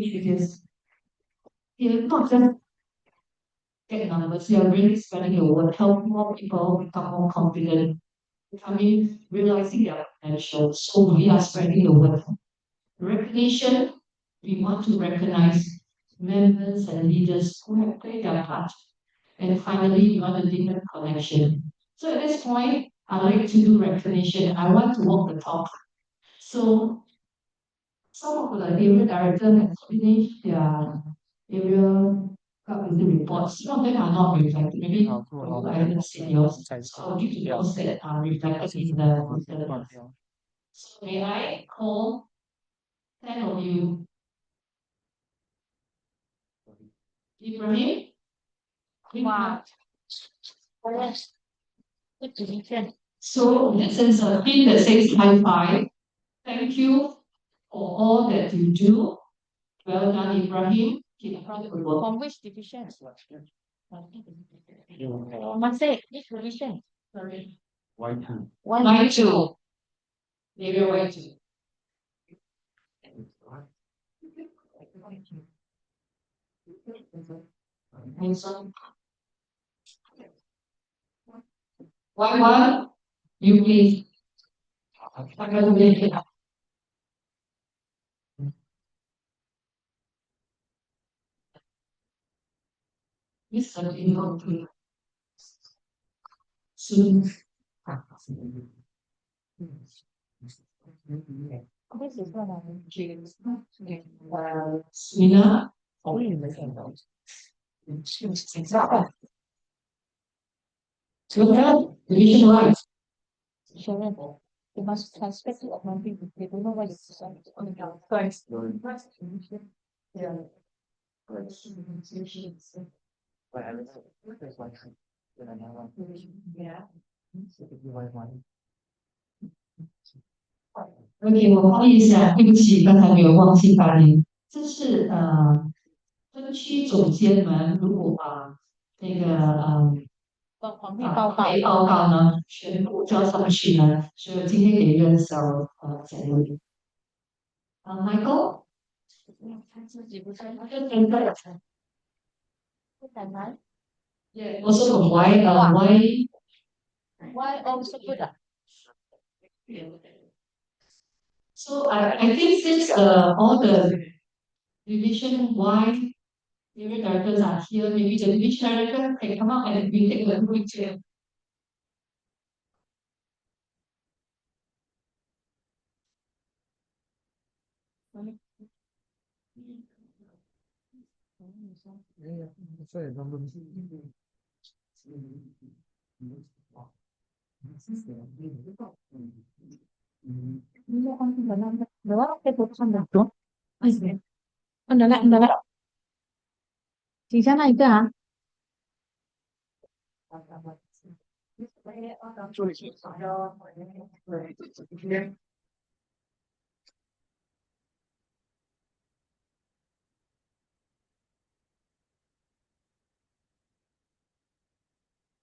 because you're not just get numbers, you're really spreading your word, help more people become more confident, becoming realizing their potential. So we are spreading the word. Recognition, we want to recognize members and leaders who have played their part. And finally, we want to deepen connection. So at this point, I like to do recognition. I want to walk the talk. So some of the area directors have finished their area capacity reports. Some of them are not reflected. Maybe I haven't seen yours. So I'll give you those that are reflected in the. So may I call 10 of you? Ibrahim? Wow. So this is a pin that says high five. Thank you for all that you do. Well done, Ibrahim. Keep up the good work. From which division? Must say which division? Sorry. Y2. Y2. Area Y2. Handsome. Y1, you please. This is important. Soon. This is what I'm James. Smina. So that division wise. Sharon. You must transfer to of my people. They don't know what it's saying. Thanks. Yeah. Yeah. OK，我翻译一下，对不起，刚才没有忘记发音。这是分区总监们如果把那个报告呢全部交上去呢，所以今天给一个小奖励。Michael，他自己不在，他就真的不敢来。Yeah，我说 why Why also good 啊 So I think since all the division wide area directors are here, maybe the division director can come up and we take a picture. Enggak. 几下那一个啊？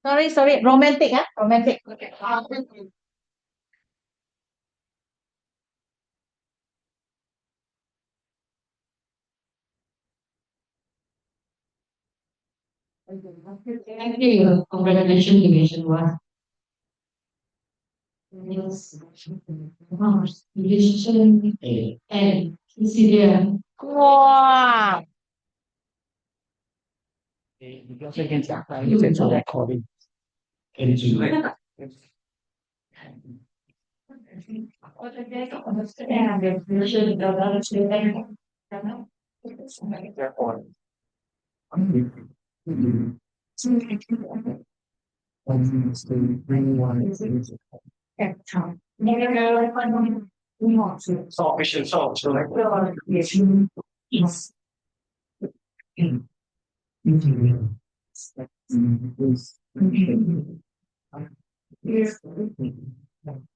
Sorry, romantic ah, romantic. Thank you. Congratulations, Division 1. Yes. Division and Sicilian. Wow. 你不要再跟讲了，你正常在考虑。NG。上回是上出来。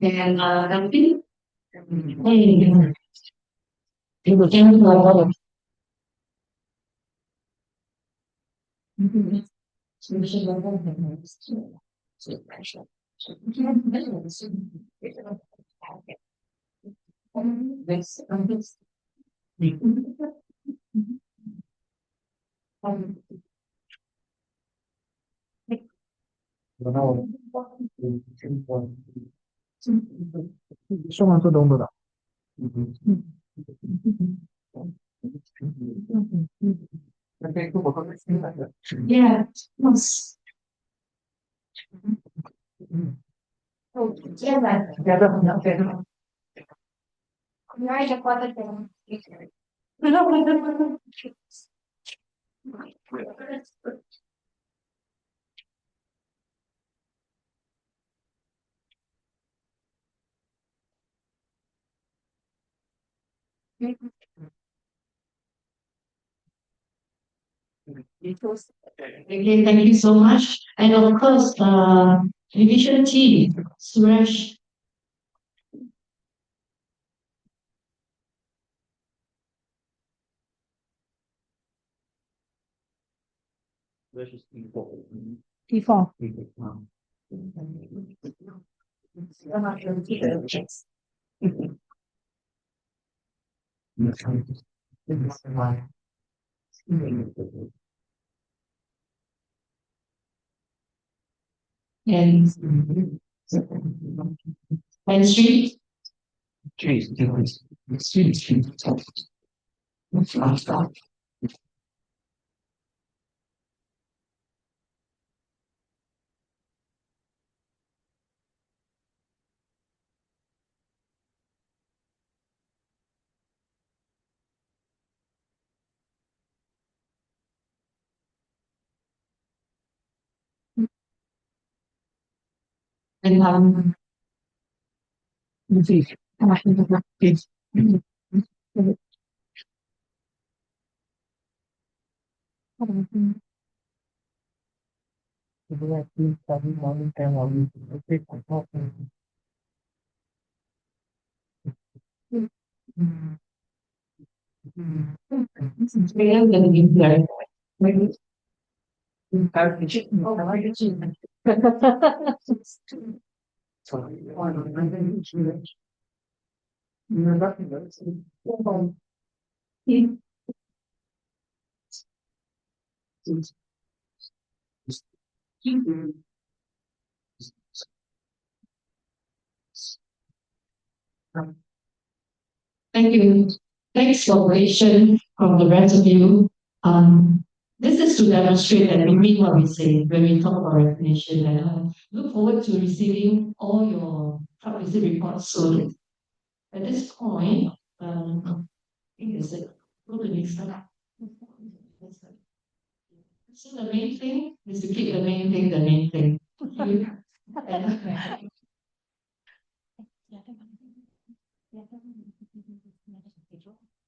And David. Hey. People can do a lot of. Now, someone to don't do that. Yeah. Yes. Yeah, right. Right, I got it. Okay, thank you so much. And of course, division T, Suresh. P4. And Street. And thank you. Thanks cooperation from the rest of you. This is to demonstrate that we mean what we say when we talk about recognition. And I look forward to receiving all your club visit reports soon. At this point, I think it's like, go to the next slide. So the main thing is to keep the main thing the main thing.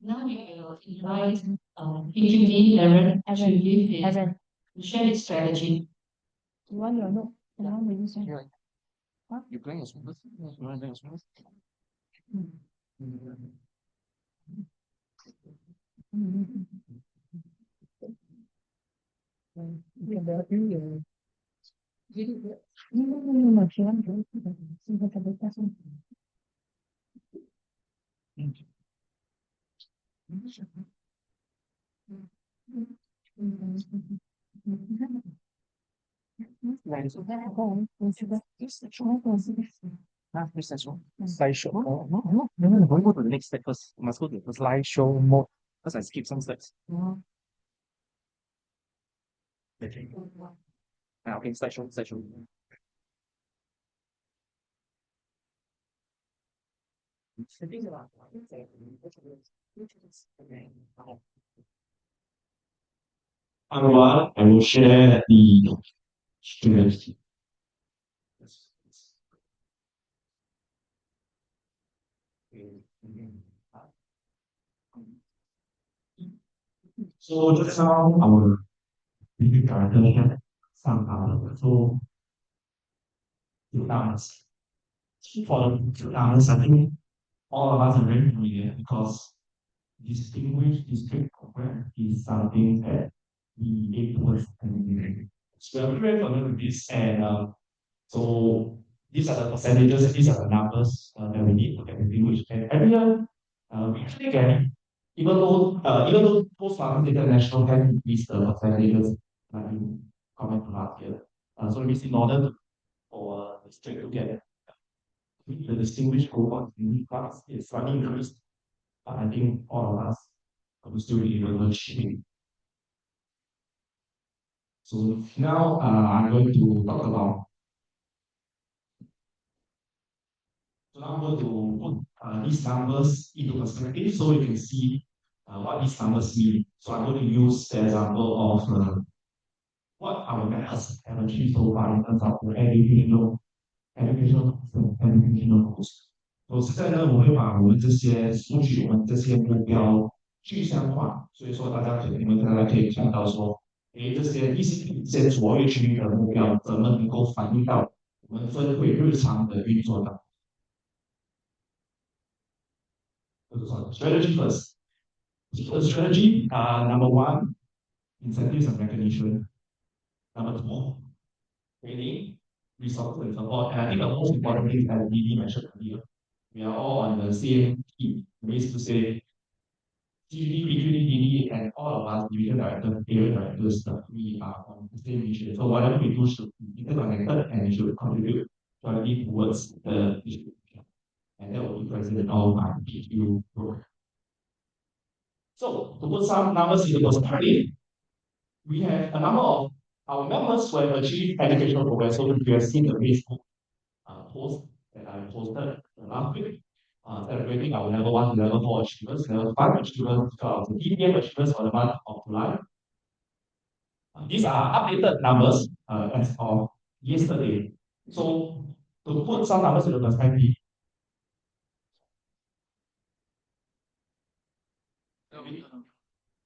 And now we will invite PGD Aaron to give his Evan, to share his strategy. you want your note? You want to use it? You playing a smooth? You want to play a smooth? No, she wants to. See what the person. Slideshow. Oh, no, don't go to the next step first. Must go to the slideshow mode. Because I skip some steps. Okay. Okay, slideshow. Otherwise, I will share the students. So just now our video character had some so to dance. For the dance, I think all of us are very familiar because distinguish district where is something that we aim towards and so we're very familiar with this and so these are the percentages, these are the numbers that we need to get distinguished. And every year we actually get even though Postmaster International has increased the percentages like you comment last year. So it means in order for the district to get the distinguished cohort in the class is slightly increased, but I think all of us will still be able to achieve it. So now I'm going to talk about. So now I'm going to put these numbers into perspective so you can see what these numbers mean. So I'm going to use the example of what our methods have achieved so far in terms of the educational cost。现在呢，我会把我们这些数据、我们这些目标具象化，所以说大家可以看到说，诶，这些卓越区域的目标怎么能够反映到我们分会日常的运作的？strategy first. So strategy, number one, incentives and recognition. Number two, training, resources and support. And I think the most important thing, as Didi mentioned earlier, we are all on the same team. Means to say, TD, BQD, DD, and all of us, division directors, area directors, we are on the same mission. So whatever we do should be interconnected and it should contribute jointly towards the mission. And that will be present in all my PQ work. So to put some numbers into perspective, we have a number of our members who have achieved educational progress. So if you have seen the Facebook post that I posted last week, celebrating our level 1 to level 4 achievers, level 5 achievers, the TPM achievers for the month of July. These are updated numbers as of yesterday. So to put some numbers into perspective,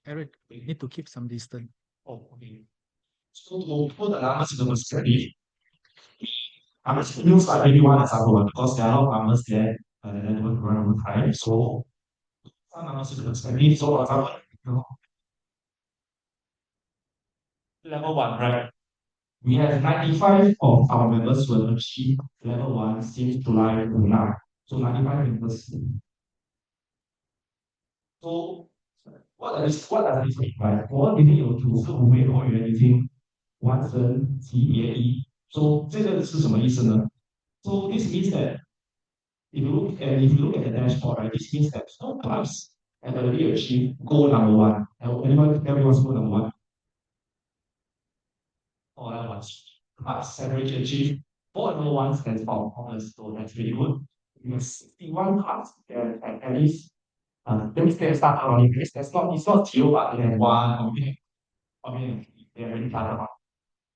Eric, we need to keep some distance. oh, okay. So to put the numbers into perspective, I'm just use like maybe one example because there are a lot of numbers there that don't run over time. So some numbers into perspective. So for example, level 1, right? We have 95 of our members who have achieved level 1 since July to now. So 95 members. So what does this mean, right? 我一定有90位会员已经完成级别1。So 这个是什么意思呢？So this means that if you look at the dashboard, right, this means that no clubs have already achieved goal number 1. Anyone tell me what's goal number 1? Oh, that was clubs have already achieved goal number 1 stands for honors, so that's really good. We have 61 clubs that at least things can start early. It's not zero, but they have one or maybe they already done one,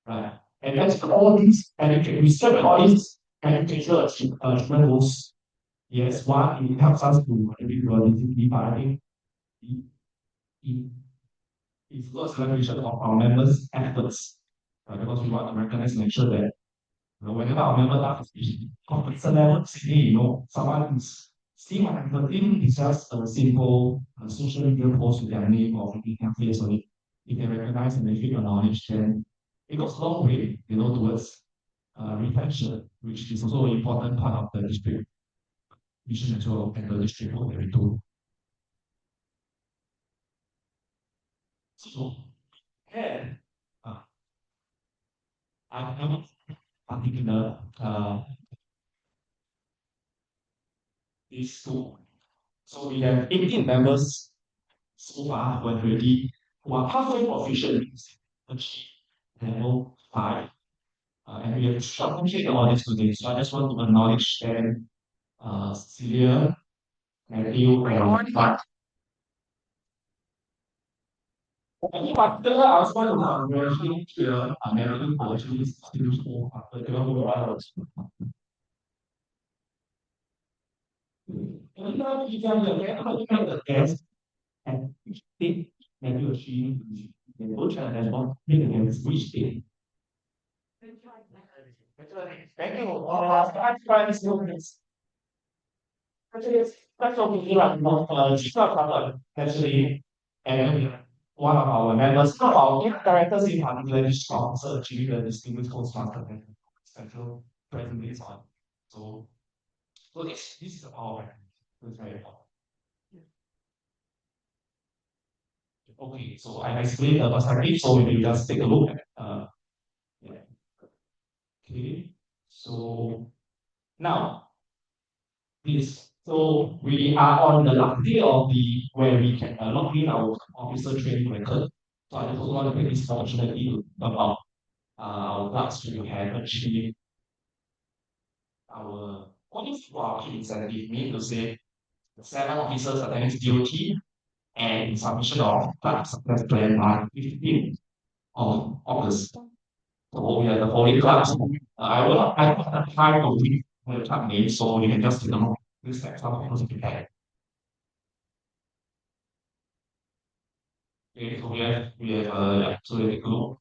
right? And that's all these education. We set all these educational achievement goals. Yes, one, it helps us to contribute relatively, but I think it, it it's not celebration of our members' efforts, because we want to recognize and make sure that whenever our member does competition level, say, someone is seeing my thing is just a simple social media post with their name or their face on it. If they recognize and they feel acknowledged, then it goes a long way, towards retention, which is also an important part of the district mission as well, and the district work that we do. So, and I have particular these two. So we have 18 members so far who are halfway proficient in achieve level 5. And we have shortlisted all this today. So I just want to acknowledge them, Celia, Matthew, and Mark. Any particular, I also want to congratulate here, Matthew, for actually still so particular who are and now you can look at the test and which state that you achieve the both dashboard against which state. Thank you. I'm trying to do this. Actually, that's what we do like actually, and one of our members, one of our directors in particular, is also achieving the distinguished Toastmaster special present on. So this is the power. It's very important. Okay, so I explained the perspective, so maybe you just take a look at yeah. Okay. So now this so we are on the last day of the where we can log in our officer training record. So I just also want to take this opportunity to talk about our class we have achieved our what is our key incentive mean to say the seven officers attending DOT and submission of class success plan by 15th of August. So we are the holy class. I will not have time to read the club name, so you can just list that some of those you. Okay, so we have yeah, so we go.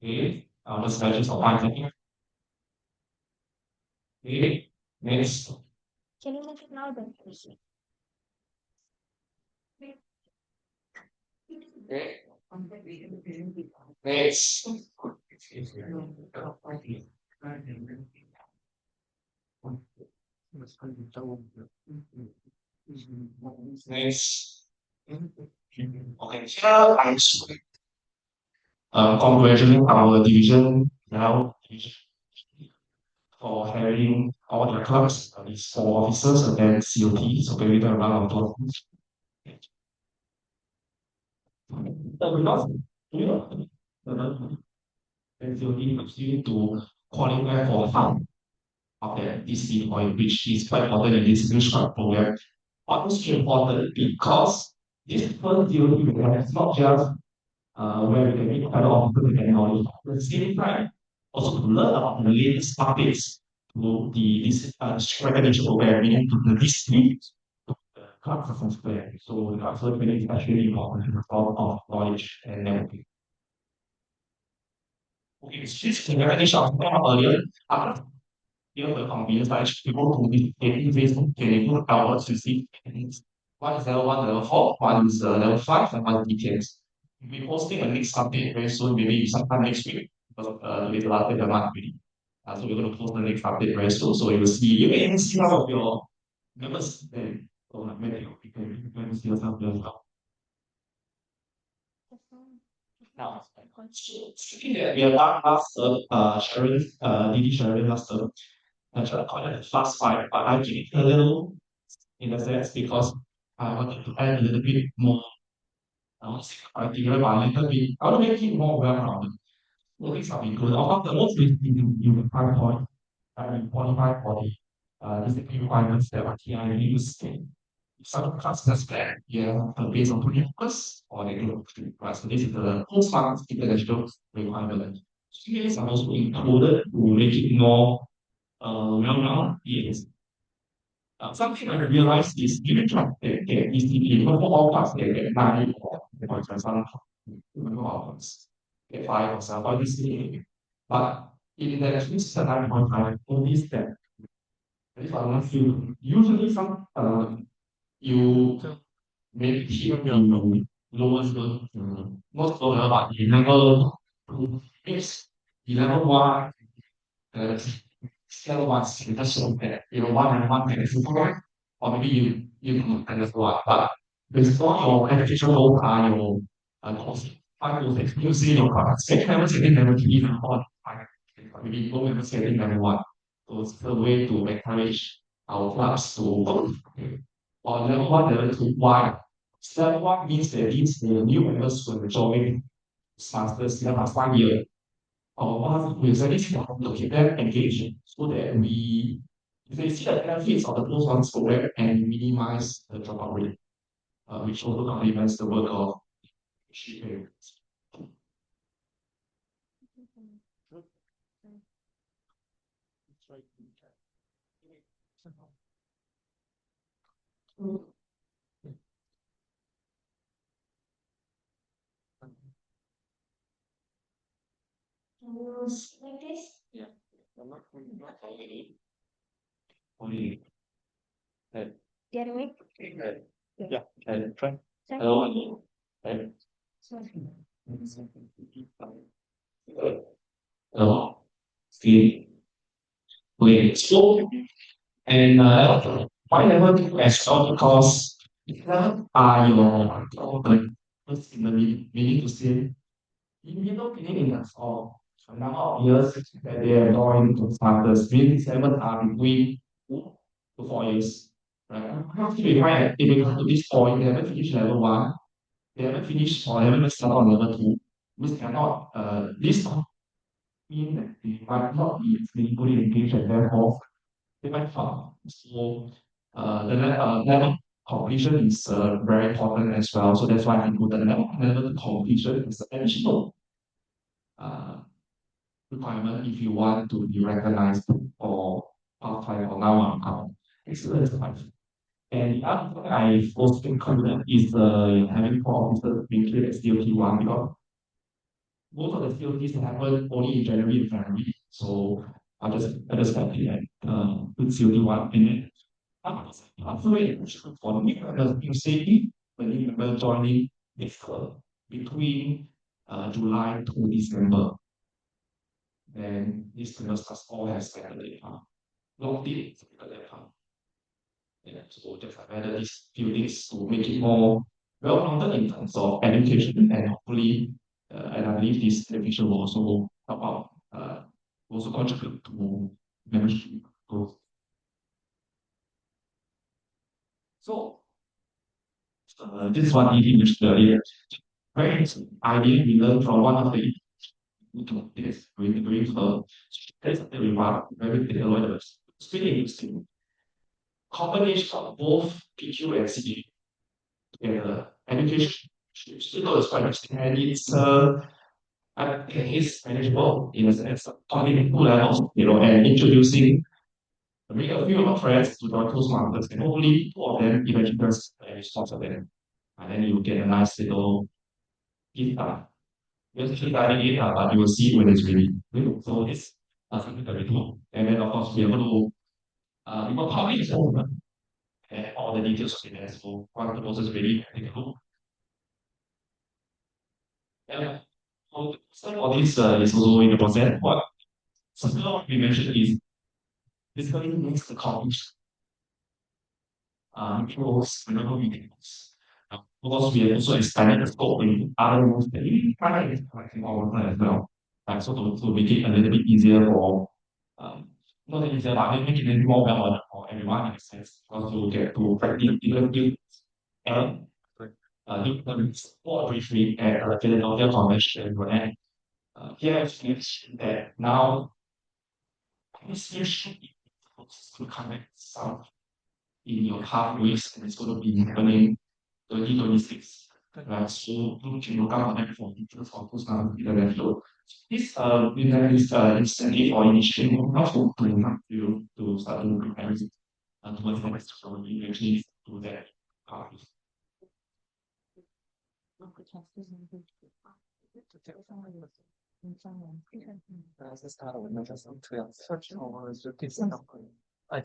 Okay, the strategies of marketing. Okay, next. Can you make it louder, please? Okay, next. Next. Okay, here I'm congratulating our division now for having all the clubs, these four officers and then COT, so very good round of applause. Because you know, and COT helps you to qualify for half of the DC point, which is quite important in this English club program. Why is it important? Because this first COT we have is not just where we can make quite a lot of good technology. At the same time, also to learn about the latest updates to this strategic program, meaning to the discrete club performance plan. So the absolute training is actually important in the form of knowledge and networking. Okay, so this is the recognition of earlier. After here the convenience by people who be taking Facebook can include our to see one is level one, level four, one is level five, and one is details. We'll be posting a next update very soon, maybe sometime next week, because today's the last day of the month already. So we're going to post the next update very soon. So you will see, you can even see some of your members there. So maybe you can see yourself there as well. Now, speaking that we have done last Sharon, DD Sharon last term, I tried to call it a fast five, but I give it a little in a sense because I wanted to add a little bit more criteria, but a little bit, I want to make it more well-rounded. So these are included. Of course, the most basic you will find point, I mean, qualify for the discipline requirements that are TI use. Some classes plan, yeah, based on putting focus or they do right. So this is the post-market intellectual requirement. These are also included to make it more well-known. Yes, something I realized is even try to get ECP, not for all parts, they get 9 or for example, remember outcomes, get 5 or 7 for ECP. But in the at least 9.5, only that. If I want to, usually some you maybe keep the lowest most lower, but you never mix 11 uh, scale ones in terms of that, one and one can support, or maybe you can as well. But before your education goal are your course, five goals, you see your products. Second level, second level, even on maybe low level, second level one. So it's a way to encourage our clubs to or level one, level two. Why? Level one means that these the new members will join masters in the past 1 year we study to keep them engaged so that they see the benefits of the post one program and minimize the dropout rate, which also complements the work of Shipping. Like this? Yeah. Only. The other way? Yeah, and try. Sorry. Hello. Right. Sorry. Hello. See. Wait. So and why never do as well because are your first in the meaning to say, in middle beginnings of a number of years that they are going to starters, meaning 7 are between 2 to 4 years. Right? Keep in mind that if we come to this point, they haven't finished level 1, they haven't finished or haven't started on level 2, which cannot, this mean that they might not be fully engaged and therefore they might fail. So level completion is very important as well. So that's why I put the level completion as an additional uh, requirement if you want to be recognized for part time or now on excellence five. And the other thing I also included is having 4 officers being cleared as DOT1 because most of the COTs happen only in January and February. So I just got it at with COT1 and then after for new members, you say if the new member joining is between July to December, then these members must all have spent the data. Logged in the data. Yeah, so just added these few things to make it more well-rounded in terms of education and hopefully, and I believe this education will also help out, also contribute to membership growth. So, this is what ED mentioned earlier. Very idea we learned from one of the this during her that's the remark very clear. It's really interesting. Combination of both PQ and CG together. Education still is quite interesting and it's I think it's manageable in a sense of talking 2 levels, and introducing bring a few of our friends to join those markets and hopefully 2 of them eventually turns a response of them. And then you get a nice little gift card. You have to keep adding it, but you will see when it's ready. So it's something that we do. And then of course we are able to we will publish the whole and all the details of it. So once the process is ready, take a look. Yeah. So some of this is also in the process. What something we mentioned is basically makes the copies close whenever we can. Because we have also expanded the scope in other rooms that we try to collecting all of as well. So to make it a little bit easier for not easier, but make it a little more well for everyone in a sense. Because you get to practice even if and do the sport briefly at Philadelphia Convention and here it's mentioned that now this year should be to connect some in your half weeks and it's going to be happening 2026. Right, so you look out for for features of those international. This is incentive or initiative not to help you to start to prepare towards the next so you actually do that. I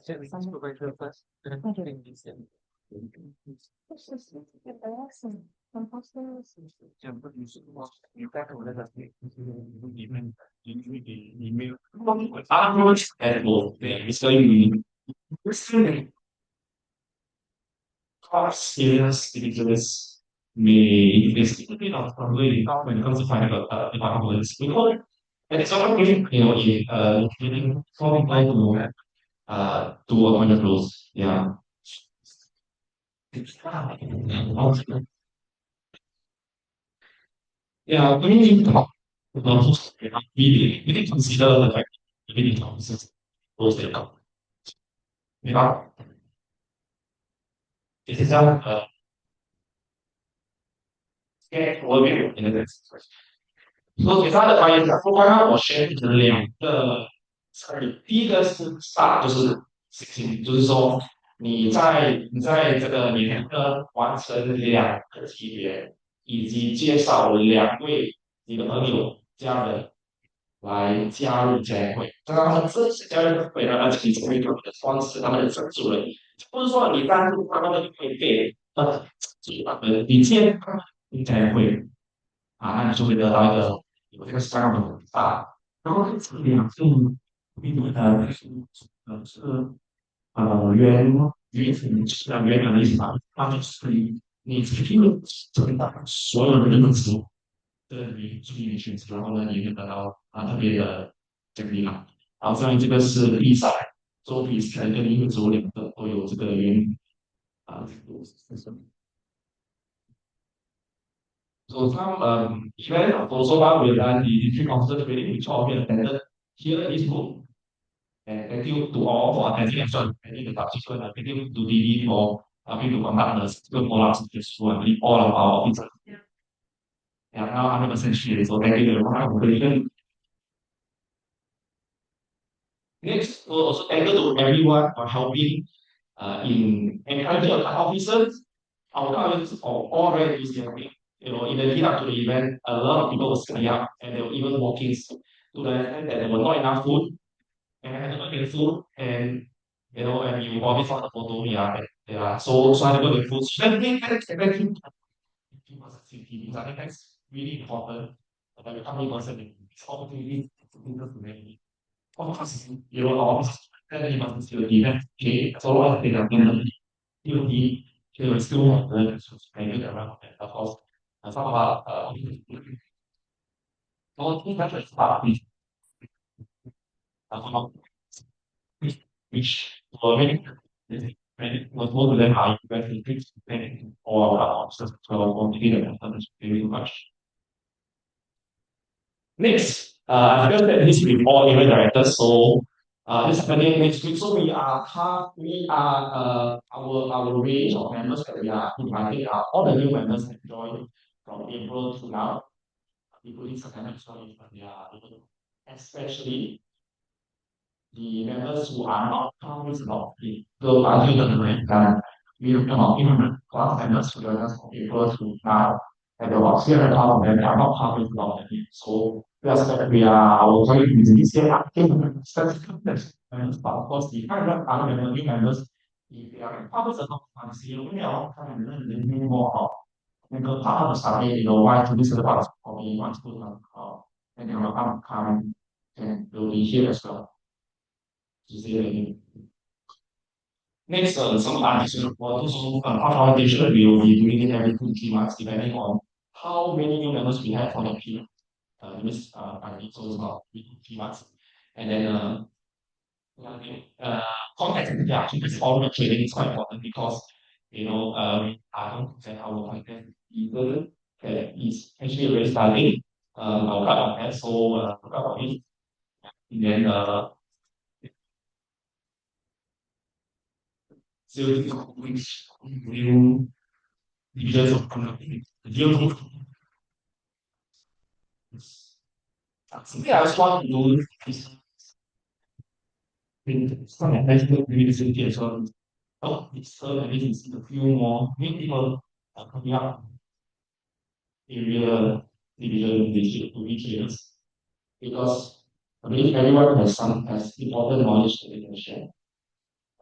said we can supervisor first. Email. Afterwards, and will so serious individuals may basically not probably when it comes to finding a departments because and it's often in getting for people to avoid the rules. Yeah. Yeah, we need to talk about we need to consider the fact that we need to consider those data. Yeah. It is not scared overview in the text. 说给他的发言，不光让我选2个，sorry，第一个是 start，就是 16，就是说你在这个年呢完成2个级别，以及介绍2位你的朋友家人来加入家会。当他们正式加入会呢，而且你成为他们的方式，他们的赞助人，不是说你赞助他们的会费，就是他们你建他们家会那你就会得到有这个香港的然后这2次比你的是原原原的意思吧，它就是你这个整大所有人的时候，你注意你选择，然后呢，你会得到特别的奖励嘛。然后像这个是比赛，做比赛跟一个组两个都有这个原因是什么？So some event also about with the three concerts really which all been attended here in this room. And thank you to all for attending as well. Thank you to participants. Thank you to DD for helping to conduct the school follow-up successful. I believe all of our officers are now 100% sure. So thank you very much. Next, so also thank you to everyone for helping in encouraging our officers. Our officers are all very enthusiastic. In the lead up to the event, a lot of people were signing up and they were even walking to the extent that there were not enough food and I had to get food and and you probably saw the photo, yeah. So I had to go get food. So that's positivity because I think that's really important. That we come in person it's opportunity to make of course, all that you must still be that okay. So I think I'm gonna still be still have the maybe around that. Of course, some of our all things that is part of uh, which were many was most of them are very strict or just complicated methods very much. Next, I felt that this with all area directors, so this happening next week. So our range of members that we are inviting are all the new members that joined from April to now, including September as well, but they are especially the members who are not always about the value of the brand. We have about 800 class members who join us from April to now, and about 300 of them are not public about the need. So we are our target is this year active members, but of course the 500 other new members, if they are public about fancy, we are trying to learn more about and the part of the study, why to listen about or we want to and they will come and will be here as well. Next, some additional also automation we will be doing it every 2 3 months depending on how many new members we have for the period. This I think so it's about 3 months. And then contact yeah, this all training is quite important because I don't say our content either that is actually already starting. I'll cut on that, so cut on it. And then so which new divisions of conducting the deal. Something I just want to do is some national university as well. Oh, it's so amazing to see a few more new people coming up area division to retailers because I believe everyone has important knowledge that they can share.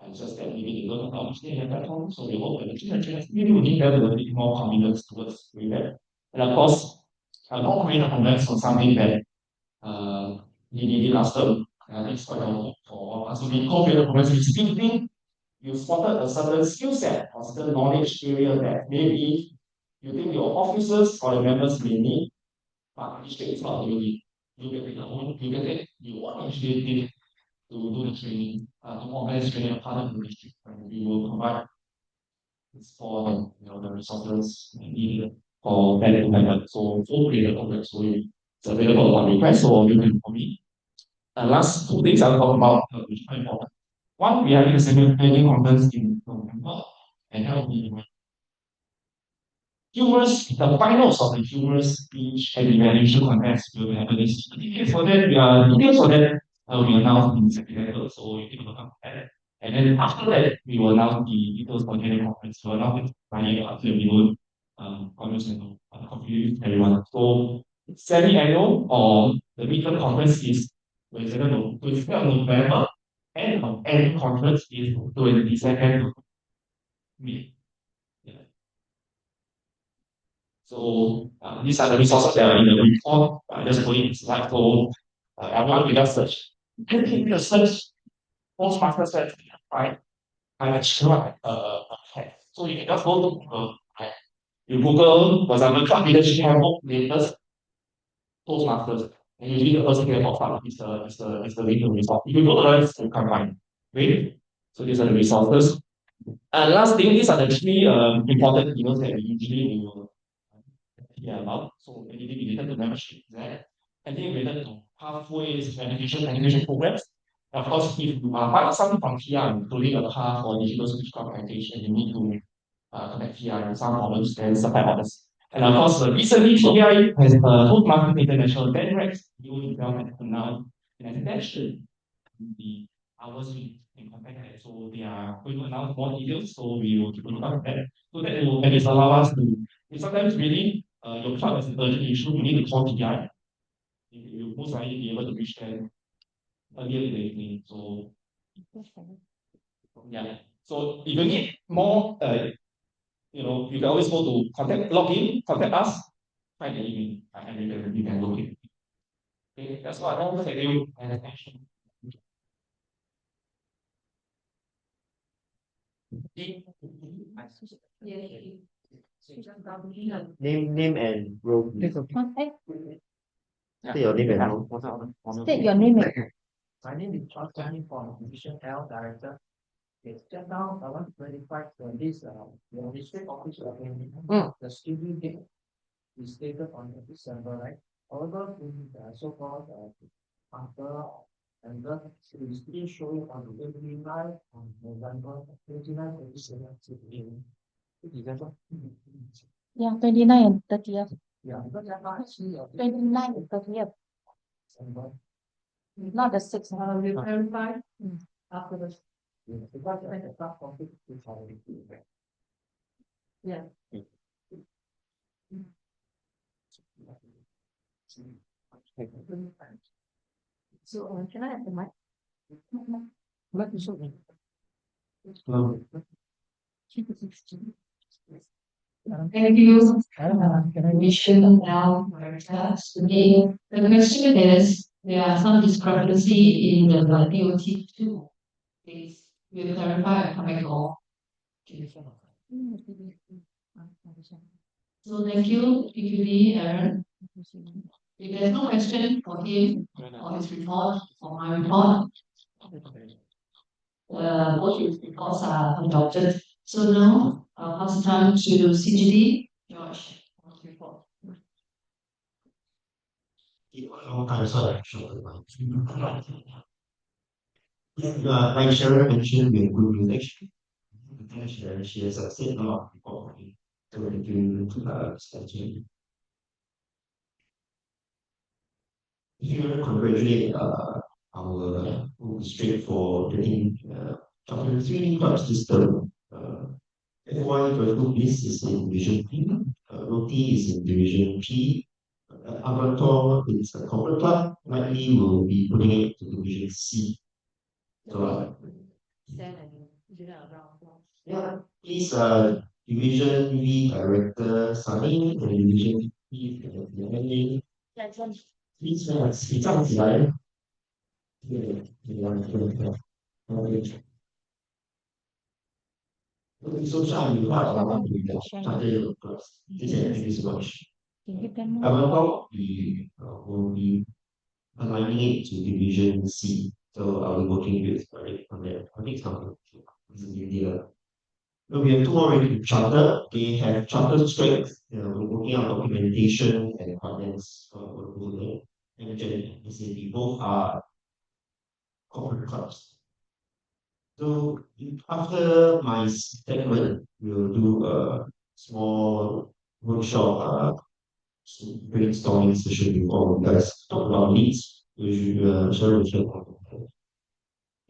And just that maybe they don't understand at that time. So we hope that the children maybe we need them a little bit more confidence towards doing that. And of course, not create a context on something that he did last term. It's quite helpful for us. So we co-create a context with thinking you spotted a certain skill set or certain knowledge area that maybe you think your officers or your members may need, but actually it's not really. You get it, you get it, you want initiative to do the training, to organize training as part of the district, and we will provide for the resources needed for that implement. So full creative content, so it's available on request, so you can for me. And last 2 things I'll talk about, which are important. One, we are having a seminar training conference in November, and that will be humorous, the finals of the humorous speech and evaluation contest will be happening. Details for that, will be announced in September, so you can look up at it. And then after that, we will announce the details for the conference. So announce it Friday after we will conference and confuse everyone. So semi-annual or the midterm conference is 22nd November, and the annual conference is 22nd May. So these are the resources that are in the report. Just put it slide. So everyone will just search. Clicking the search postmaster search, right? I actually so you can just go to Google, right? You Google, for example, club leadership handbook latest Toastmasters, and usually the first thing about club is the link to resource. If you go to the rest, you can't find. Okay? So these are the resources. And last thing, these are the three important emails that we usually will hear about. So anything related to membership, that anything related to pathways, education programs. Of course, if you are buying something from PR, including a path or digital speech communication, you need to connect PR and some problems and supply orders. And of course, recently TI has Toastmasters International event reps, you have announced an extension the hours we can contact that. So they are going to announce more details, so we will keep a lookout at that. So that will at least allow us to, if sometimes really your club has an urgent issue, you need to call TI. You'll most likely be able to reach them earlier in the evening. So yeah. So if you need more, you can always go to log in, contact us, find the email, and you can log in. Okay, that's what I want to tell you and attention. Name and role. Please. Contact, State your name and role. state your name. My name is Charles Johnny from Division L Director. Yes, just now I want to verify for this the district office the schedule date is stated on the December, right? However, in the so-called after and the it is still showing on the 29th on November 29th, 27th, December. Yeah, 29 and 30th. Yeah, because I can't see 29 and 30th, December. not the 6th. We clarify After the Because I think the staff conflict is already clear. Yeah. So, can I have the mic? Let me show you. Thank you. Can I We should now today. The question is, there are some discrepancy in the DOT2 case. We'll clarify and come back on. So thank you, PQD, Aaron. If there's no question for him or his report or my report, both his reports are adopted. So now I'll pass the time to CGD, George, for his report. Like Sharon mentioned, we have good relation. She has said a lot of people to study. Here, congratulate our district for getting chapter 3 club system. FY 22 Bliss is in Division P, Roti is in Division P, Avatar is a corporate club, likely will be putting it to Division C. So, yeah, please, Division V Director Sunny and Division P Director please, 你站起来。So, Sean, you have a lot of people. Thank you so much. Can you give them more? Avatar, we will be aligning it to Division C. So I'll be working with on that. I think it's something. This is India. No, we have two more already. Charter, they have charter strength. We're working on documentation and finance and again, both are corporate clubs. So after my segment, we'll do a small workshop brainstorming session with all of you guys talk about needs. We should share with you.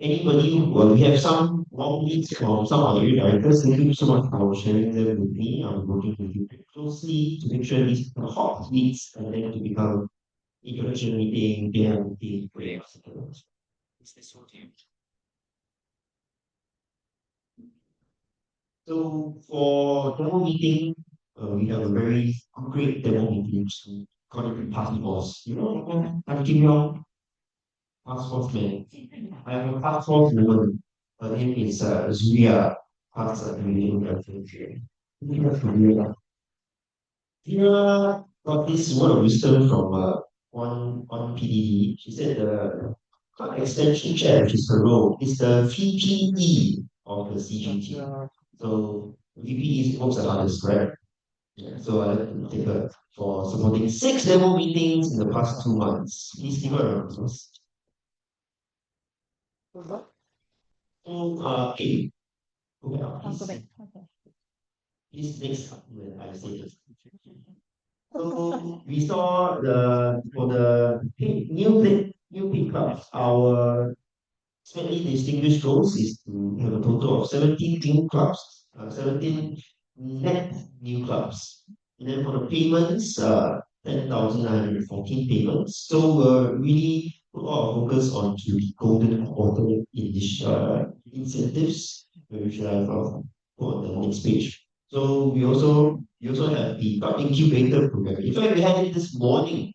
Anybody, well, we have some long leads from some of you directors. Thank you so much for sharing them with me. I'm working with you closely to make sure these are hot leads and then to become interaction meeting, peer meeting, prayers. So for demo meeting, we have a very great demo meeting to connect task force. You know, I'm Kim Yong, task force man. I have a task force woman. Her name is Zulia. Task Community. Tina got this word of wisdom from one PDD. She said the club extension chair, which is her role, is the VPE of the CGT. So VPE works the hardest, right? Yeah, so I'd like to thank her for supporting 6 demo meetings in the past 2 months. Please give her a round of applause. So, okay, go back, I'll go please. back. Okay. Please next up when I say this. So we saw the for the new pink clubs, our slightly distinguished goals is to have a total of 17 new clubs, 17 net new clubs. And then for the payments, 10,914 payments. So really put a lot of focus on to the golden quarter in this incentives, which I've put on the next page. So we also have the club incubator program. In fact, we had it this morning.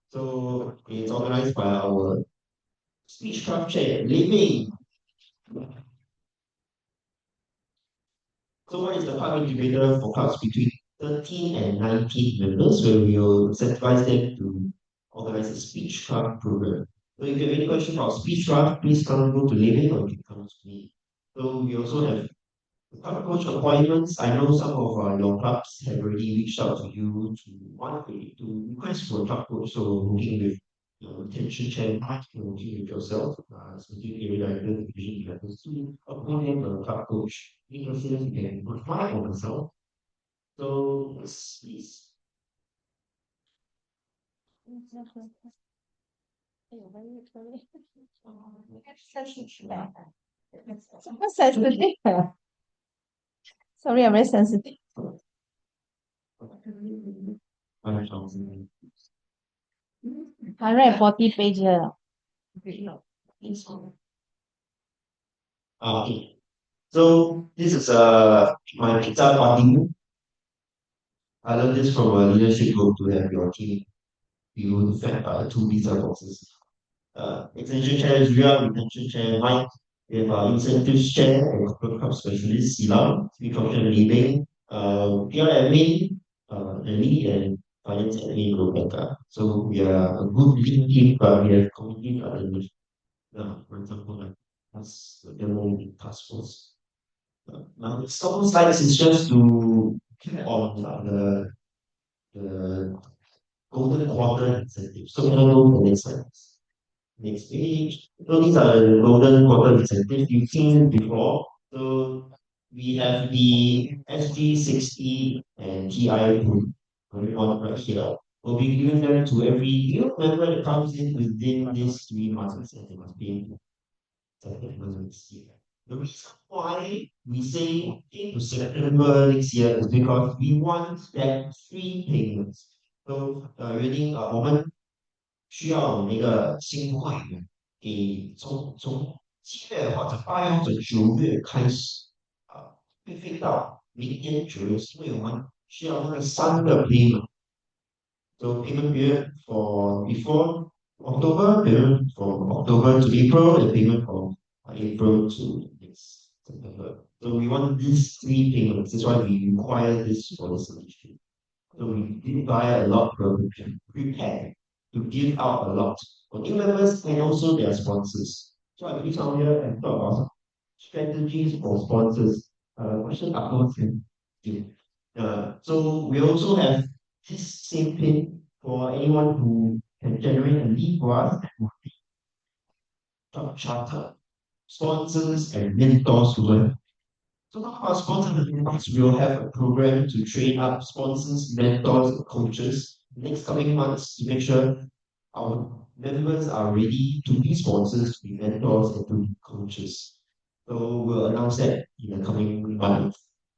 So it's organized by our Speechcraft chair, Living. So what is the club incubator for clubs between 13 and 19 members, where we will incentivize them to organize a speechcraft program. So if you have any question about speechcraft, please come go to Living or you can come to me. So we also have club coach appointments. I know some of your clubs have already reached out to you to request for a club coach. So working with your retention chair, working with yourself, speaking area director, division directors to appoint a club coach. Because you can apply for yourself. So please. Super sensitive. Sorry, I'm very sensitive. 140 pages. Okay. So this is my pizza party. I learned this from a leadership group to have your team be fed by 2 pizza boxes. Extension chair is Ria, retention chair Mike. We have our incentives chair and corporate club specialist Silam, speech option Li PR admin Ellie, and finance admin Rebecca. So we are a good lean team, but we have community underneath. For example, like us, the demo task force. Now, the couple slides is just to keep on the golden quarter incentive. So can I go to the next slide? Next page. So these are the golden quarter incentives. You've seen it before. So we have the SG60 and TI one right here. We'll be giving them to every new member that comes in within these 3 months, and they must pay the reason why we say into September next year is because we want that free payments. So 原定我们需要那个新会员给从7月或者8月或者9月开始，退费到明年9月，因为我们需要那个3个 payment period for before October, payment from October to April, and payment from April to next September. So we want these 3 payments. That's why we require this for the solution. So we did buy a lot of prepare to give out a lot for new members and also their sponsors. So I believe some here and talk about strategies for sponsors. Question uploads and so we also have this same pin for anyone who can generate a lead for us top charter sponsors and mentors who will. So talk about sponsors and mentors. We'll have a program to train up sponsors, mentors, and coaches next coming months to make sure our members are ready to be sponsors, to be mentors, and to be coaches. So we'll announce that in the coming month.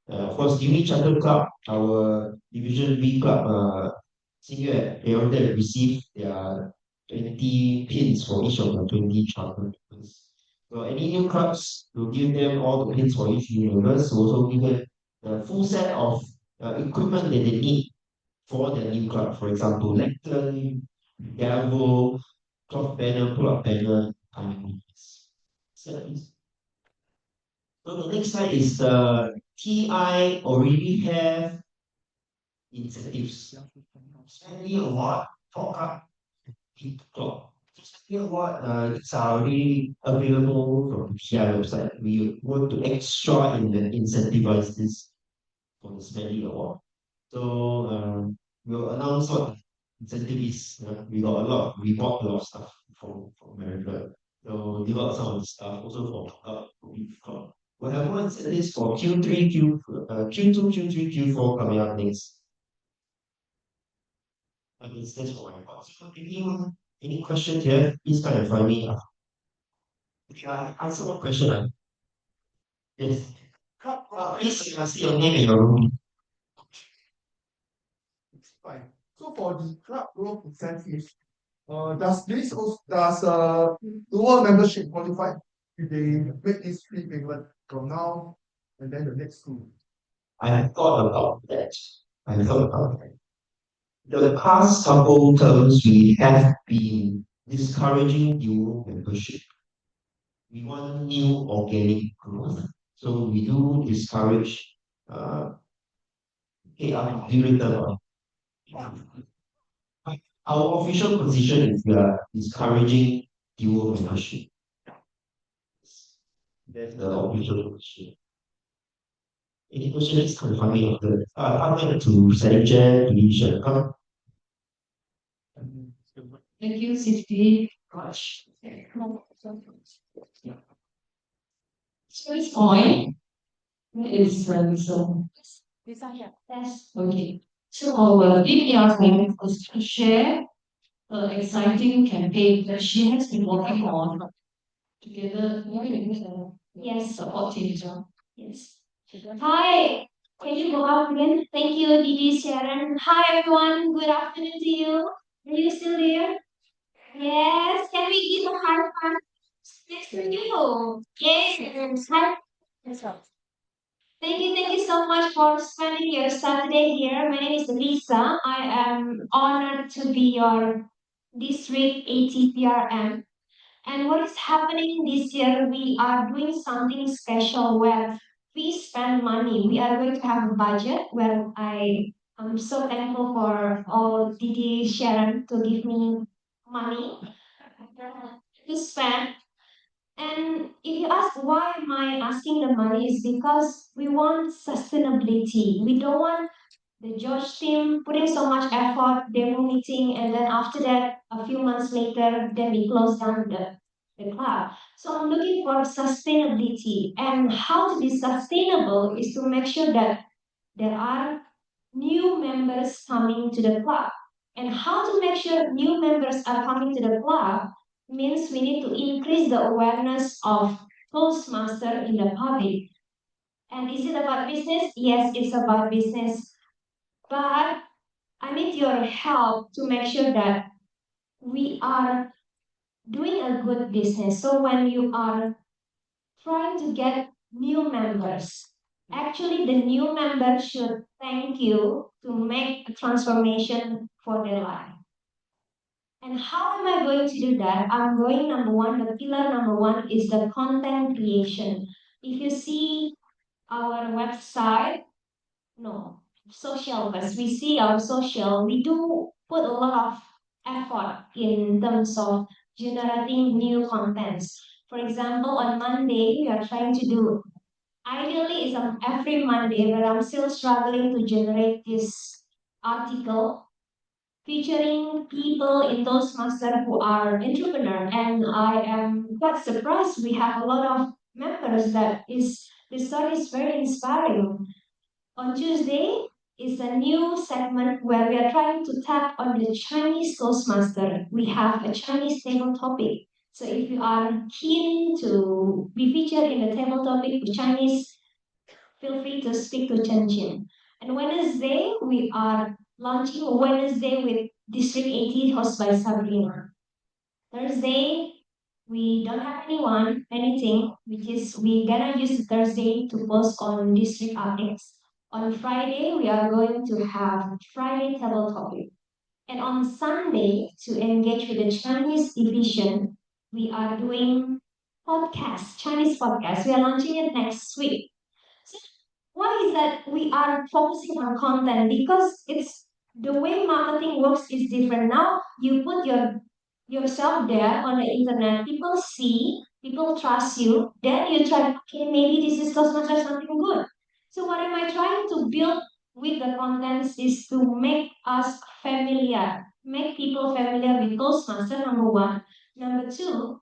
Of course, Uni Charter Club, our Division B club, Xingyue, they already received their 20 pins for each of the 20 charter members. So any new clubs, we'll give them all the pins for each new members. We'll also give them the full set of equipment that they need for their new club. For example, lectern, gavel, cloth banner, pull-up banner, timings. So the next slide is the TI already have incentives. Spending a lot, talk up, talk. Spending a lot, it's already available from the PI website. We want to extra incentivize this for the spending a lot. So we'll announce what incentive is. We got a lot. We bought a lot of stuff from America. So we got some of the stuff also from we've got. We'll have more incentives for Q3, Q2, Q3, Q4 coming up next. I mean, that's for my part. So any questions here? Please come and find me. Okay, I answer one question. Yes. Please say your name and your room. Fine. So for the club growth incentives, does lower membership qualify if they make this free payment from now and then the next two? I have thought about that. I have thought about that. The past couple terms we have been discouraging dual membership. We want new organic growth. So we do discourage ARP return. Our official position is we are discouraging dual membership. That's the official position. Any questions confirming of the other to Sanchez, division. Thank you, Siti. Gosh. So this point is so This one here. that's okay. So our DPR team is to share an exciting campaign that she has been working on together with yes support team. Yes. Hi, can you go up again? Thank you, Didi Sharon. Hi, everyone. Good afternoon to you. Are you still there? Yes. Can we give a high five next to you? Yes. Hi. Thank you so much for spending your Saturday here. My name is Lisa. I am honored to be your district ATPRM. And what is happening this year, we are doing something special where we spend money. We are going to have a budget where I am so thankful for all Didi Sharon to give me money to spend. And if you ask why am I asking the money, is because we want sustainability. We don't want the George team putting so much effort, demo meeting, and then after that, a few months later, then we close down the club. So I'm looking for sustainability. And how to be sustainable is to make sure that there are new members coming to the club. And how to make sure new members are coming to the club means we need to increase the awareness of Toastmaster in the public. And is it about business? Yes, it's about business. But I need your help to make sure that we are doing a good business. So when you are trying to get new members, actually the new member should thank you to make a transformation for their life. And how am I going to do that? I'm going number one, the pillar number one is the content creation. If you see our website, no, social, because we see our social, we do put a lot of effort in terms of generating new contents. For example, on Monday, we are trying to do, ideally it's on every Monday, but I'm still struggling to generate this article featuring people in Toastmasters who are entrepreneur. And I am quite surprised we have a lot of members that is the story is very inspiring. On Tuesday is a new segment where we are trying to tap on the Chinese Toastmaster. We have a Chinese table topic. So if you are keen to be featured in the table topic with Chinese, feel free to speak to Chen Jin. And Wednesday, we are launching Wednesday with District 80 hosted by Sabrina. Thursday, we don't have anything, which is we gonna use Thursday to post on district updates. On Friday, we are going to have Friday table topic. And on Sunday, to engage with the Chinese division, we are doing podcast, Chinese podcast. We are launching it next week. So why is that we are focusing on content? Because it's the way marketing works is different. Now you put yourself there on the internet, people see, people trust you, then you try, okay, maybe this is Toastmaster something good. So what am I trying to build with the contents is to make us familiar, make people familiar with Toastmaster, number one. Number two,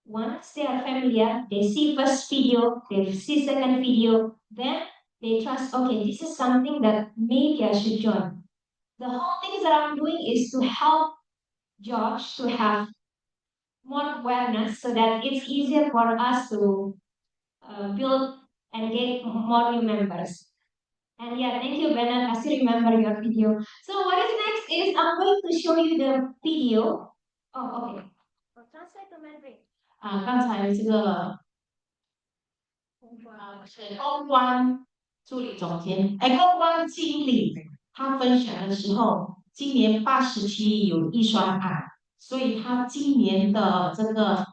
once they are familiar, they see first video, they see second video, then they trust, okay, this is something that maybe I should join. The whole thing that I'm doing is to help Josh to have more awareness so that it's easier for us to build and get more new members. And yeah, thank you, Bernard. I still remember your video. So what is next is I'm going to show you the video. Oh, okay. Translate to Mandarin. 刚才这个是公关助理总监，公关经理，他分享的时候，今年87亿有预算案，所以他今年的这个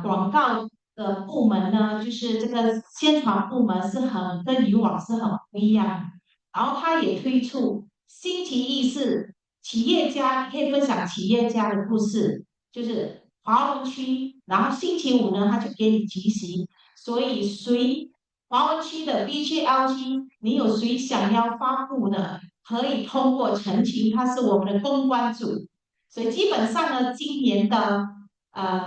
广告的部门呢，就是这个宣传部门是跟以往是很不一样的。然后他也推出新奇意识，企业家可以分享企业家的故事，就是华文区，然后星期五呢，他就给你提醒，所以华文区的 BGLG，你有谁想要发布的，可以通过陈情，他是我们的公关组，所以基本上呢，今年的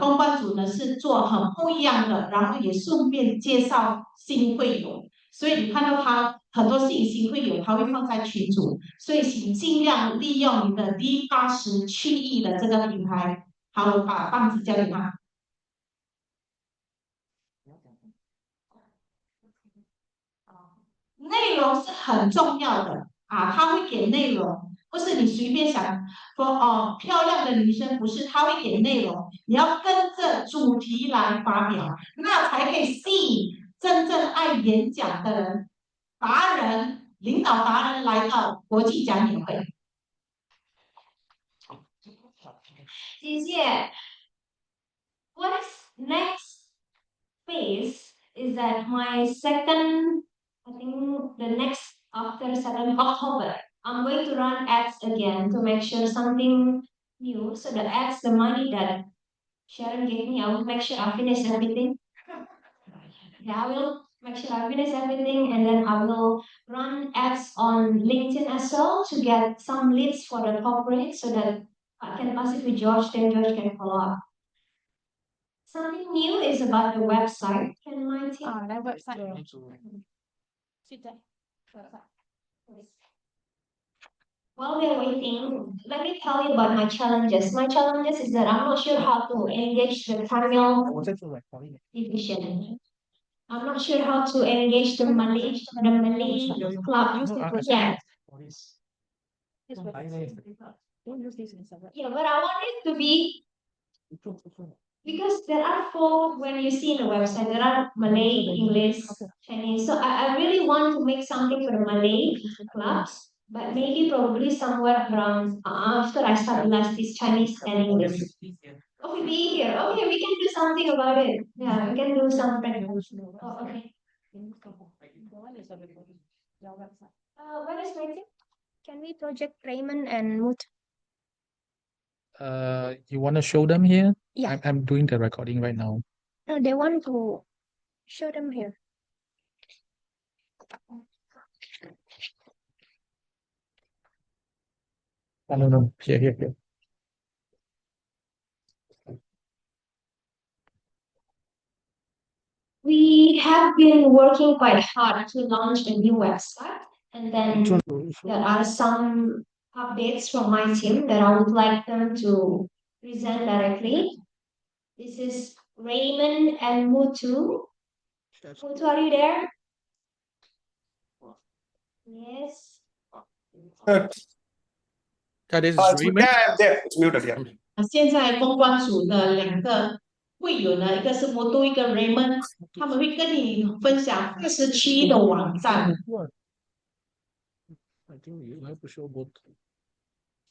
公关组呢是做很不一样的，然后也顺便介绍新会友，所以你看到他很多新会友，他会放在群组，所以请尽量利用你的 D80区域的这个平台。好，我把棒子交给他。内容是很重要的他会给内容，不是你随便想说哦，漂亮的女生不是，他会给内容，你要跟着主题来发表，那才可以吸引真正爱演讲的人、达人、领导达人来到国际讲演会。谢谢。What is next phase is that my second, I think the next after 7th October, I'm going to run ads again to make sure something new. So the ads, the money that Sharon gave me, I will make sure I finish everything. Yeah, I will make sure I finish everything and then I will run ads on LinkedIn as well to get some leads for the corporate so that I can pass it to George, then George can follow up. Something new is about the website. Can my team? That website. While we're waiting, let me tell you about my challenges. My challenges is that I'm not sure how to engage the Tamil division. I'm not sure how to engage the Malay club. Yeah. Don't use this in separate. Yeah, but I want it to be because there are four when you see in the website there are Malay, English, Chinese. So I really want to make something for the Malay clubs, but maybe probably somewhere around after I stabilize this Chinese and English. Okay, be here. Okay, we can do something about it. Yeah, we can do something. Oh, okay. Where is my team? Can we project Raymond and Mut? You want to show them here? Yeah. I'm doing the recording right now. No, they want to show them here. No. Here. We have been working quite hard to launch a new website, and then there are some updates from my team that I would like them to present directly. This is Raymond and Mutu. Mutu, are you there? Yes. That is Raymond. Yeah, it's muted, yeah. 现在公关组的2个会友呢，一个是摩都，一个 Raymond，他们会跟你分享27的网站。I think you have to show both.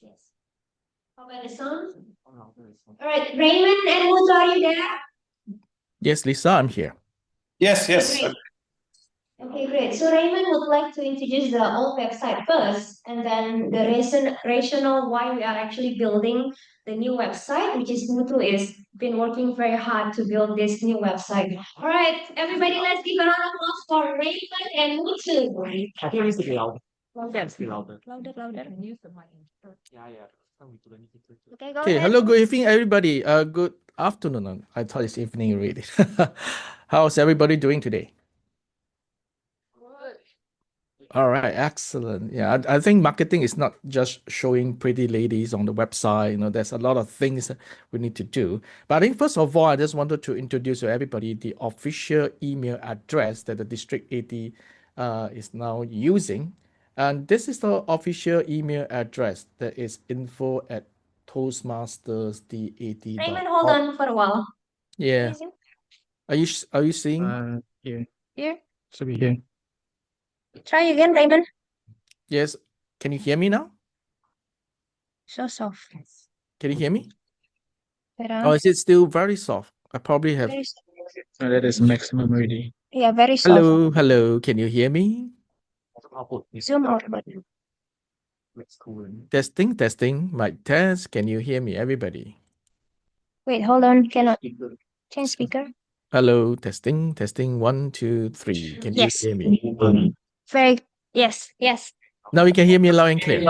Yes. How about the sound? All right, Raymond and Mutu, are you there? Yes, Lisa, I'm here. Yes. Great. Okay, great. So Raymond would like to introduce the old website first, and then the rationale why we are actually building the new website, which is Mutu is been working very hard to build this new website. All right, everybody, let's give a round of applause for Raymond and Mutu. I think it needs to be louder. Can be louder. Louder, louder. Use the mic. Yeah. Okay, go Okay, ahead. hello, good evening, everybody. Good afternoon. I thought it's evening already. How's everybody doing today? All right, excellent. Yeah, I think marketing is not just showing pretty ladies on the website. There's a lot of things we need to do. But I think first of all, I just wanted to introduce to everybody the official email address that the District 80 is now using. And this is the official email address that is info@toastmastersd80.org. Raymond, hold on for a while. Yeah. Please, Are you seeing? Here. here. Should be here. Try again, Raymond. Yes. Can you hear me now? So soft. Can you hear me? Better. Or is it still very soft? I probably have. Very soft. That is maximum already. Yeah, very soft. Hello. Can you hear me? Zoom out button. Testing. Mic test. Can you hear me, everybody? Wait, hold on. Cannot change speaker. Hello. Testing. 1, 2, 3. Can Yes. you hear me? Very. Yes. Now you can hear me loud and clear.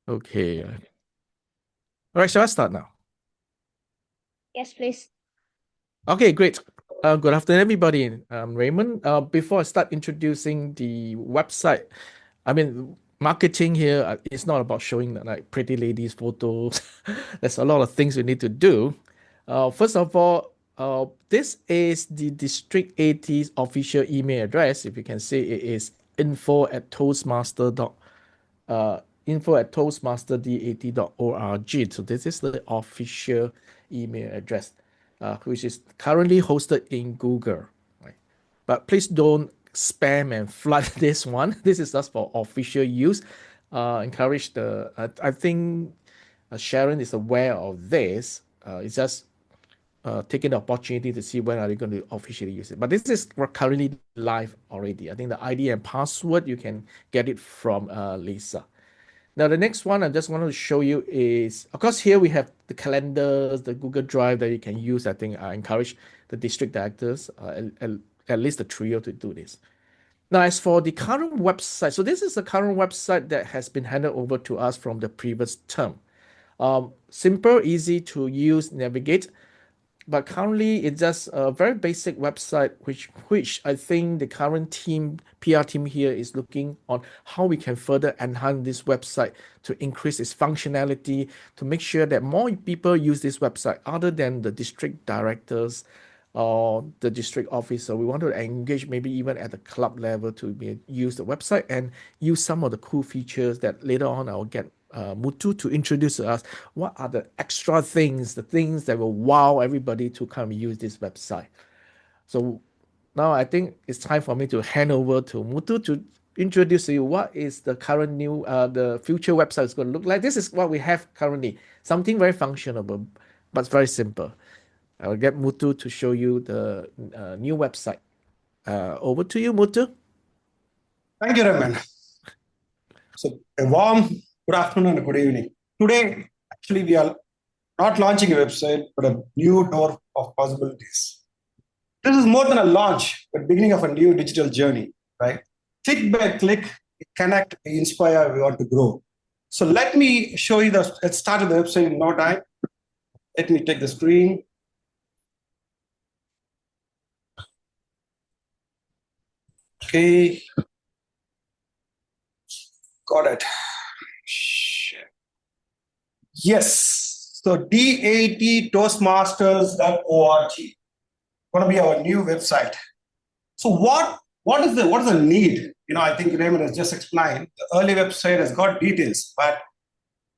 Okay. All right. Shall I start now? Yes, please. Okay, great. Good afternoon, everybody. I'm Raymond. Before I start introducing the website, I mean, marketing here is not about showing like pretty ladies' photos. There's a lot of things we need to do. First of all, this is the District 80's official email address. If you can see, it is info@toastmaster.d80.org. So this is the official email address, which is currently hosted in Google. Right? But please don't spam and flood this one. This is just for official use. Encourage I think Sharon is aware of this. It's just taking the opportunity to see when are they going to officially use it. But this is currently live already. I think the ID and password, you can get it from Lisa. Now, the next one I just wanted to show you is, of course, here we have the calendars, the Google Drive that you can use. I think I encourage the district directors, at least the trio, to do this. Now, as for the current website, so this is the current website that has been handed over to us from the previous term. Simple, easy to use, navigate. But currently, it's just a very basic website, which I think the current PR team here is looking on how we can further enhance this website to increase its functionality, to make sure that more people use this website other than the district directors or the district officer. We want to engage maybe even at the club level to use the website and use some of the cool features that later on I'll get Mutu to introduce to us. What are the extra things, the things that will wow everybody to come use this website? So now I think it's time for me to hand over to Mutu to introduce to you what is the current new, the future website is going to look like. This is what we have currently, something very functional, but very simple. I'll get Mutu to show you the new website. Over to you, Mutu. Thank you, Raman. So a warm good afternoon and good evening. Today, actually, we are not launching a website, but a new door of possibilities. This is more than a launch, but beginning of a new digital journey, right? Click by click, we connect, we inspire, we want to grow. So let me show you let's start with the website in no time. Let me take the screen. Okay. Got it. Yes. So D80toastmasters.org. Going to be our new website. So what is the need? I think Raymond has just explained. The early website has got details, but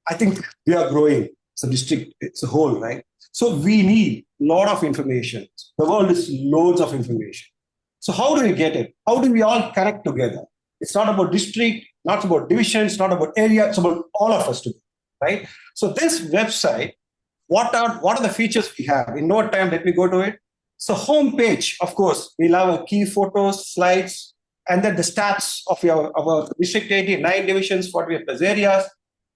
I think we are growing. It's a district, it's a whole, right? So we need a lot of information. The world is loads of information. So how do we get it? How do we all connect together? It's not about district, not about division, it's not about area, it's about all of us together, right? So this website, what are the features we have? In no time, let me go to it. So home page, of course, we'll have key photos, slides, and then the stats of our district 89 divisions, 48 plus areas,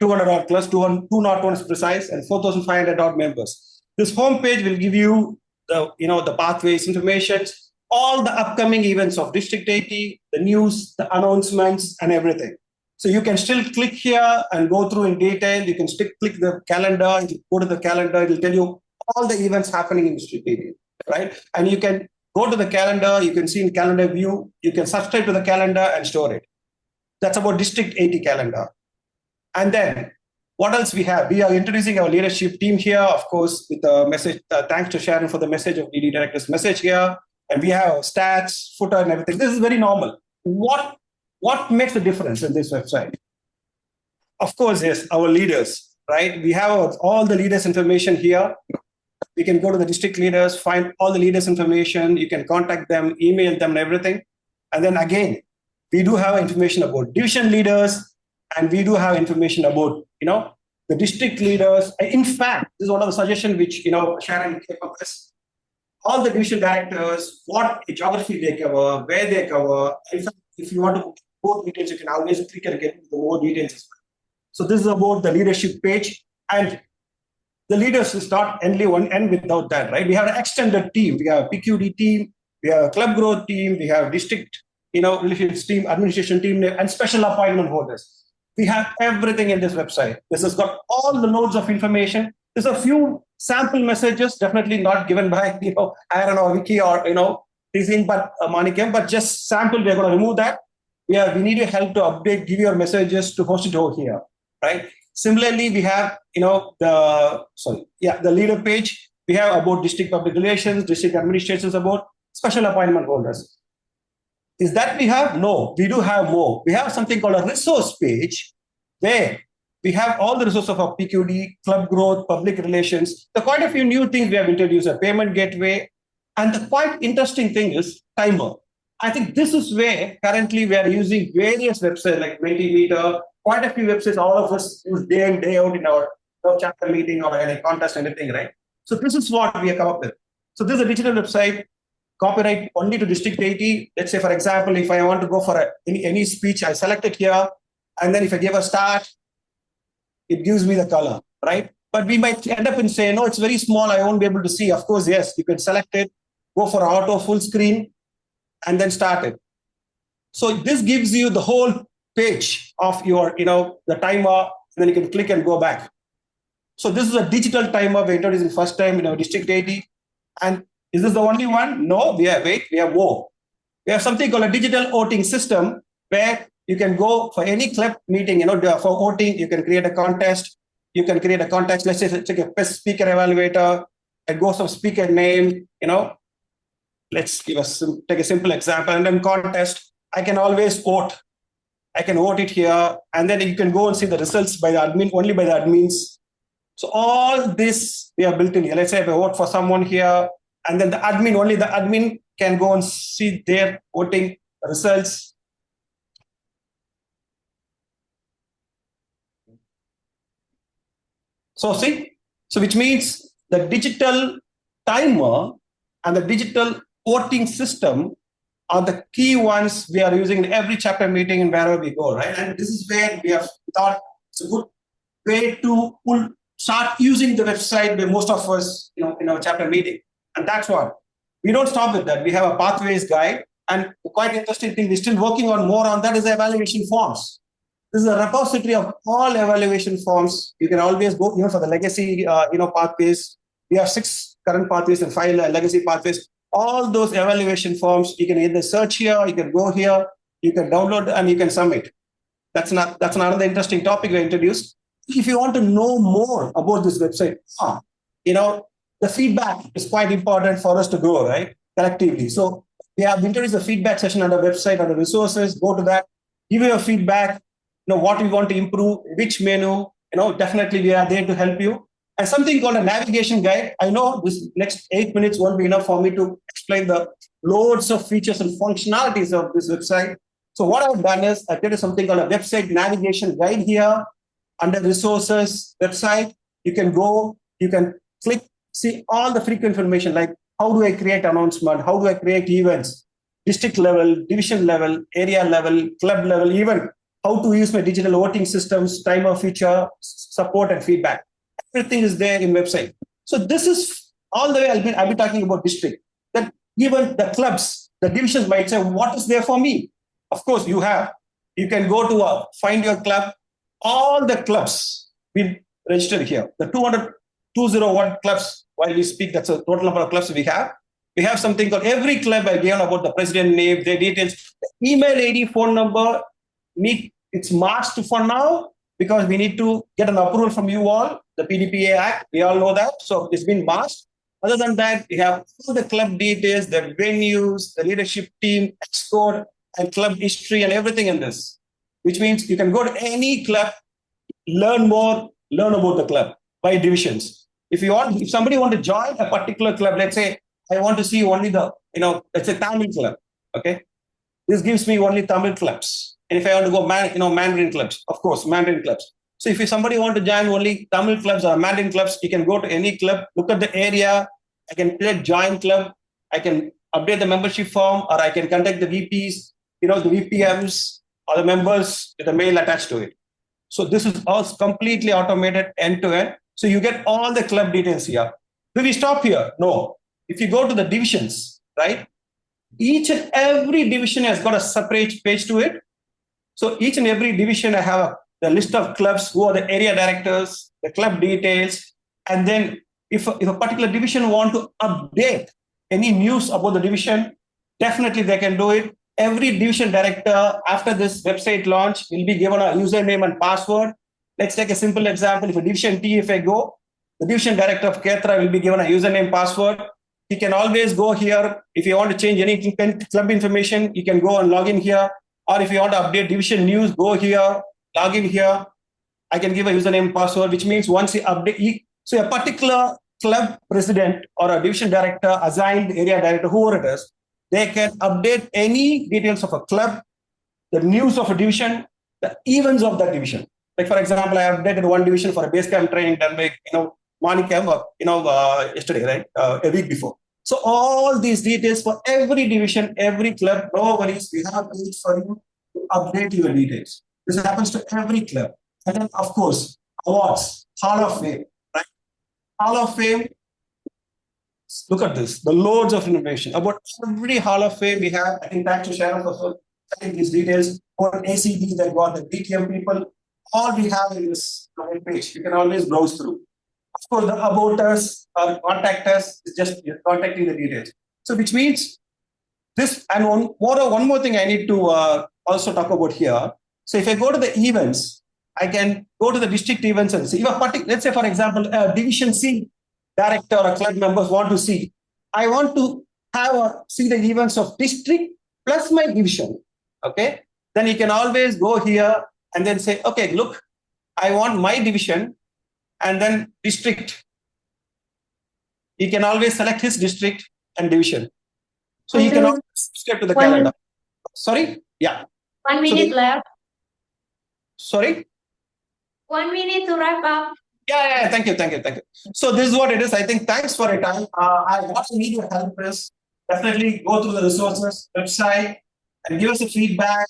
200 odd plus, 201 is precise, and 4,500 odd members. This home page will give you the pathways information, all the upcoming events of District 80, the news, the announcements, and everything. So you can still click here and go through in detail. You can still click the calendar. If you go to the calendar, it will tell you all the events happening in District 80, right? And you can go to the calendar. You can see in calendar view. You can subscribe to the calendar and store it. That's about District 80 calendar. And then what else we have? We are introducing our leadership team here, of course, with a message. Thanks to Sharon for the message of DD Director's message here. And we have stats, footer, and everything. This is very normal. What makes the difference in this website? Of course, yes, our leaders, right? We have all the leaders' information here. We can go to the district leaders, find all the leaders' information. You can contact them, email them, and everything. And then again, we do have information about division leaders, and we do have information about, the district leaders. In fact, this is one of the suggestions which, Sharon came up with. All the division directors, what geography they cover, where they cover. In fact, if you want to more details, you can always click and get the more details as well. So this is about the leadership page, and the leaders is not only one end without that, right? We have an extended team. We have a PQD team, we have a club growth team, we have district, relations team, administration team, and special appointment holders. We have everything in this website. This has got all the loads of information. There's a few sample messages, definitely not given by, Aaron or Vicky or, Tizin, but Manikam, but just sample. We're going to remove that. We need your help to update, give your messages to host it over here, right? Similarly, we have, the leader page. We have about district public relations, district administrations, about special appointment holders. Is that we have? No, we do have more. We have something called a resource page where we have all the resources of our PQD, club growth, public relations. There are quite a few new things we have introduced, a payment gateway. And the quite interesting thing is timer. I think this is where currently we are using various websites like Mentimeter, quite a few websites, all of us use day in, day out in our chapter meeting or any contest, anything, right? So this is what we have come up with. So this is a digital website, copyright only to District 80. Let's say, for example, if I want to go for any speech, I select it here. And then if I give a start, it gives me the color, right? But we might end up in saying, no, it's very small, I won't be able to see. Of course, yes, you can select it, go for auto full screen, and then start it. So this gives you the whole page of your, the timer, and then you can click and go back. So this is a digital timer we're introducing first time in our District 80. And is this the only one? No, we have more. We have something called a digital voting system where you can go for any club meeting, for voting, you can create a contest. You can create a contest, let's say take a best speaker evaluator, and go some speaker name, let's take a simple example, and then contest. I can always vote. I can vote it here, and then you can go and see the results by the admin, only by the admins. So all this we have built in here. Let's say if I vote for someone here, and then only the admin can go and see their voting results. So which means the digital timer and the digital voting system are the key ones we are using in every chapter meeting and wherever we go, right? And this is where we have thought it's a good way to start using the website by most of us, in our chapter meeting. And that's what. We don't stop with that. We have a pathways guide. And the quite interesting thing, we're still working on more on that is the evaluation forms. This is a repository of all evaluation forms. You can always go, for the legacy, pathways. We have 6 current pathways and 5 legacy pathways. All those evaluation forms, you can either search here, you can go here, you can download, and you can submit. That's another interesting topic we introduced. If you want to know more about this website, the feedback is quite important for us to grow, right? Collectively. So we have introduced a feedback session on the website, on the resources. Go to that, give your feedback. What we want to improve, which menu, definitely we are there to help you. And something called a navigation guide. I know this next 8 minutes won't be enough for me to explain the loads of features and functionalities of this website. So what I've done is I've created something called a website navigation guide here under resources website. You can go, you can click, see all the frequent information like how do I create announcement, how do I create events, district level, division level, area level, club level, even how to use my digital voting systems, timer feature, support and feedback. Everything is there in website. So this is all the way I'll be talking about district. That even the clubs, the divisions might say, what is there for me? Of course, you can go to find your club. All the clubs will register here. The 201 clubs, while we speak, that's a total number of clubs we have. We have something called every club I given about the president name, their details, the email ID, phone number. It's masked for now because we need to get an approval from you all, the PDPA Act. We all know that. So it's been masked. Other than that, we have all the club details, the venues, the leadership team, Xcode, and club history and everything in this, which means you can go to any club, learn more, learn about the club by divisions. If somebody want to join a particular club, let's say I want to see only let's say Tamil club, okay? This gives me only Tamil clubs. And if I want to go Mandarin clubs, of course, Mandarin clubs. So if somebody want to join only Tamil clubs or Mandarin clubs, you can go to any club, look at the area, I can click join club, I can update the membership form, or I can contact the VPs, the VPMs or the members with a mail attached to it. So this is all completely automated end to end. So you get all the club details here. Do we stop here? No. If you go to the divisions, right? Each and every division has got a separate page to it. So each and every division I have the list of clubs, who are the area directors, the club details, and then if a particular division want to update any news about the division, definitely they can do it. Every division director after this website launch will be given a username and password. Let's take a simple example. If a division T, if I go, the division director of Ketra will be given a username password. He can always go here. If you want to change any club information, you can go and log in here. Or if you want to update division news, go here, log in here. I can give a username and password, which means once you update, so a particular club president or a division director, assigned area director, whoever it is, they can update any details of a club, the news of a division, the events of that division. Like for example, I updated one division for a base camp training done by morning camp, yesterday, right? A week before. So all these details for every division, every club, no worries. We have ways for you to update your details. This happens to every club. And then, of course, awards, Hall of Fame, right? Hall of Fame. Look at this, the loads of information about every Hall of Fame we have. I think thanks to Sharon also setting these details for ACD that got the DTM people. All we have in this page, you can always browse through. Of course, the about us or contact us is just contacting the details. So which means this, and one more thing I need to also talk about here. So if I go to the events, I can go to the district events and see. Let's say, for example, Division C director or club members want to see. I want to see the events of district plus my division. Okay. Then you can always go here and then say, okay, look, I want my division and then district. You can always select his district and division. So you can always subscribe to the calendar. Sorry? Yeah. 1 minute left. Sorry? 1 minute to wrap up. Yeah, thank you. So this is what it is. I think thanks for your time. What you need your help is definitely go through the resources, website, and give us a feedback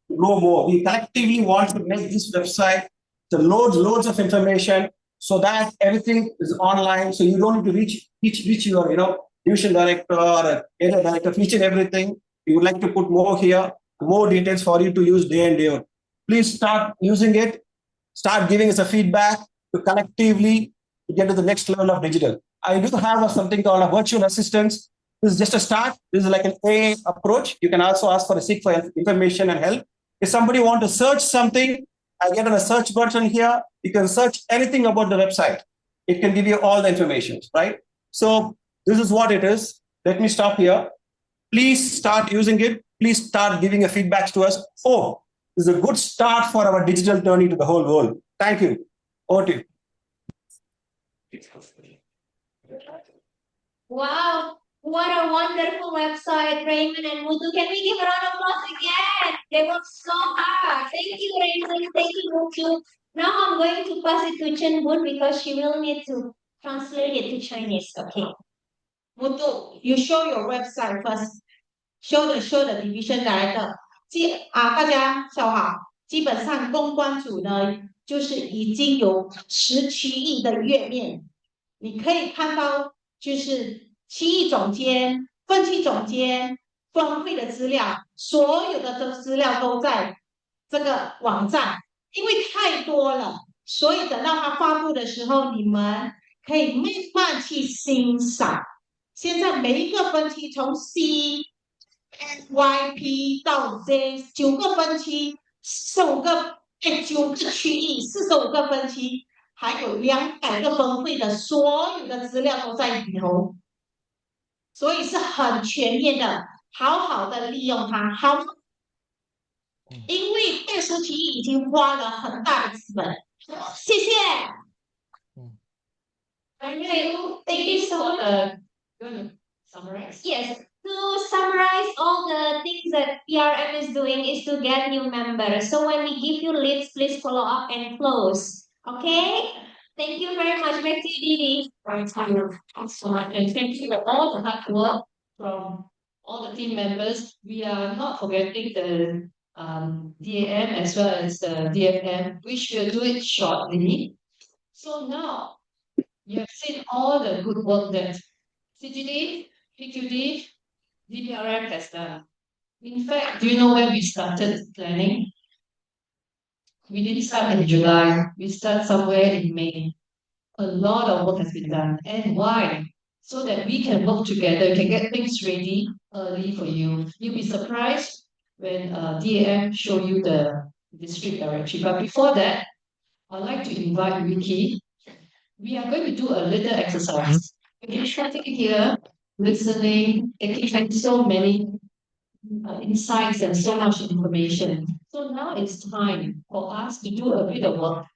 to grow more. We collectively want to make this website the loads of information so that everything is online. So you don't need to reach your division director or area director, each and everything. We would like to put more here, more details for you to use day in, day out. Please start using it. Start giving us a feedback to collectively get to the next level of digital. I do have something called a virtual assistance. This is just a start. This is like an AA approach. You can also ask for a seek for information and help. If somebody want to search something, I get on a search button here. You can search anything about the website. It can give you all the information, right? So this is what it is. Let me stop here. Please start using it. Please start giving a feedback to us. Oh, this is a good start for our digital journey to the whole world. Thank you. Over to you. Wow, what a wonderful website, Raymond and Mutu. Can we give a round of applause again? They worked so hard. Thank you, Raymond. Thank you, Mutu. Now I'm going to pass it to Chen Bun because she will need to translate it to Chinese. Okay. Mutu, you show your website first. Show the division director。大家笑好，基本上公关组呢，就是已经有17亿的页面，你可以看到就是7亿总监、分区总监、分会的资料，所有的资料都在这个网站，因为太多了，所以等到它发布的时候，你们可以慢慢去欣赏。现在每一个分区从 C、YP 到 Z 9个分区9个区域45个分区，还有200个分会的所有的资料都在里头，所以是很全面的，好好的利用它。好，因为特殊区域已经花了很大的资本，谢谢。Thank you so much. Summarize? Yes, to summarize all the things that PRM is doing is to get new members. So when we give you leads, please follow up and close. Okay? Thank you very much. Back to you, Didi. Thank you so much. And thank you for all the hard work from all the team members. We are not forgetting the DAM as well as the DFM, which we'll do it shortly. So now, you have seen all the good work that CGD, PQD, DPRM has done. In fact, do you know where we started planning? We didn't start in July. We start somewhere in May. A lot of work has been done. And why? So that we can work together, we can get things ready early for you. You'll be surprised when DAM show you the district directory. But before that, I'd like to invite Vicky. We are going to do a little exercise. Okay, sitting here, listening, taking so many insights and so much information. So now it's time for us to do a bit of work.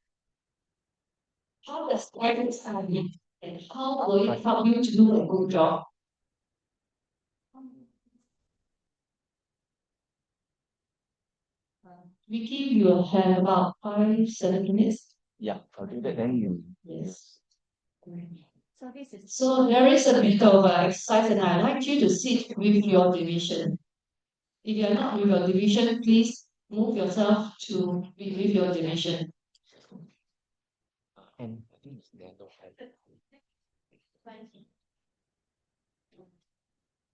How does everything study and how will it help you to do a good job? Vicky, you will have about 5-7 minutes. Yeah, I'll do that then you. Yes. So there is a bit of exercise and I'd like you to sit with your division. If you are not with your division, please move yourself to be with your division. And I think it's the end of that.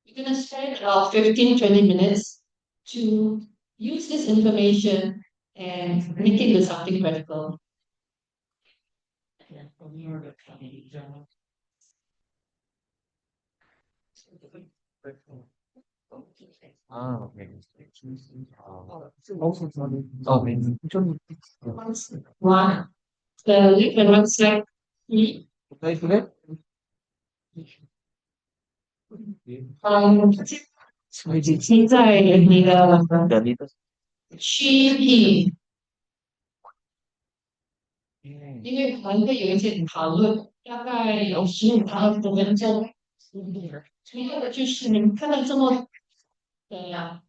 You're going to spend about 15-20 minutes to use this information and make it into something practical. Ah, okay. One, the left and right side. Okay. 现在你的区域，因为还会有一些讨论，大概有15到20分钟。主要的就是你们看到这么的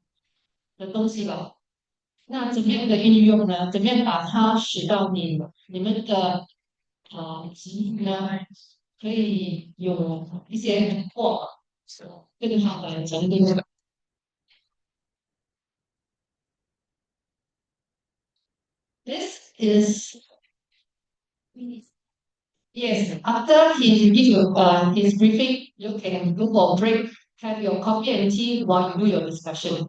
东西吧，那怎么样的运用呢？怎么样把它使到你们的集呢？可以有一些突破，更好的整理。This is yes. After he give you his briefing, you can go for a break, have your coffee and tea while you do your discussion.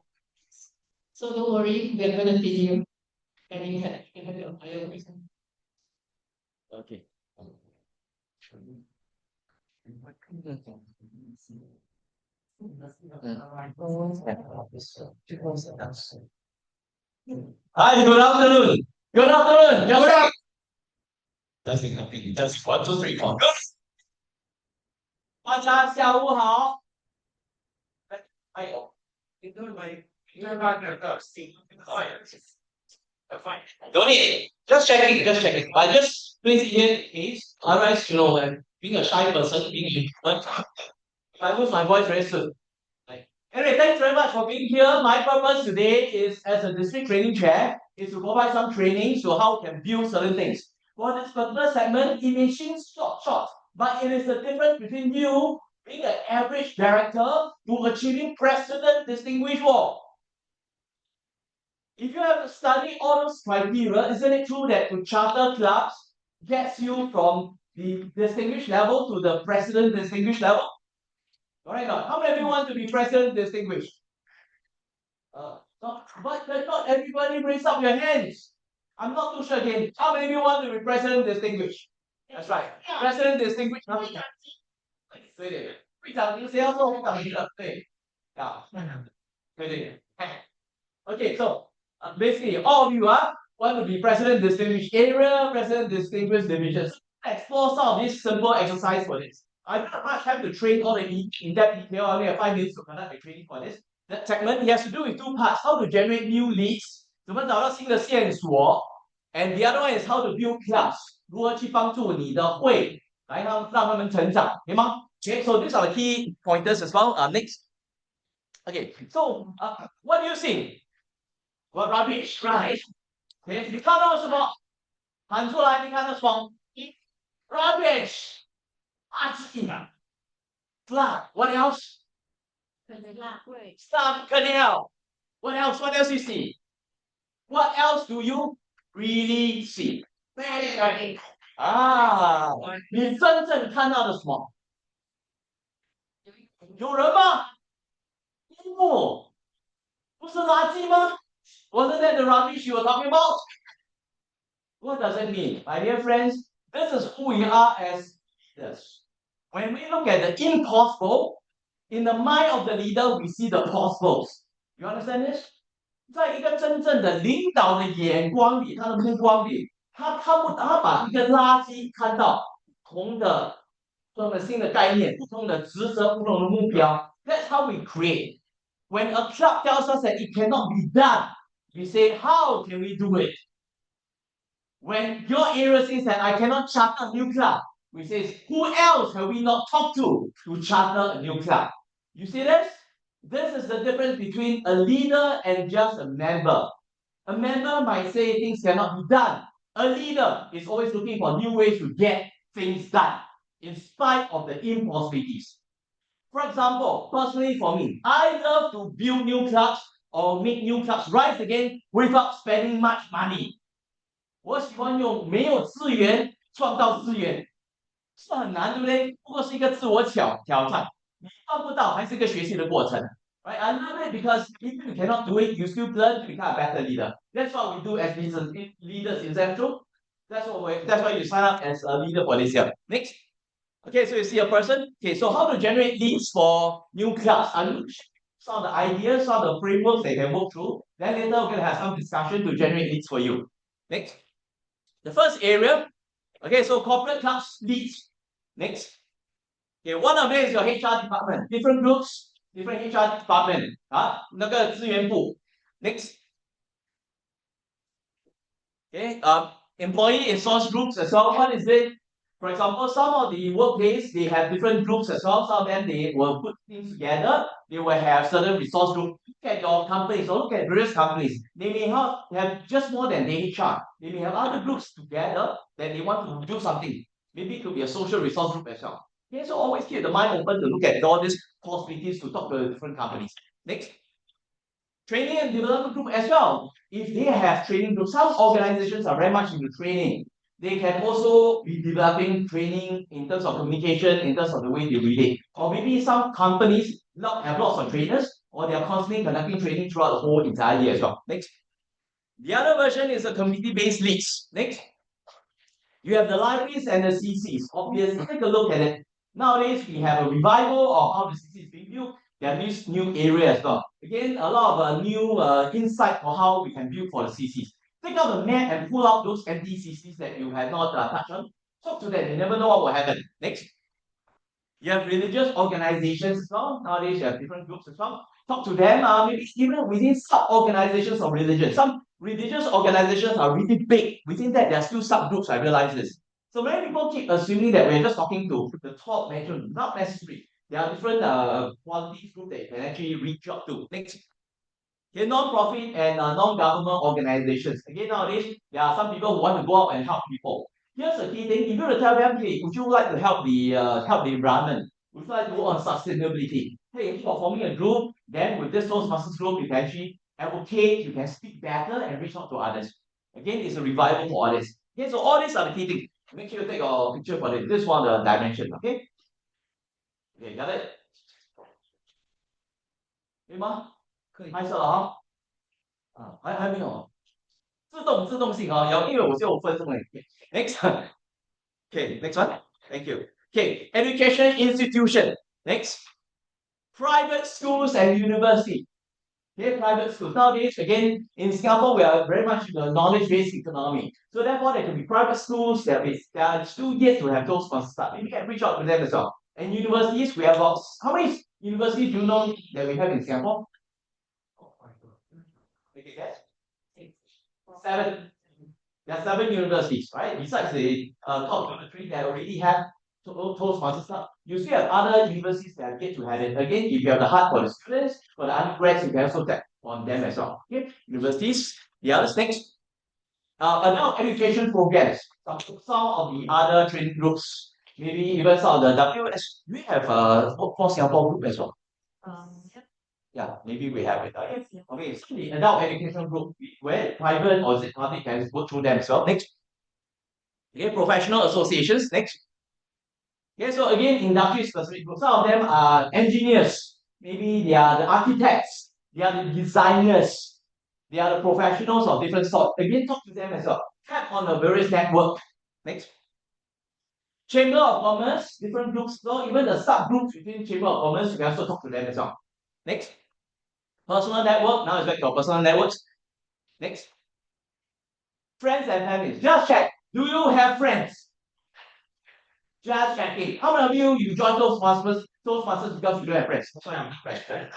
So don't worry, we are going to feed you, and you can have your bio briefing. Okay. Hi, good afternoon. Good afternoon. Good up. That's 1, 2, 3, 4. 大家下午好。哎呦，你都没看那个新fine. Don't need. Just checking. But just please here in case. Otherwise, being a shy person, I lose my voice very soon. Anyway, thanks very much for being here. My purpose today is, as a district training chair, is to provide some training to how we can build certain things. For this particular segment, it may seem short, but it is the difference between you being an average director to achieving president distinguished award. If you have to study all those criteria, isn't it true that to charter clubs gets you from the distinguished level to the president distinguished level? Alright, now, how many of you want to be president distinguished? Not everybody raise up your hands. I'm not too sure again. How many of you want to be president distinguished? That's right. President distinguished. 对对，会长，你谁要做会长级的？对，啊，对对。Okay, so basically, all of you want to be president distinguished area, president distinguished divisions. Explore some of this simple exercise for this. I don't have to train all the in-depth detail. I only have 5 minutes to conduct a training for this. That segment he has to do with 2 parts: how to generate new leads, 怎么找到新的线索 and the other one is how to build clubs, 如何去帮助你的会来让他们成长，对吗？ Okay, so these are the key pointers as well. Next. Okay, so what do you see? What rubbish, right? Okay, 你看到什么？喊出来，你看到什么 ？Rubbish， 垃圾。Flat. What else? Stuff, canal. What else? What else you see? What else do you really see? 你真正看到的什么？有人吗？不，不是垃圾吗？ Wasn't that the rubbish you were talking about? What does it mean? My dear friends, this is who we are as leaders. When we look at the impossible, in the mind of the leader, we see the possibles. You understand this? 在一个真正的领导的眼光里，他的目光里，他把一个垃圾看到不同的新的概念，不同的职责，不同的目标。That's how we create. When a club tells us that it cannot be done, we say, how can we do it? When your area says that I cannot charter a new club, we say, who else have we not talked to charter a new club? You see this? This is the difference between a leader and just a member. A member might say things cannot be done. A leader is always looking for new ways to get things done, in spite of the impossibilities. For example, personally for me, I love to build new clubs or make new clubs rise again without spending much money. 我喜欢用没有资源创造资源，是很难，对不对？不过是一个自我挑战，你办不到，还是一个学习的过程。Right? I love it because if you cannot do it, you still learn to become a better leader. That's what we do as leaders in Central. That's why you sign up as a leader for this year. Next. Okay, so you see a person. Okay, so how to generate leads for new clubs? Some of the ideas, some of the frameworks they can work through. Then later we're going to have some discussion to generate leads for you. Next. The first area, okay, so corporate clubs leads. Next. Okay, one of them is your HR department. Different groups, different HR department. 那个资源部. Next. Okay, employee and source groups as well. What is it? For example, some of the workplace, they have different groups as well. Some of them, they will put things together. They will have certain resource groups. Look at your companies or look at various companies. They may have just more than the HR. They may have other groups together that they want to do something. Maybe it could be a social resource group as well. Okay, so always keep the mind open to look at all these possibilities to talk to different companies. Next. Training and development group as well. If they have training groups, some organizations are very much into training. They can also be developing training in terms of communication, in terms of the way they relate. Or maybe some companies have lots of trainers, or they are constantly conducting training throughout the whole entire year as well. Next. The other version is a community-based leads. Next. You have the libraries and the CCs. Obviously, take a look at it. Nowadays, we have a revival of how the CC is being built. There are these new areas as well. Again, a lot of new insight for how we can build for the CCs. Take out the map and pull out those empty CCs that you have not touched on. Talk to them. You never know what will happen. Next. You have religious organizations as well. Nowadays, you have different groups as well. Talk to them. Maybe even within sub-organizations of religion. Some religious organizations are really big. Within that, there are still subgroups. I realize this. So many people keep assuming that we're just talking to the top management. Not necessary. There are different qualities groups that you can actually reach out to. Next. Okay, non-profit and non-government organizations. Again, nowadays, there are some people who want to go out and help people. Here's the key thing. If you were to tell them, hey, would you like to help the environment? we try to work on sustainability. Hey, if you're forming a group, then with this Toastmasters group, you can actually advocate, you can speak better and reach out to others. Again, it's a revival for all this. Okay, so all these are the key things. Make sure you take a picture for this. This is one of the dimensions, okay? Okay, got it? 可以吗？可以。拍摄了哈。还没有。自动性因为我就有分钟了。Next. Okay, next one. Thank you. Okay, education institution. Next. Private schools and university. Okay, private schools. Nowadays, again, in Singapore, we are very much in the knowledge-based economy. So therefore, there can be private schools that are still yet to have those must start. Maybe you can reach out to them as well. And universities, we have about how many universities do you know that we have in Singapore? Okay, guess. 7. There are 7 universities, right? Besides the top 2 to 3 that already have Toastmasters stuff, you still have other universities that have yet to have it. Again, if you have the heart for the students, for the undergrads, you can also tap on them as well. Okay, universities, the other next. Adult education programs, some of the other training groups, maybe even some of the WS. We have a workforce Singapore group as well. Yeah, maybe we have it. Okay, so the adult education group, where private or is it public, can go through them as well. Next. Okay, professional associations. Next. Okay, so again, industry specific groups. Some of them are engineers. Maybe they are the architects. They are the designers. They are the professionals of different sorts. Again, talk to them as well. Tap on the various network. Next. Chamber of Commerce, different groups. So even the subgroups within Chamber of Commerce, you can also talk to them as well. Next. Personal network. Now it's back to our personal networks. Next. Friends and families. Just check. Do you have friends? Just checking. How many of you join Toastmasters because you don't have friends? That's why you need friends.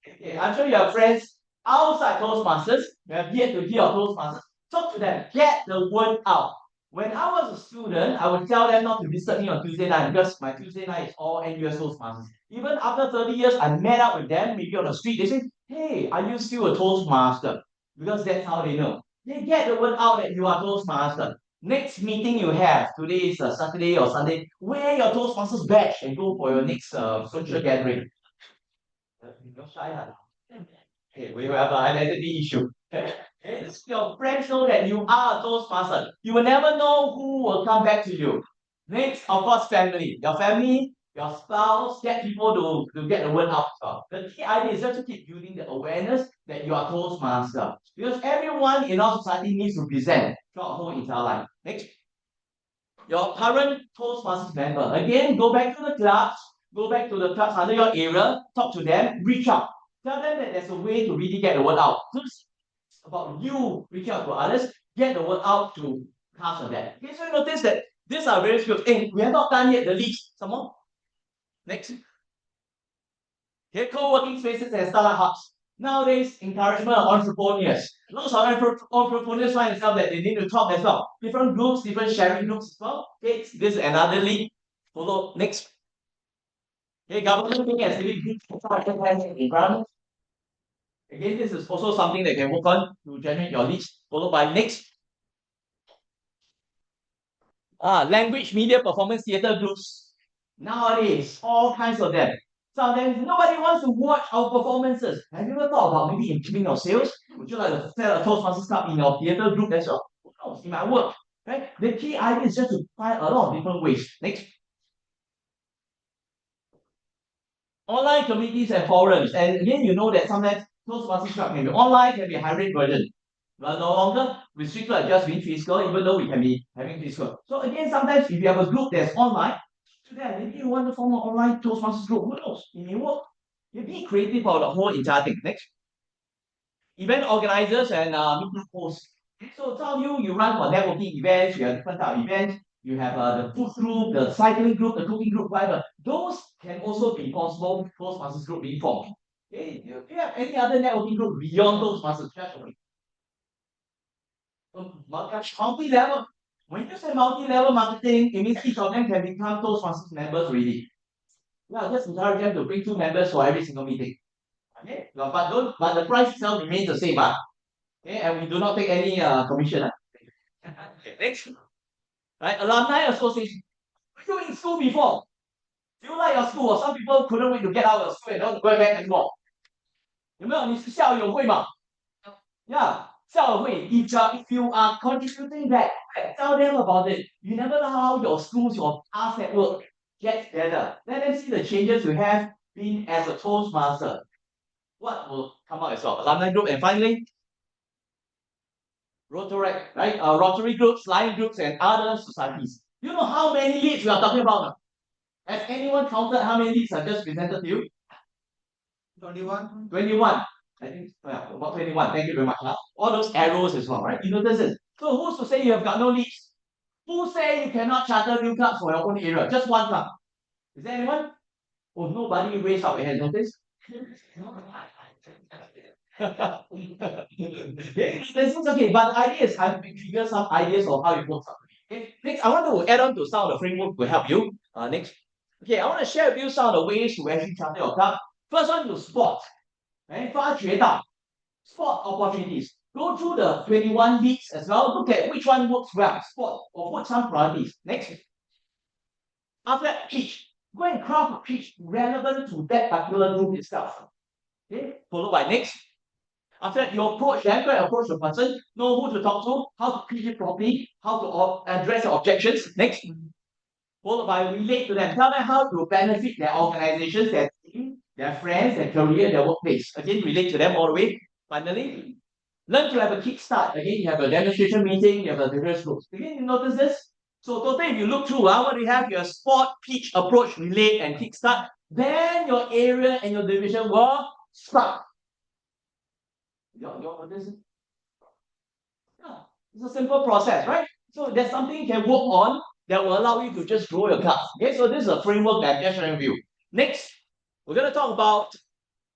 Okay, I'm sure you have friends outside Toastmasters. You have yet to hear of Toastmasters. Talk to them. Get the word out. When I was a student, I would tell them not to disturb me on Tuesday night because my Tuesday night is all NUS Toastmasters. Even after 30 years, I met up with them, maybe on the street. They say, hey, are you still a Toastmaster? Because that's how they know. They get the word out that you are Toastmaster. Next meeting you have, today is Saturday or Sunday, wear your Toastmasters badge and go for your next social gathering. You're shy, huh? Okay, we have an identity issue. Your friends know that you are a Toastmaster. You will never know who will come back to you. Next, of course, family. Your family, your spouse, get people to get the word out. The key idea is just to keep building the awareness that you are Toastmaster. Because everyone in our society needs to present throughout whole entire life. Next. Your current Toastmasters member. Again, go back to the clubs. Go back to the clubs under your area. Talk to them. Reach out. Tell them that there's a way to really get the word out. So it's about you reaching out to others. Get the word out to class of that. Okay, so you notice that these are various groups. Hey, we have not done yet the list. Some more. Next. Okay, co-working spaces and startup hubs. Nowadays, encouragement of entrepreneurs. Lots of entrepreneurs find themselves that they need to talk as well. Different groups, different sharing groups as well. Okay, this is another link. Follow next. Okay, government thing and civic environment. Again, this is also something that can work on to generate your leads. Followed by next. Language, media, performance, theatre groups. Nowadays, all kinds of them. Sometimes nobody wants to watch our performances. Have you ever thought about maybe improving your sales? Would you like to sell a Toastmasters Club in your theatre group as well? Who knows? It might work. Right? The key idea is just to find a lot of different ways. Next. Online communities and forums. And again, you know that sometimes Toastmasters Club can be online, can be a hybrid version. But no longer restricted at just being physical, even though we can be having physical. So again, sometimes if you have a group that's online, to that, maybe you want to form an online Toastmasters group. Who knows? It may work. You be creative about the whole entire thing. Next. Event organizers and meeting hosts. So some of you run for networking events, you have different type of events, you have the food group, the cycling group, the cooking group, whatever. Those can also be possible Toastmasters group being formed. Okay, do you have any other networking group beyond Toastmasters? Multi-level. When you say multi-level marketing, it means each of them can become Toastmasters members already. Yeah, just encourage them to bring 2 members for every single meeting. Okay, but the price itself remains the same. Okay, and we do not take any commission. Okay, next. Right, alumni association. Were you in school before? Do you like your school? Or some people couldn't wait to get out of school and don't go back anymore. 有没有？你是校友会嘛？ Yeah, 校友会. If you are contributing that, tell them about it. You never know how your schools, your past network get together. Let them see the changes you have been as a Toastmaster. What will come out as well? Alumni group, and finally, Rotary, right? Rotary groups, Lion groups, and other societies. You know how many leads we are talking about now? Has anyone counted how many leads I just presented to you? 21. 21. I think about 21. Thank you very much. Huh? All those arrows as well, right? You notice this. So who's to say you have got no leads? Who say you cannot charter new clubs for your own area? Just one club. Is there anyone? Oh, nobody raised up their hand. Notice? Okay, this is okay, but the idea is I've triggered some ideas of how it works out. Okay, next I want to add on to some of the framework to help you. Next, okay, I want to share with you some of the ways to actually charter your club. First one, to spot, right? 发掘到 spot opportunities. Go through the 21 leads as well. Look at which one works well. Spot or put some priorities. Next, after that, pitch. Go and craft a pitch relevant to that particular group itself. Okay, followed by next. After that, you approach them, go and approach the person, know who to talk to, how to pitch it properly, how to address the objections. Next, followed by relate to them. Tell them how to benefit their organizations, their team, their friends, their career, their workplace. Again, relate to them all the way. Finally, learn to have a kickstart. Again, you have a demonstration meeting, you have a diverse groups. Again, you notice this? So totally, if you look through, what do you have? Your spot, pitch, approach, relate, and kickstart. Then your area and your division will start. You notice it? Yeah, it's a simple process, right? So there's something you can work on that will allow you to just grow your class. Okay, so this is a framework that I'm just sharing with you. Next, we're going to talk about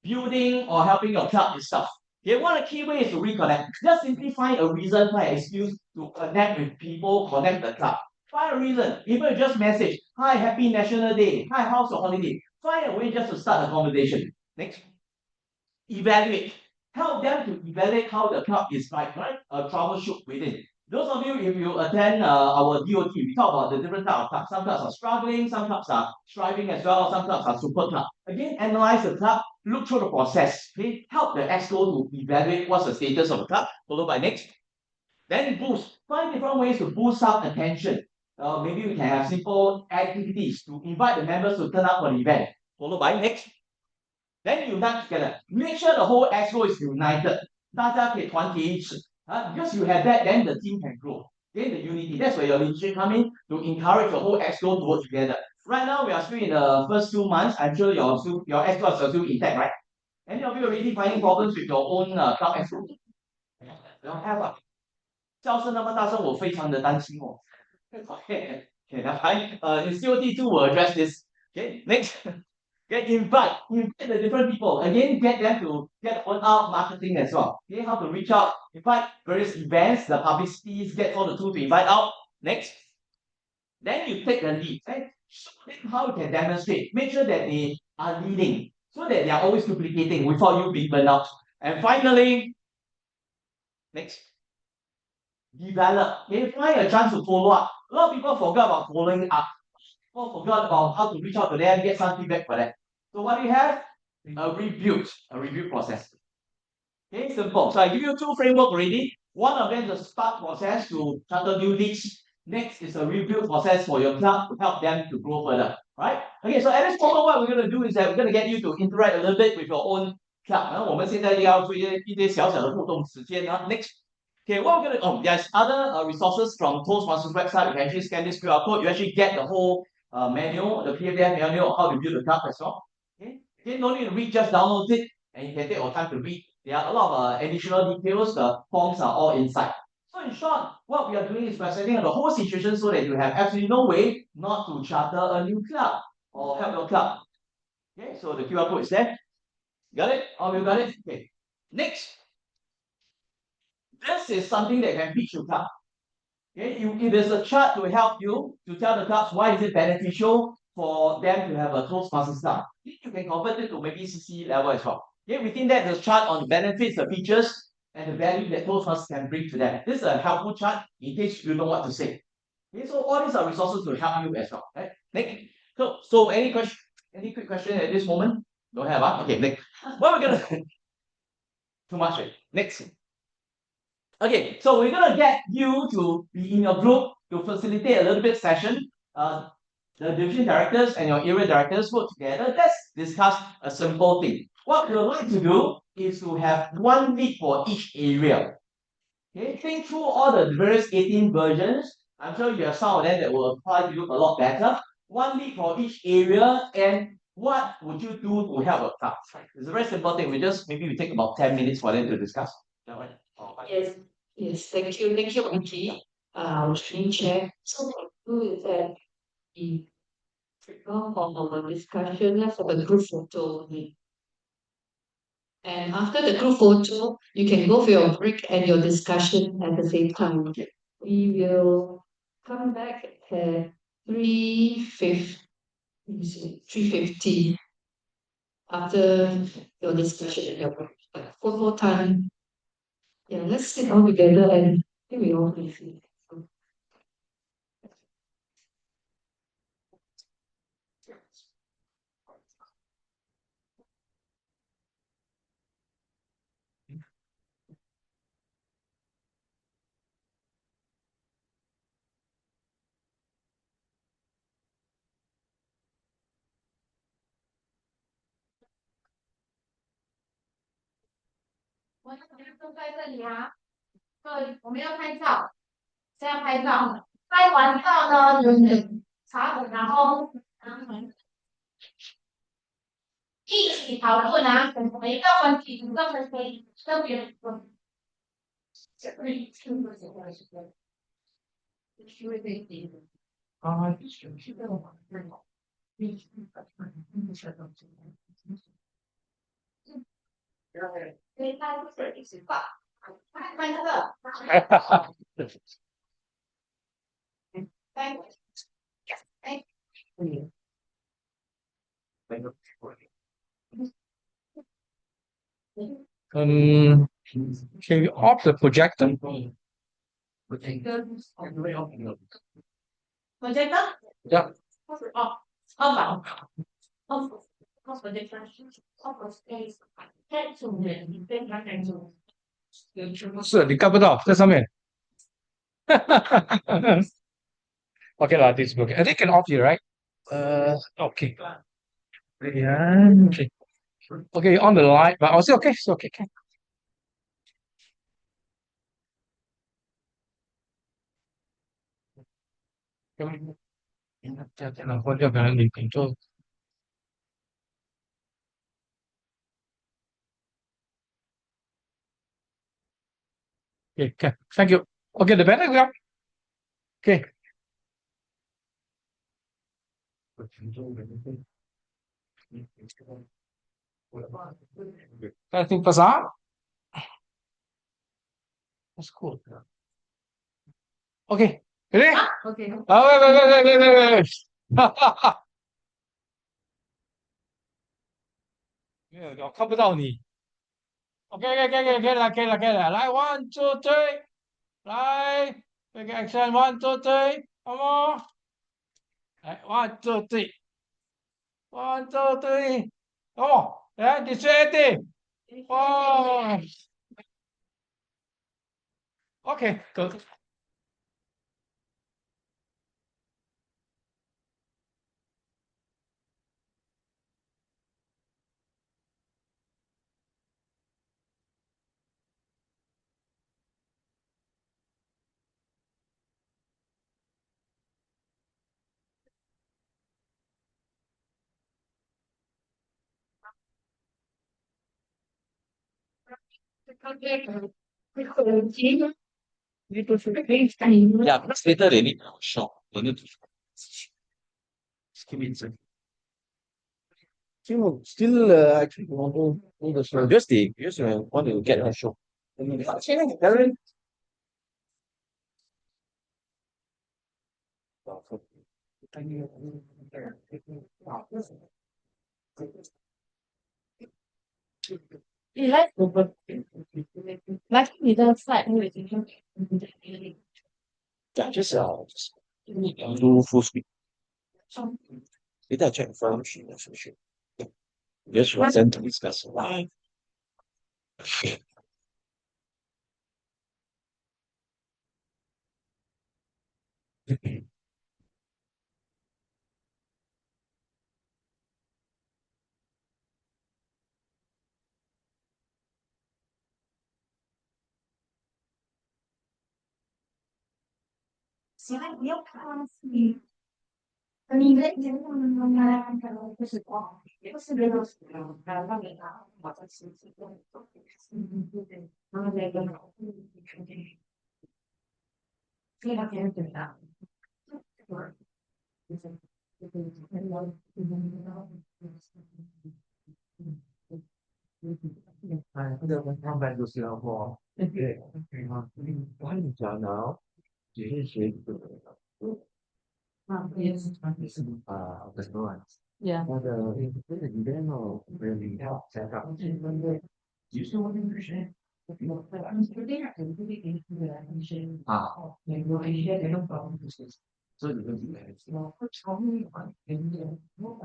building or helping your club itself. Okay, one of the key ways to reconnect. Just simply find a reason, find an excuse to connect with people, connect the club. Find a reason. Even if just message, hi, happy National Day. Hi, how's your holiday? Find a way just to start a conversation. Next, evaluate. Help them to evaluate how the club is like, right? Troubleshoot within. Those of you, if you attend our DOT, we talk about the different type of clubs. Some clubs are struggling, some clubs are striving as well, some clubs are super club. Again, analyze the club, look through the process. Okay, help the exco to evaluate what's the status of the club, followed by next. Then boost. Find different ways to boost up attention. Maybe we can have simple activities to invite the members to turn up for the event, followed by next. Then unite together. Make sure the whole exco is united. 大家可以团结一致。Because you have that, then the team can grow. Okay, the unity. That's where your leadership come in to encourage the whole exco to work together. Right now, we are still in the first 2 months. I'm sure your exco are still intact, right? Any of you already finding problems with your own club exco? Don't have 啊。叫声那么大声，我非常的担心哦。Okay, that's fine. In COT2, we'll address this. Okay, next. Invite the different people. Again, get them to get on out marketing as well. Okay, how to reach out, invite various events, the publicities, get all the tools to invite out. Next. Then you take the lead. Right? Show them how you can demonstrate. Make sure that they are leading so that they are always duplicating without you being burned out. And finally, next. Develop. Okay, find a chance to follow up. A lot of people forget about following up. People forgot about how to reach out to them, get some feedback for that. So what do you have? A review process. Okay, simple. So I give you 2 framework already. One of them is a start process to charter new leads. Next is a review process for your club to help them to grow further. Right? Okay, so at this moment, what we're going to do is that we're going to get you to interact a little bit with your own club. 我们现在要做一些小小的互动时间。Next. Okay, what we're going to, there's other resources from Toastmasters website. You can actually scan this QR code. You actually get the whole manual, the PDF manual of how to build the club as well. Okay, no need to read, just download it and you can take your time to read. There are a lot of additional details. The forms are all inside. So in short, what we are doing is we're setting up the whole situation so that you have absolutely no way not to charter a new club or help your club. Okay, so the QR code is there. Got it? All you got it? Okay. Next. This is something that can pitch your club. Okay, it is a chart to help you to tell the clubs why is it beneficial for them to have a Toastmasters club. You can convert it to maybe CC level as well. Okay, within that, there's a chart on the benefits, the features, and the value that Toastmasters can bring to them. This is a helpful chart in case you know what to say. Okay, so all these are resources to help you as well. Right? Next, So any question, any quick question at this moment? Don't have, okay, next. What we're gonna too much, right? Next. Okay, so we're gonna get you to be in your group to facilitate a little bit session. The division directors and your area directors work together. Let's discuss a simple thing. What we would like to do is to have one lead for each area. Okay, think through all the various 18 versions. I'm sure you have some of them that will apply to you a lot better. One lead for each area, and what would you do to help a class? It's a very simple thing. Maybe we take about 10 minutes for them to discuss. That one? Yes, yes, thank you, Vicky. Screen share. So what we do is that we prepare for our discussion, let's have a group photo. And after the group photo, you can go for your break and your discussion at the same time. We will come back at 3:50 after your discussion and your break. Like photo time. Yeah, let's sit all together and I think we all can see. Can you off the projector? Projector? Yeah. You covered off. That's something. Okay, this is okay. I think can off you, right? Okay. Yeah. Okay. Okay, on the line, but also okay. So okay. Okay. Okay. Thank you. Okay, the better. Okay. Anything pasal? That's cool. Okay. Ready? Okay. Oh, wait. Yeah, 我看不到你。OK，来，1 2 3，来，Big action，1 2 3，come on，来，1 2 3，1 2 3，come on，来，distracting，哇，OK，good。Yeah, because later they need to show. They need to keep it simple. Still, actually want to do the show. Just want to get a show. Karen. Yeah, just do full speed. Later I check from just wasn't to discuss why. come back to Singapore. Okay. Why is that now? The noise. Yeah. But you don't know really how set up. You still want to appreciate. So you can do that. No, tell me what can you do? I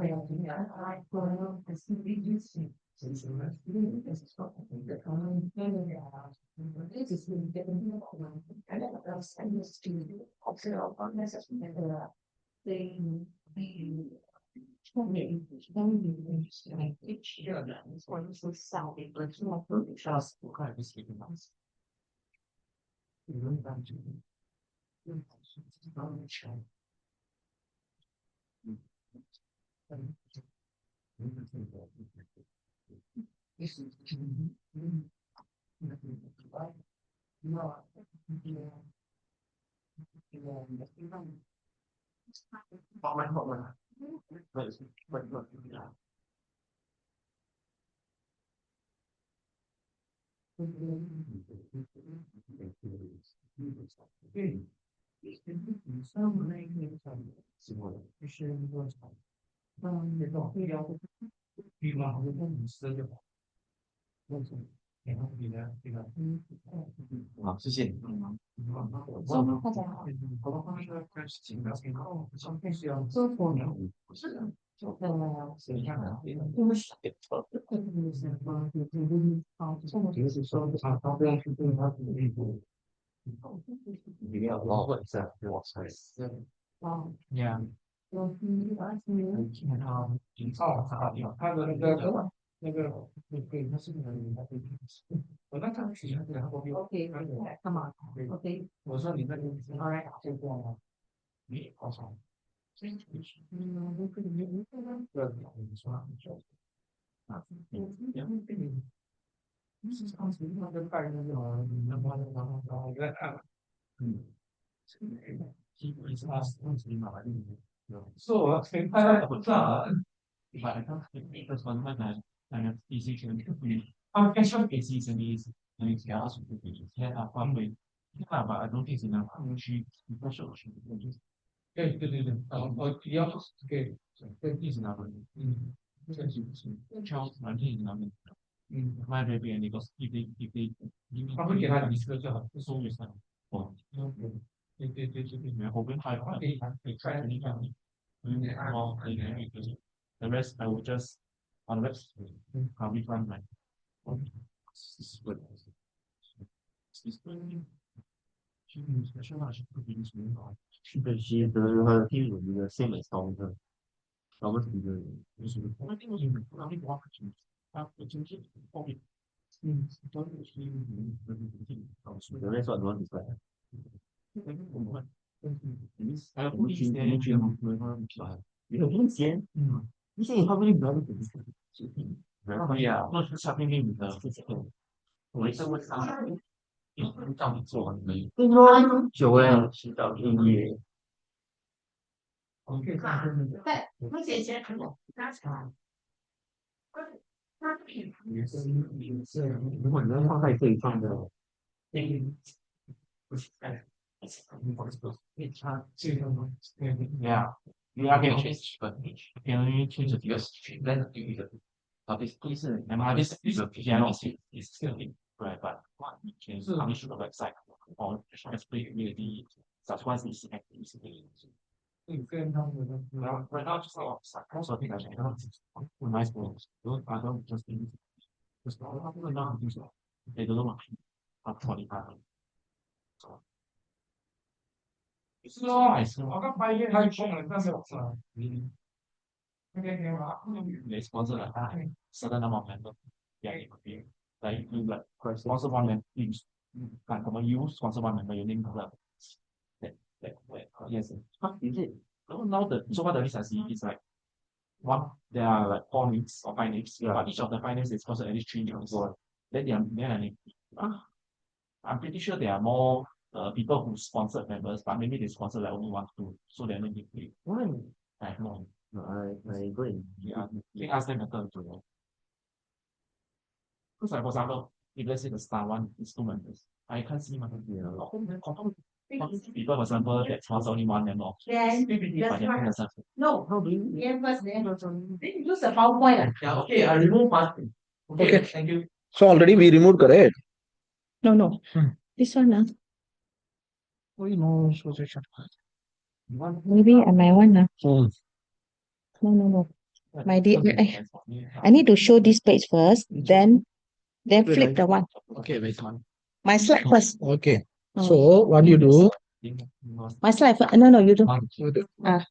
好，谢谢你。一定要问一下，我猜。Yeah. 营造他的那个他是哪里？我那看起来然后 Okay, come on. Okay. 我说你那个 alright 就这样了，你好少。对，你说啊，你是当时那个带那个基本上是问题嘛，是我全拍不上。把它那个从那个 decision 他该上给 decision 的意思，那你只要是不给现在他换回，那把 I don't think 是那换去一个手续，对，要给意思那个，这就是敲完全那个，卖这边那个一他会给他一个就好，不收就算了，哦，对，我跟他可以开你讲，哦，the rest I will just on the rest I'll be fine like she the her team will be the same as Thomas. Thomas will be the I think was only one person. The rest what one is like. 你有风险，你现在他们不要的可以啊，那是下面给你的，我一直问他，叫你做可以，久哎，是到毕业。对，我姐姐很有加强。如果你要放在这一放的，yeah, you are going to change, but can you change the US then you the basically this is a piano is still right, but you can publish the website or just play really that's why this activity Right now, just most of the things I cannot nice ones. I don't just they don't know what 25. So it's nice. They sponsor like certain number of members. Yeah, it could be like you like sponsor one member, like you sponsor one member, you name club. Yes. Is it? Now the so far the list I see is like one there are like 4 names or 5 names, but each of the 5 names is sponsor at least 3 names. Then I'm pretty sure there are more people who sponsored members, but maybe they sponsor like only 1, 2, so they're not getting paid. Why? I have no I go and they ask them better to know. Because like for example, if let's say the star one is 2 members, I can't see my confirm people for example that sponsor only 1 member. No. How do you First, then use the PowerPoint. yeah, okay, I remove one. Okay, thank you. So already we removed, correct? No. This one, No association. maybe my one. No. My dear, I need to show this page first, then flip the one. Okay, wait. My slide first. Okay. So what do you do? My slide first. No, you do.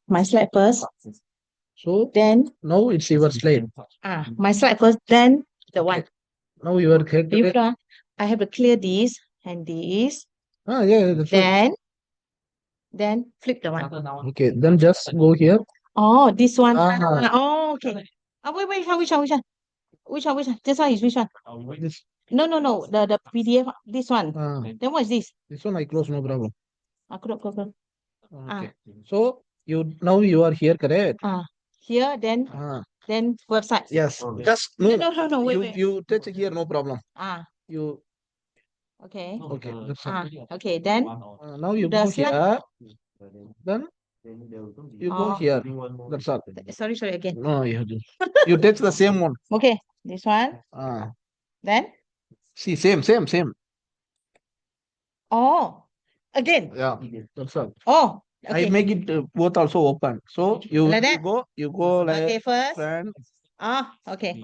My slide first. So Then now it's your slide. my slide first, then the one. Now you are correct. I have to clear this and this. Yeah, that's right. Then flip the one. Okay, then just go here. Oh, this one. Ah. Oh, okay. Wait, which one? Which one? This one is which one? This, No. The PDF. This one. Then what is this? this one I close, no problem. Close. Okay. So now you are here, correct? Here, then website. Yes. Just no. No. Wait. You touch here, no problem. You Okay. okay. That's all. Okay. Then now you the go slide. here. Then you go here. That's all. Sorry again. No, you do. You touch the same one. Okay. This one. Then. See, same. Oh, again. Yeah, that's all. Oh, okay. I make it both also open. So you Like that? you go like Okay, first. friend. Okay.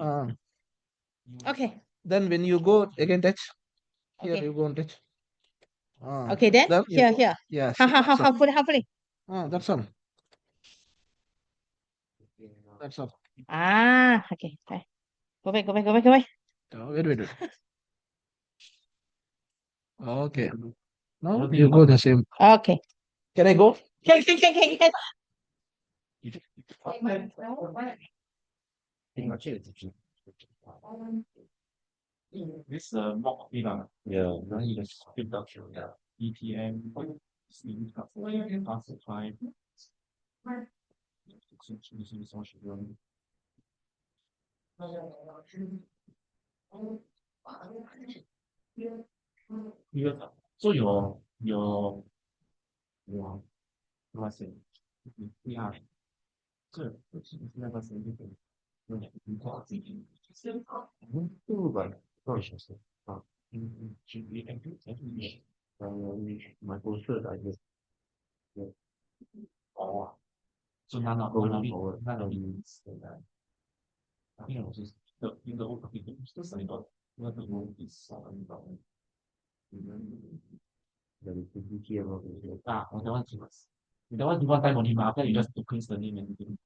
Okay. Then when you go again touch. Here Okay. you go and touch. Okay, then you here. go- Yes. Halfway. That's all. That's all. Okay. Go back. Wait. Okay. Now you go the same. Okay. Can I go? Can. This mock yeah. Now you just skip down ETM pass the time. So your what's it? Yeah. So it's never saying my poster, I guess. So none of these I think I was just in the whole topic, still studying about what the world is about. That one give us. That one give one time only, but after you just increase the name and everything.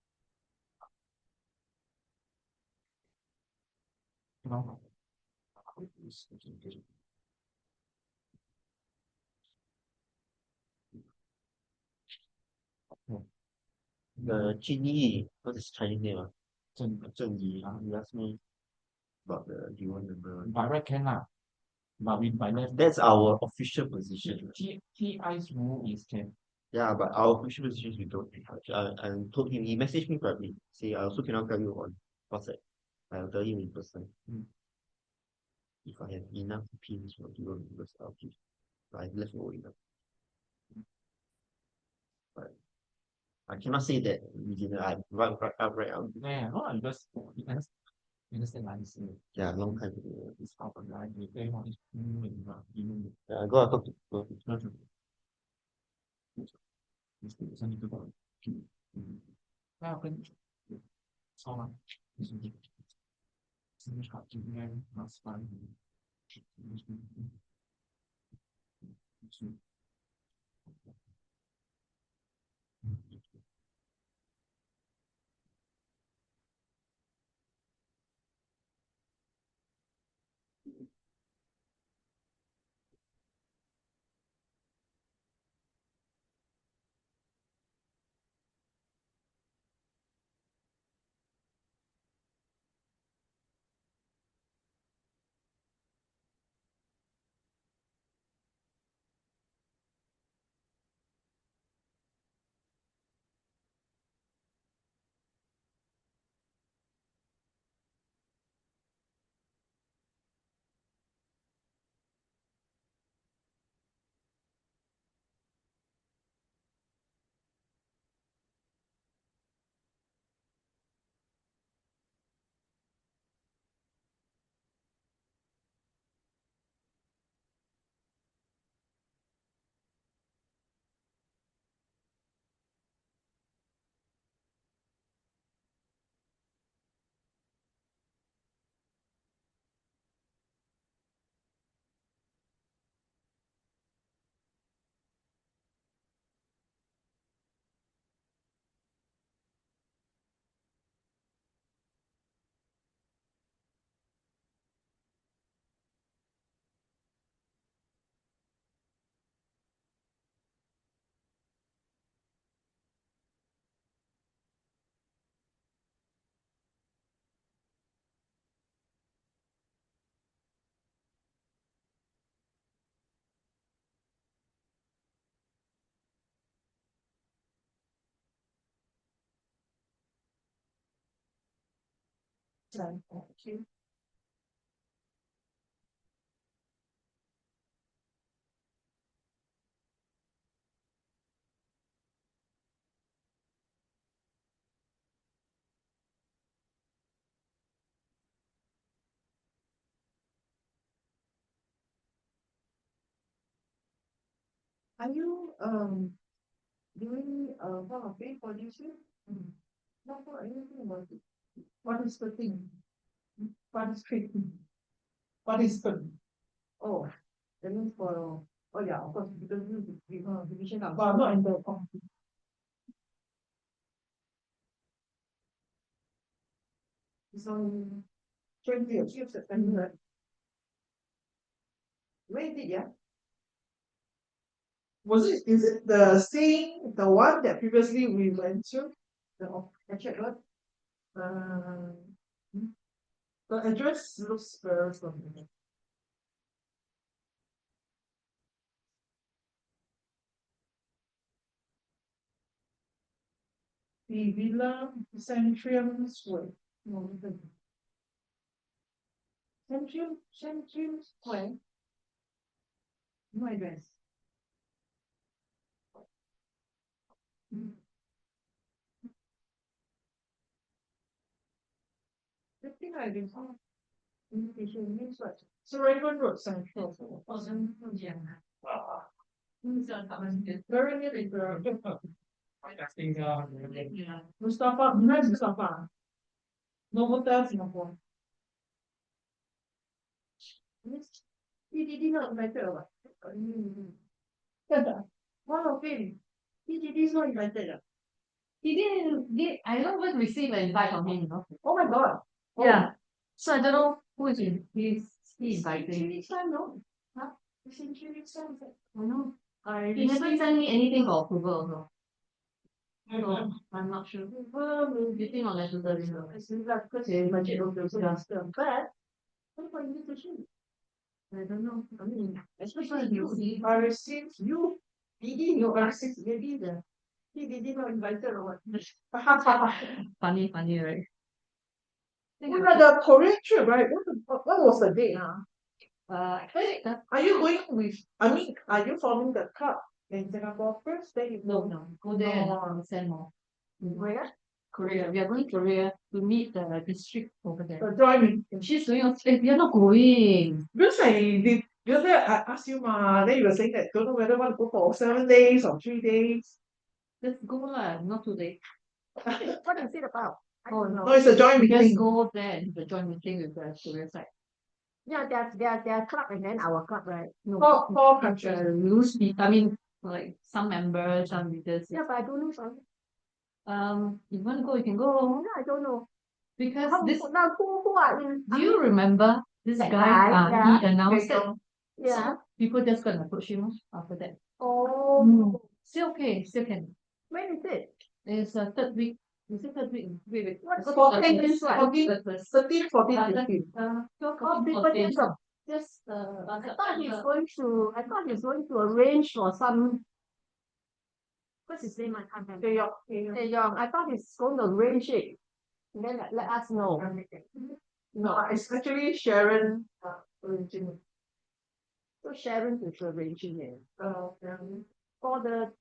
The Chinese, what's his Chinese name? Zhengyi. You asked me about the do you want remember? By right can lah. But we by left. That's our official position. TI's rule is can. Yeah, but our official position we don't touch. I told him, he messaged me privately. Say I also cannot tell you on WhatsApp. I'll tell you in person. If I have enough pins for you because I'll give. I've left no enough. But I cannot say that we didn't. I right out. Yeah, no, I just understand what I'm saying. Yeah, long time ago. It's out of line. We play on this. Yeah, go out talk to people. Are you doing form of pay for this year? Not for anything about it. What is the thing? Participating. Participant. Oh, that means for oh yeah, of course because you division up, but not in the company. It's on 20th of September. Where is it, yeah? Is it the same, the one that previously we went to? The check what? The address looks very familiar. The Villa Centrium Square. No, Centrium Square. No address. The thing I did invitation means what? Serangoon Road Central. Very near the Mustafa, behind Mustafa. Novotel Singapore. PDD not invited or what? Wow, okay. PDD is not invited. He didn't. I don't even receive an invite from him, Oh my god. Yeah. So I don't know who is he inviting. 3 weeks time, no? Huh? It's in 3 weeks time. I know. I He never received- sent me anything for approval also. So I'm not sure. Waiting on necessary. I see that because they budget of those last term, but what about invitation? I don't know. I mean, especially you, I received you, DD, you, I received maybe the PDD not invited or what? Funny, right? You got the Korean trip, right? What was the date? Are you going with, I mean, are you forming the club in Singapore first? Then you No, go there and send more. Where? Korea. We are going to Korea to meet the district over there. The join me. She's going on. We are not going. Because the other day I asked you then you were saying that don't know whether want to go for 7 days or 3 days. Let's go lah. Not today. What is it about? Oh, no. No, it's a joint Just meeting. go there and the joint meeting with the website. Yeah, their club and then our club, right? No. Four countries. Loose people. I mean, like some members, some leaders. Yeah, but I don't know something. You want to go, you can go. Yeah, I don't know. Because How, this, now who are in? do you remember this That guy? guy, yeah. He announced it. Yeah. So people just gonna approach him after that. Oh. Still okay, still can. When is it? It's a third week. Is it third week? Wait. What's Because 14 the- is what? 13, 14, 15. Oh, people just I thought he's going to arrange for some. What's his name? I can't remember. Taeyong. I thought he's going to arrange it. And then let us know. No, it's actually Sharon origin. So Sharon is arranging it. For the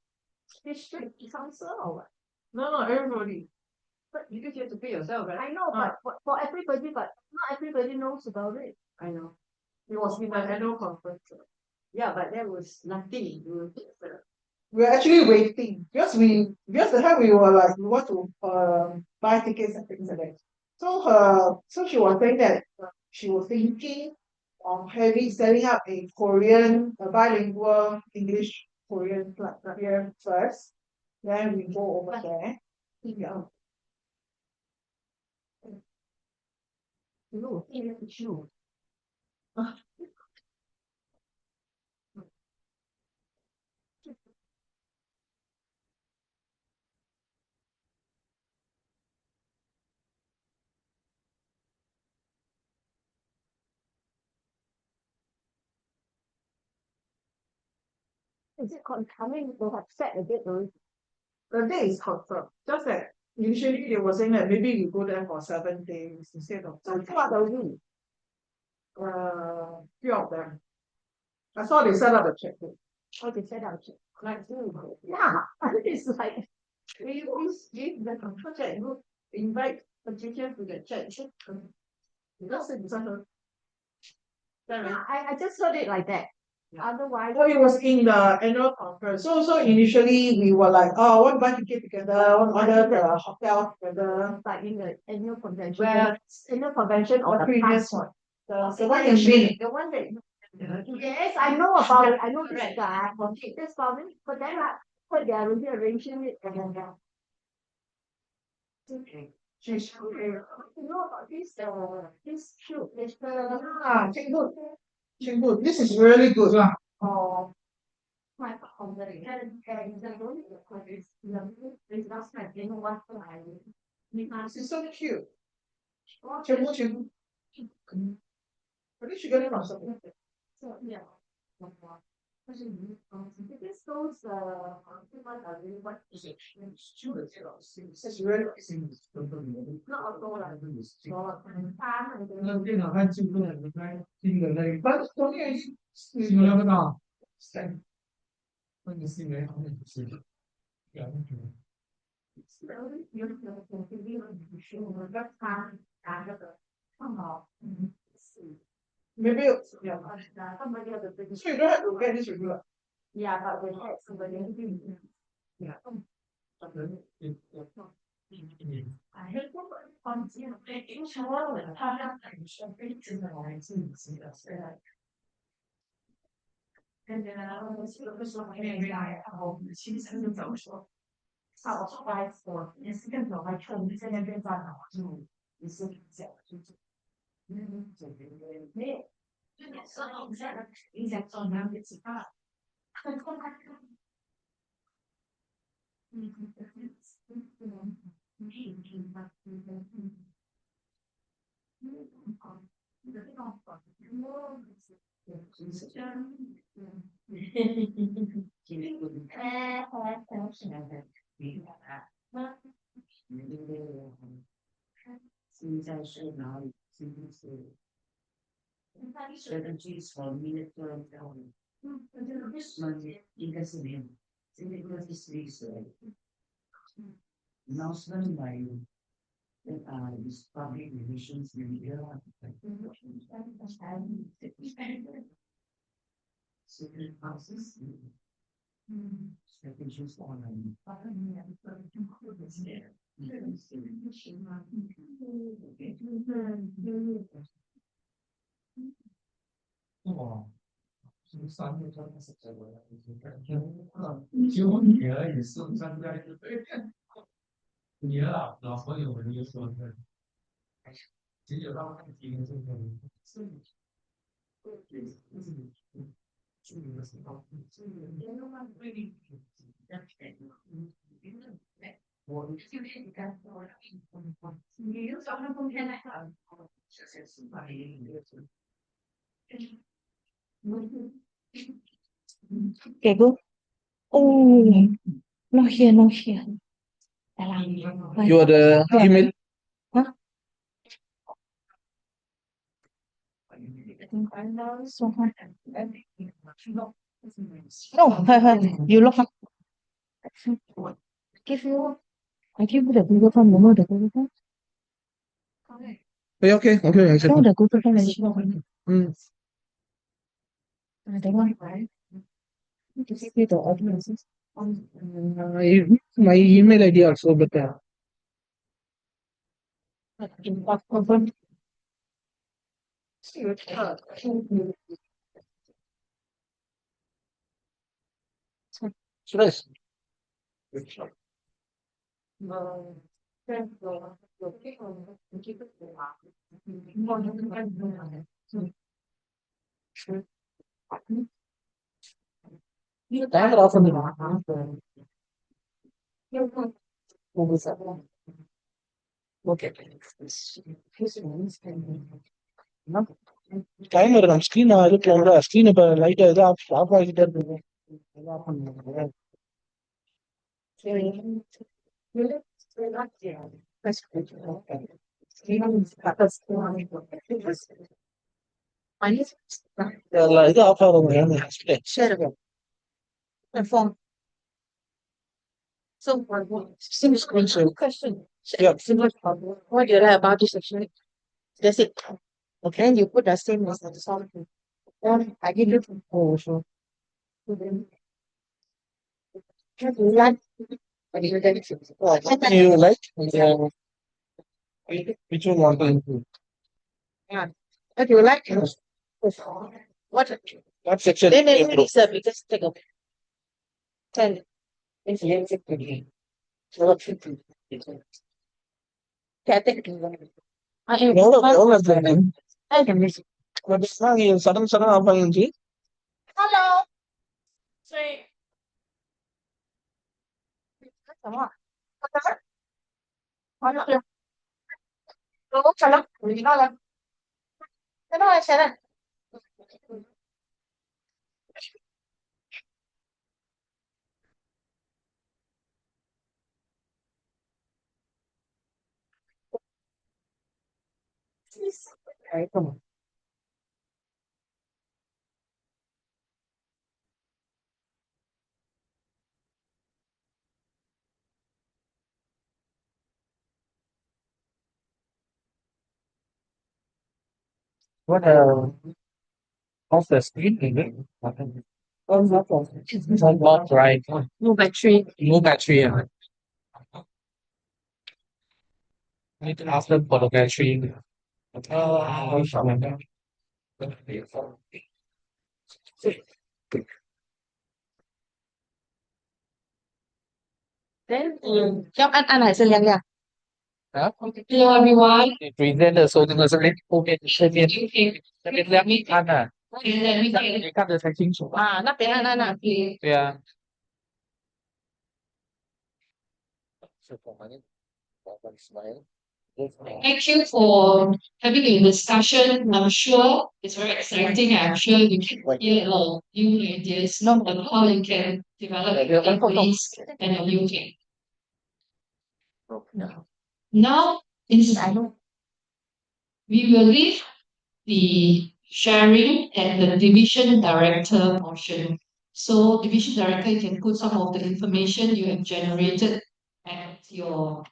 district council or what? No, everybody. But you just have to pay yourself, right? I know, but for everybody, but not everybody knows about it. I know. It was in the annual conference. Yeah, but there was nothing. We're actually waiting because the time we were like we want to buy tickets and things like that. So she was saying that she was thinking of setting up a Korean, a bilingual English Korean club here first. Then we go over there. Yeah. No, it's true. Is it coming? They have set a date already. The day is confirmed. Just that usually they were saying that maybe you go there for 7 days instead of So what are we? few of them. I saw they set up a checkbook. Oh, they set out. Like, Yeah, it's like We give the project group invite Patricia to the church. Because it's a I just heard it like that. Otherwise, so it was in the annual conference. So initially we were like, oh, want to buy ticket together, want to order the hotel together. like in the annual convention. Where Annual convention or the the previous past one. The one in May. The one that yes, I know about it. I know this guy. This family, but then but they are really arranging it and then She's you know about this shoot, Mr. Chengdu. Chengdu. This is really good. Oh, my home and the room is not spending what I She's so cute. Chengdu. I think she got it from something. so yeah. This goes what is it? It's really Not a goal. but for me, it's never now. Maybe yeah. Somebody has a big. So you don't have to get this review. Yeah, but we had somebody. Yeah. I heard on making sure that I have and then I was every night at home. She said to go so. 我出来我也是更早来看，在那边站好就也是讲就是没有，就你说你在你想做哪个其他？现在是哪里？现在是strategies for military development。应该是没有，现在应该是announcement by this public relations media. Secret houses. Strategies on 哦，是上面专门是这个，就女儿也是参加一个女儿啊，老朋友们就说的，其实到问题的这个是，是的时候，我就是你看，你有早上风天来啊，是吧？Okay, go. Oh, not here, not here. You are the email. Huh? No, you look up. Give you. I give you the Google Form. You know the Google Form? Okay. You know the Google Form. That one, right? To give you the audiences. My email ID also, but Confirm. Suresh. Timer off ఉంది. Okay. Timer நம்ம screen இருக்குல்ல screen இப்ப light ஏதோ of ஆகிட்டே இருக்கு. இது of ஆகும். Share the phone. So, simple question. Yeah. Simple problem. What do you like about this section? That's it. Okay. Then you put the same as the song. Then I give you sure. What do you like? What do you like? You like? Which one want to include? Yeah. What do you like? What section? Then it's a biggest take of 10. It's a little bit. Okay, I think I can miss it. Sudden of అయ్యింది. Hello. Say. Hello. Hello. Come on. What off the screen is it? Not right. No battery. No battery. Need to ask them for the battery. Then, cho ăn hải sơn nha. Hả? Hello everyone. Present the social media. Okay, 这边两米看啊，你看得才清楚吧？À, nắp đến ăn à. 对啊。Thank you for having a discussion. I'm sure it's very exciting. I'm sure you can hear a lot of new ideas on how you can develop your employees and your new team. Now, we will leave the sharing and the division director portion. So division director, you can put some of the information you have generated at your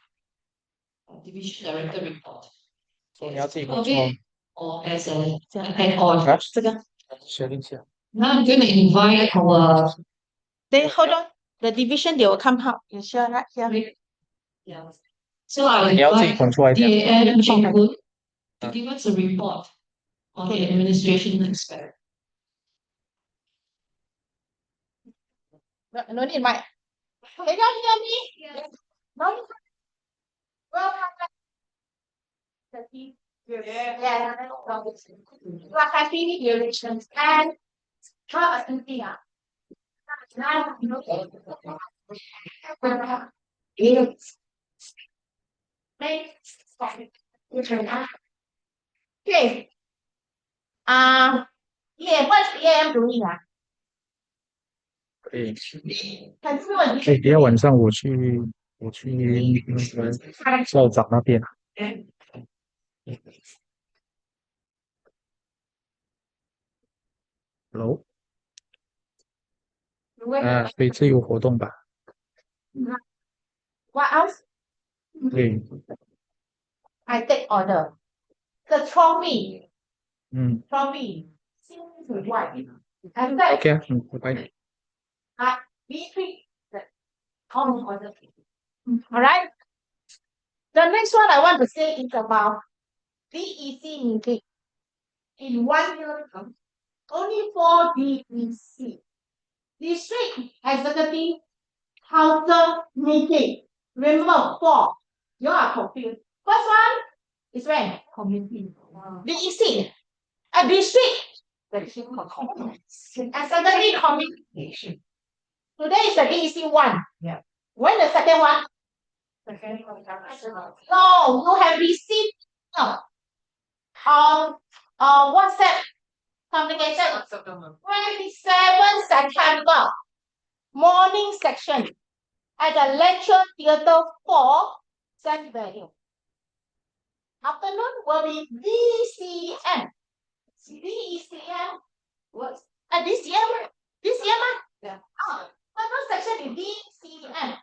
division director report. 说你要自己工 Of 作， it or as an add-on. 学一下。 Now I'm going to invite our Then hold on. The division they will come out. You sure right here? yeah, So I 你要自己 invite 滚出来讲。 DAN Cheng to give us a report on the administration aspect. No need mic. Can you hear me? No. Well, yeah. You are happy with your relations and how is India? Now, okay. Yeah, what's the AM doing? 可以。很多问题。等一下晚上我去那个校长那边。Hello。所以自由活动吧。What else? 对。I take order. The trophy. 嗯。Trophy. 金子外。And that. OK 啊，拜拜。B3. All order. Alright. The next one I want to say is about DEC meeting. In 1 year, only 4 DEC. District Executive Council meeting. Remember 4. You are confused. First one is when? Community. DEC. A district. Executive committee. Today is the DEC1. Yeah. When the second one? No, you have received WhatsApp communication. 27 September. Morning section. At the lecture theatre 4, San Value. Afternoon will be DCM. DECM. What? DCM? DCM? Yeah. Final section is DCM.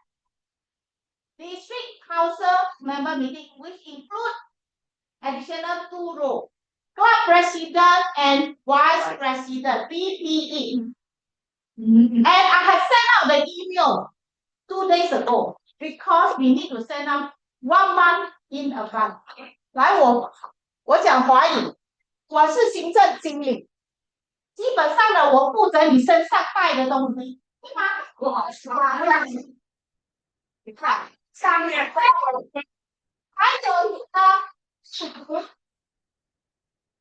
District Council member meeting, which include additional 2 roles. Club President and Vice President, BPE. And I have sent out the email 2 days ago because we need to send out 1 month in advance. 来，我讲华语，我是行政经理，基本上呢，我负责你身上带的东西，对吗？你看上面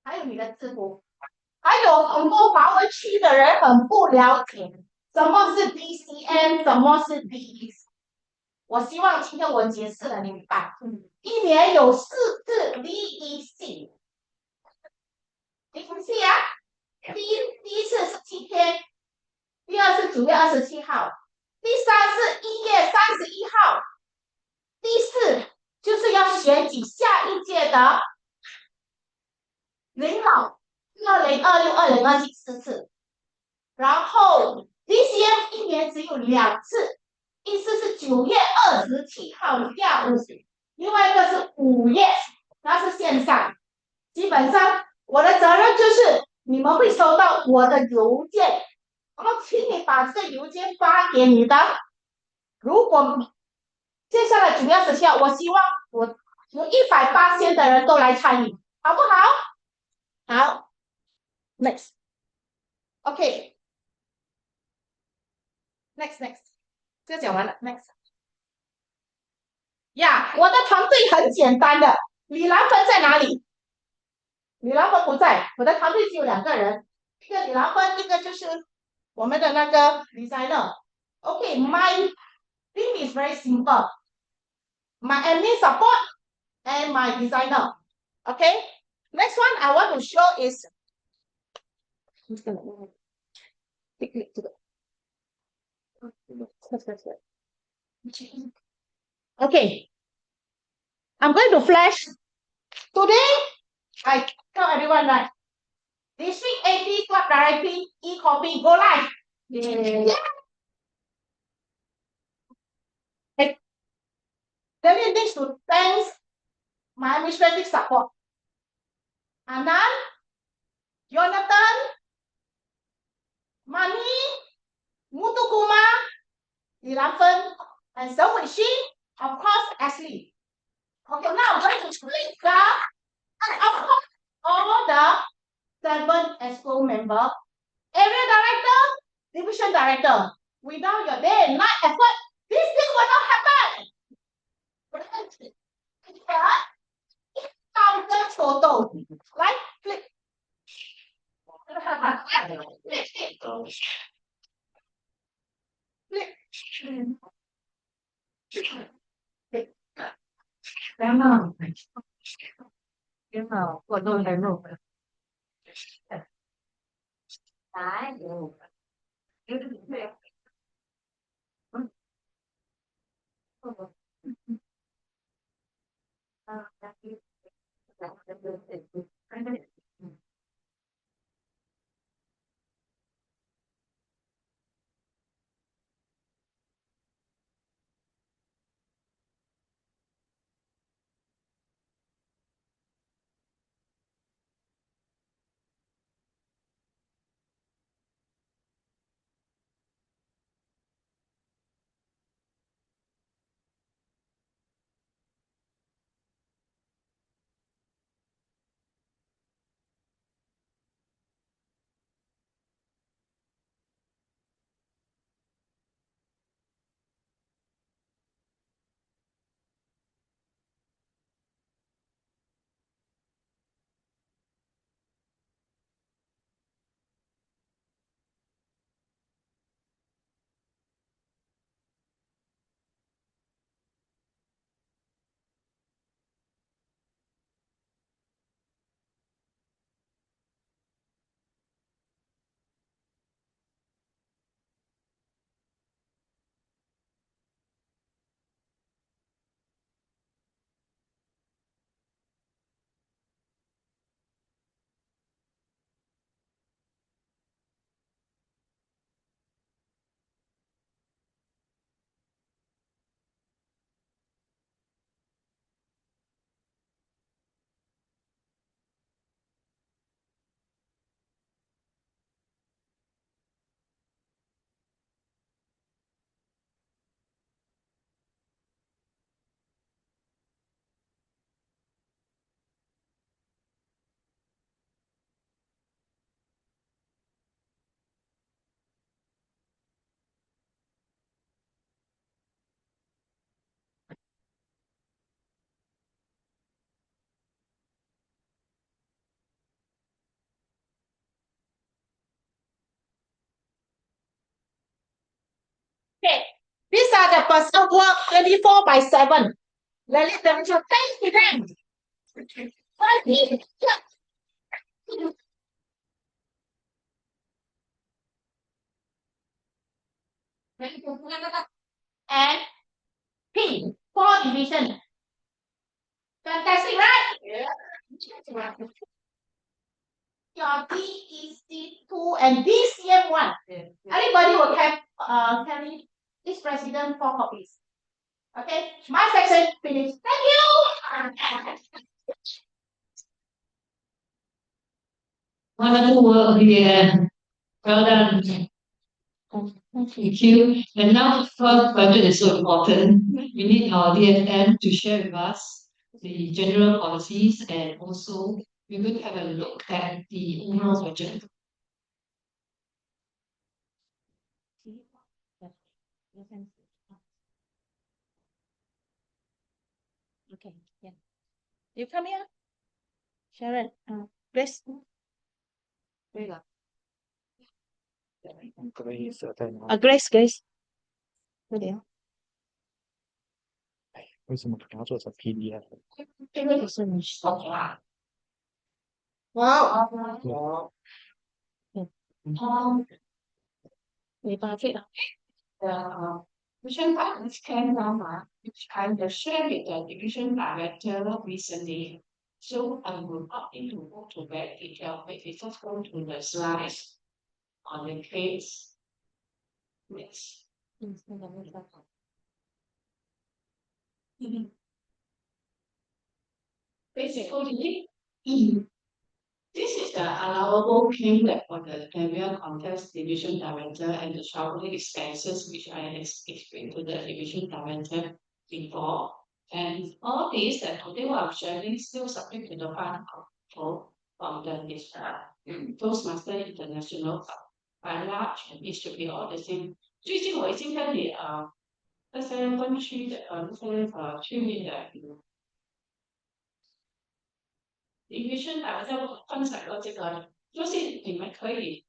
还有你的制服，还有很多华文区的人很不了解什么是 DCM， 什么是 DEC。我希望今天我解释了你明白。1年有4次 DEC。DEC 啊，第一次是7天，第2是9月27号，第3是1月31号，第4就是要选举下一届的领导，2026、2027 4次，然后 DCM 1年只有2次，一次是9月27号下午，另外一个是5月，那是线上。基本上我的责任就是你们会收到我的邮件，然后请你把这个邮件发给你的。如果接下来9月17号，我希望我有180%的人都来参与，好不好？好 ，next， OK， next， 这个讲完了 ，next。呀，我的团队很简单的，李兰芬在哪里？李兰芬不在，我的团队只有2个人，一个李兰芬，一个就是我们的那个 designer。OK，my thing is very simple. My admin support and my designer. Okay. Next one I want to show is okay. I'm going to flash. Today, I tell everyone that District 80 Club Directory e-copy go live. Yeah. Then we need to thank my administrative support. Anand, Jonathan, Mani, Mutukuma, Ilafen, and Selwyn Shin, of course, Ashley. Okay, now I'm going to split the, and of course, all the 7 EXCO member, area director, division director. Without your day and night effort, this thing will not happen. But counter photo, right? Click. Cái nào của tôi thấy nổi. Đấy. Okay, these are the person work 24/7. Let them to thank them. And P, 4 division. Fantastic, right? Yeah. Your DEC2 and DCM1. Anybody will carry this president 4 copies. Okay, my section finished. Thank you. Wonderful work here. Well done. Thank you. And now, first budget is so important. We need our DFM to share with us the general policies, and also we're going to have a look at the overall budget. Okay, yeah. You come here. Sharon, Grace. There you go. Grace, Grace. 为什么不要做成 PDF？这个就是你说的。哇！没办法了。Division partners came down, which kind of shared with the division director recently. So I will not need to go to that detail, but we just go to the slides on the case. Yes. Basically, this is the allowable claim that for the area contest division director and the traveling expenses which I explained to the division director before. And all these that today what I'm sharing still subject to the final control from the Toastmaster International by large, it should be all the same. 最近我已经跟你那些分区的那些区域的division 大家分享过这个，就是你们可以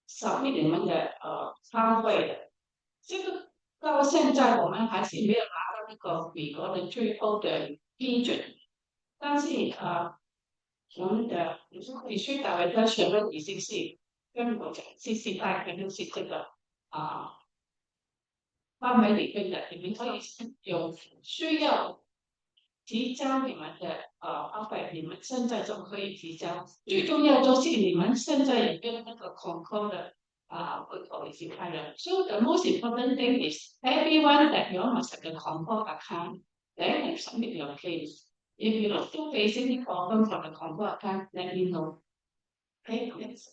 扫一你们的餐会的，这个到现在我们还是没有拿到那个美国的最后的批准，但是我们的必须打完的学问已经是跟我讲，是大概就是这个范围里面的，你们可以有需要提交你们的offer，你们现在就可以提交。最重要就是你们现在有没有那个 Concur 的户口已经开了。So the most important thing is everyone that you must have a Concur account. Then you submit your case. If you're still facing the problem from the Concur account, let me know. Okay, next.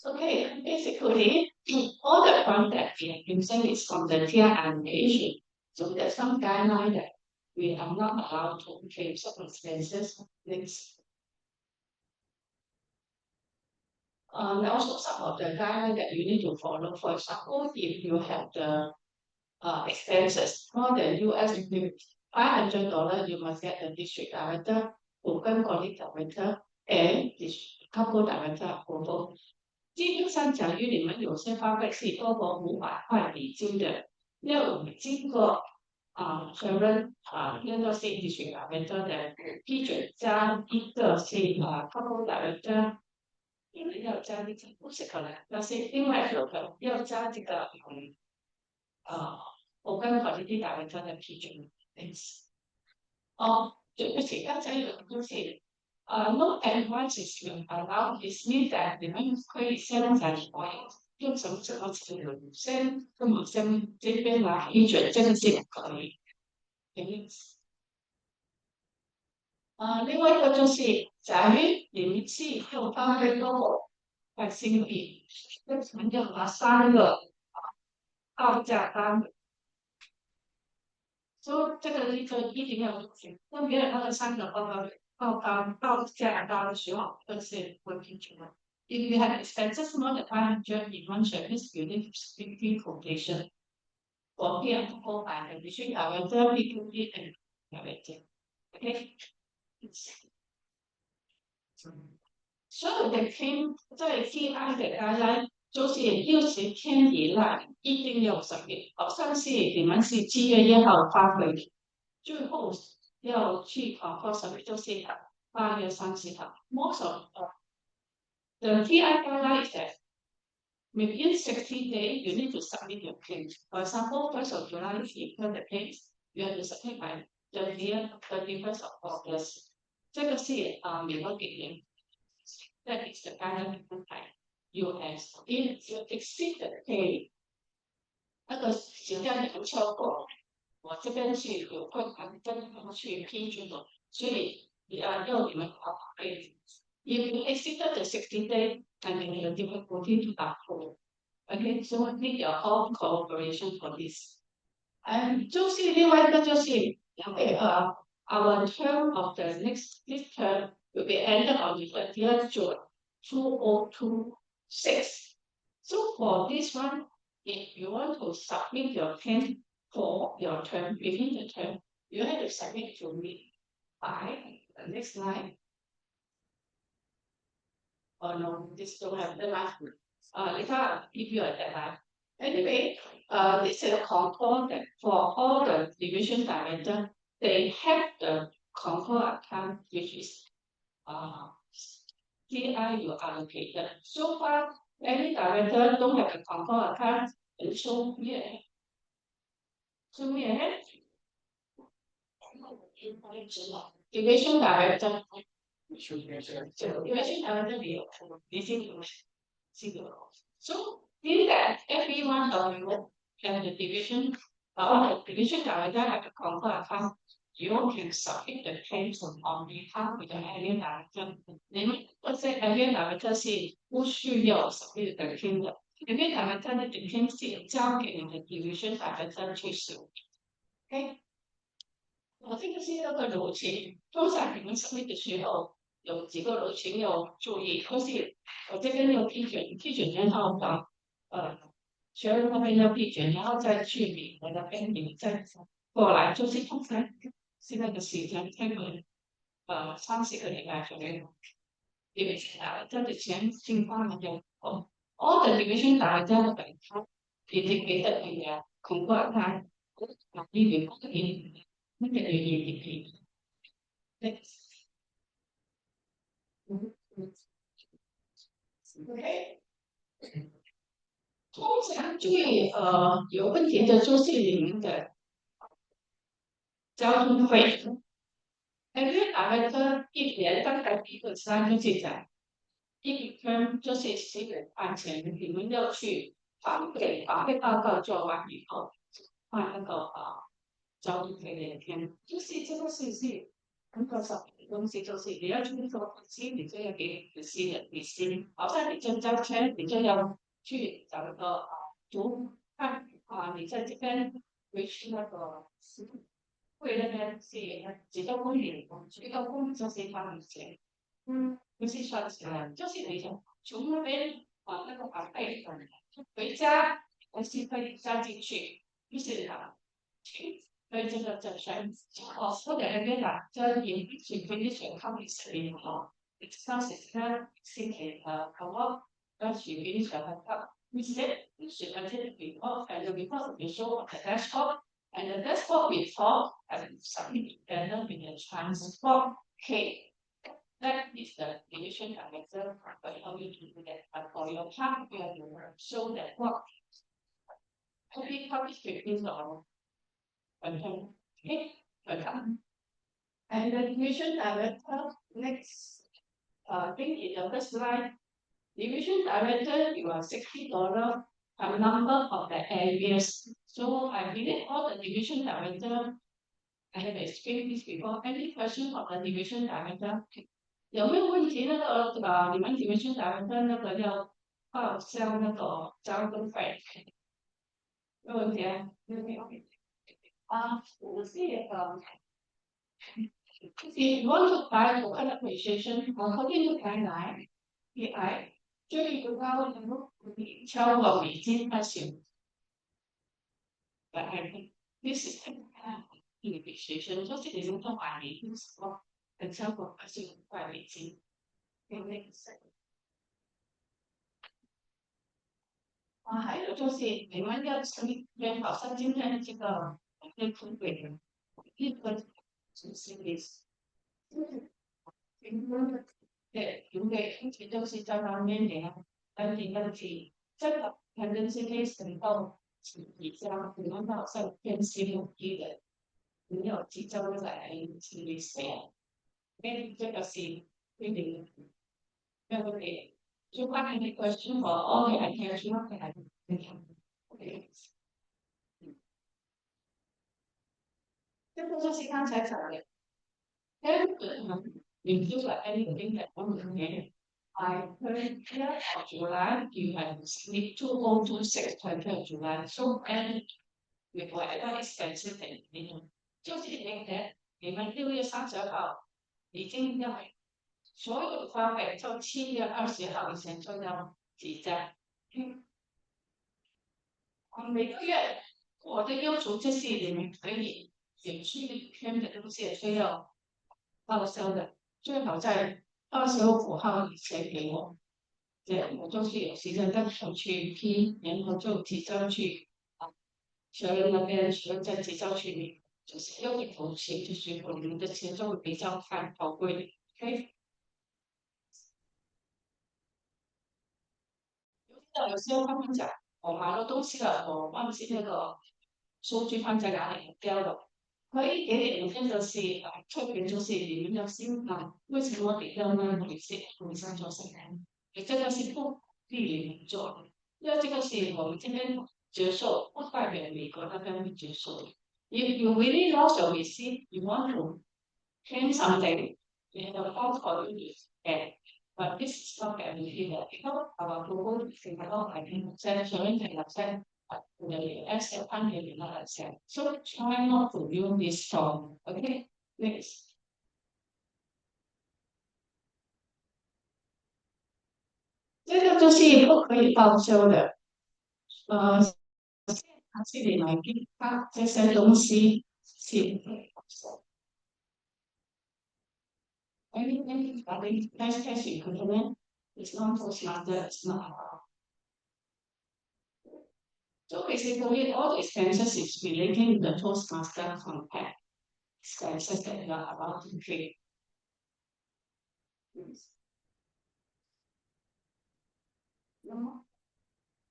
Okay, basically, all the funds that we are using is from the tier allocation. So there's some guideline that we are not allowed to claim certain expenses. Next. There are also some of the guidelines that you need to follow. For example, if you have the expenses more than US $500, you must get the district director, local quality director, and the couple director approval. 基本上，假如你们有些花费是多过500块美金的，要经过确认那个是地区director的批准，加一个是couple director，因为要加这个不是可能，但是另外有个要加这个我跟法律地director的批准。对不起，刚才有个东西。no advance is allowed is mean that 你们可以先在用什么词语先跟我先这边来批准，这个是可以。另外一个就是，假如你们是用方便多块新币，那我们要拿3个报价单。所以这个一定要注意，那没有那个3个报价单的时候，都是会批准的。If you have expenses more than 500 in one service, you need to speak quotation. For here, for by the between our P2P and everything. Okay. So the claim 在 TI 的 guideline 就是60天以内一定要submit，好像是你们是7月1号发回，最后要去submit 就是8月30号。Most of the TI guideline is that within 60 days you need to submit your claim. For example, 1st of July, if you the case, you have to submit by 31st of August. 这个是美国给的。That is the guideline by US. If you exceed the pay, 那个时间已经超过，我这边是有困难跟他们去批准的，所以要你们If you exceeded the 60 days, and then you difficulty to approve. Okay, so we need your whole cooperation for this. And 就是另外一个就是因为our term of this term will be ended on the 30th June 2026. So for this one, if you want to submit your claim for your term within the term, you have to submit to me by the next line. Oh no, this don't have the last one. It can't give you a deadline. Anyway, this is a component for all the division director. They have the Concur account, which is CIU allocated. So far, any director don't have a Concur account, and so yeah. So yeah. Division director. Division director So in that everyone of you and the division director have a Concur account. You can submit the claims on behalf of the area director. Then let's say area director 是不需要 submit the claim 的，里面director 的影片是交给你的 division director 去xử，OK。我这个是那个流程，通常你们审理的时候有几个流程要注意，就是我这边要批准，批准然后学院那边要批准，然后再去你们那边你再过来，就是通常现在的时间大概30个礼拜左右。division director 的情况就all the division director 的他 indicated in their convert time，你员工的那个原因也可以。OK，通常最有问题的就是你们的交通费。因为director 一年大概基本上就是讲。一天就是10元块钱，你们要去把报告做完以后，换那个交通费的天，就是这个是很多少的东西，就是你要去做分析，你就要给仔细的笔芯，好像你正交钱，你就要去找一个图看你在这边回去那个会那边是几多公里，几多公里就是多少钱。不是算起来，就是那种从那边那个费回家，还是可以加进去，就是所以这个就算或者那边这也水平的选考的视频当时星期我水平的选考，we said we should attend the report and the report will show on the dashboard and the dashboard report and submit together with the transport case. That is the division director but how you do that. But for your part, you have to show that what every public is on. Okay, welcome. And the division director next thing in the first slide. Division director, you are $60 per number of the areas. So I believe all the division director I have explained this before. Any question of the division director? 有没有问题？那个你们division director那个要报销那个交通费，有问题啊？没有。我是if you want to buy local appreciation or continue to buy line, AI 最高超过美金20。But I think this is appreciation 就是你们都买美金什么，超过25块美金。还有就是你们要约好像今天这个空轨的一个主席的，对，因为以前都是在外面的，但你们去这个反正是可以省到比较你们好像偏心目的的，没有集中在处理谁，因为这个是规定，对不对？就看 any question for all the attention of the 这个就是刚才讲的。Include anything that one can get. I heard here of July, you have received 2026 total July. So and with whatever expenses that you know. 就是那个你们6月30号已经要所有的花费，从7月20号以前就要记账。每个月我的要求就是你们可以减去一天的东西需要报销的，最好在25号以前给我，这样我就是有时间跟手去批，然后就提交去学院那边，学院再提交去，就是用一口气，就是我们的钱就会比较看宝贵。OK，有时候他们讲我买了东西了，我忘记那个数据放在哪里掉了。可以给你们看的是特别就是你们的心为什么你要呢？女生做什么？你这个是不必你们做的，因为这个是我们这边接受，不代表美国那边接受。If you really lost your receipt, you want to claim something, you have a phone call you and But this is not guaranteed that because our global Singapore I can accept, Sharon can accept, but the US Japan they will not accept. So try not to use this song. Okay, next. 这个就是不可以报销的，它这里来给它这些东西是不可以报销。Anything regarding cash equivalent is not Toastmaster, it's not allowed. So basically, all the expenses is relating to the Toastmaster compact expenses that you are about to pay. Yes. No more?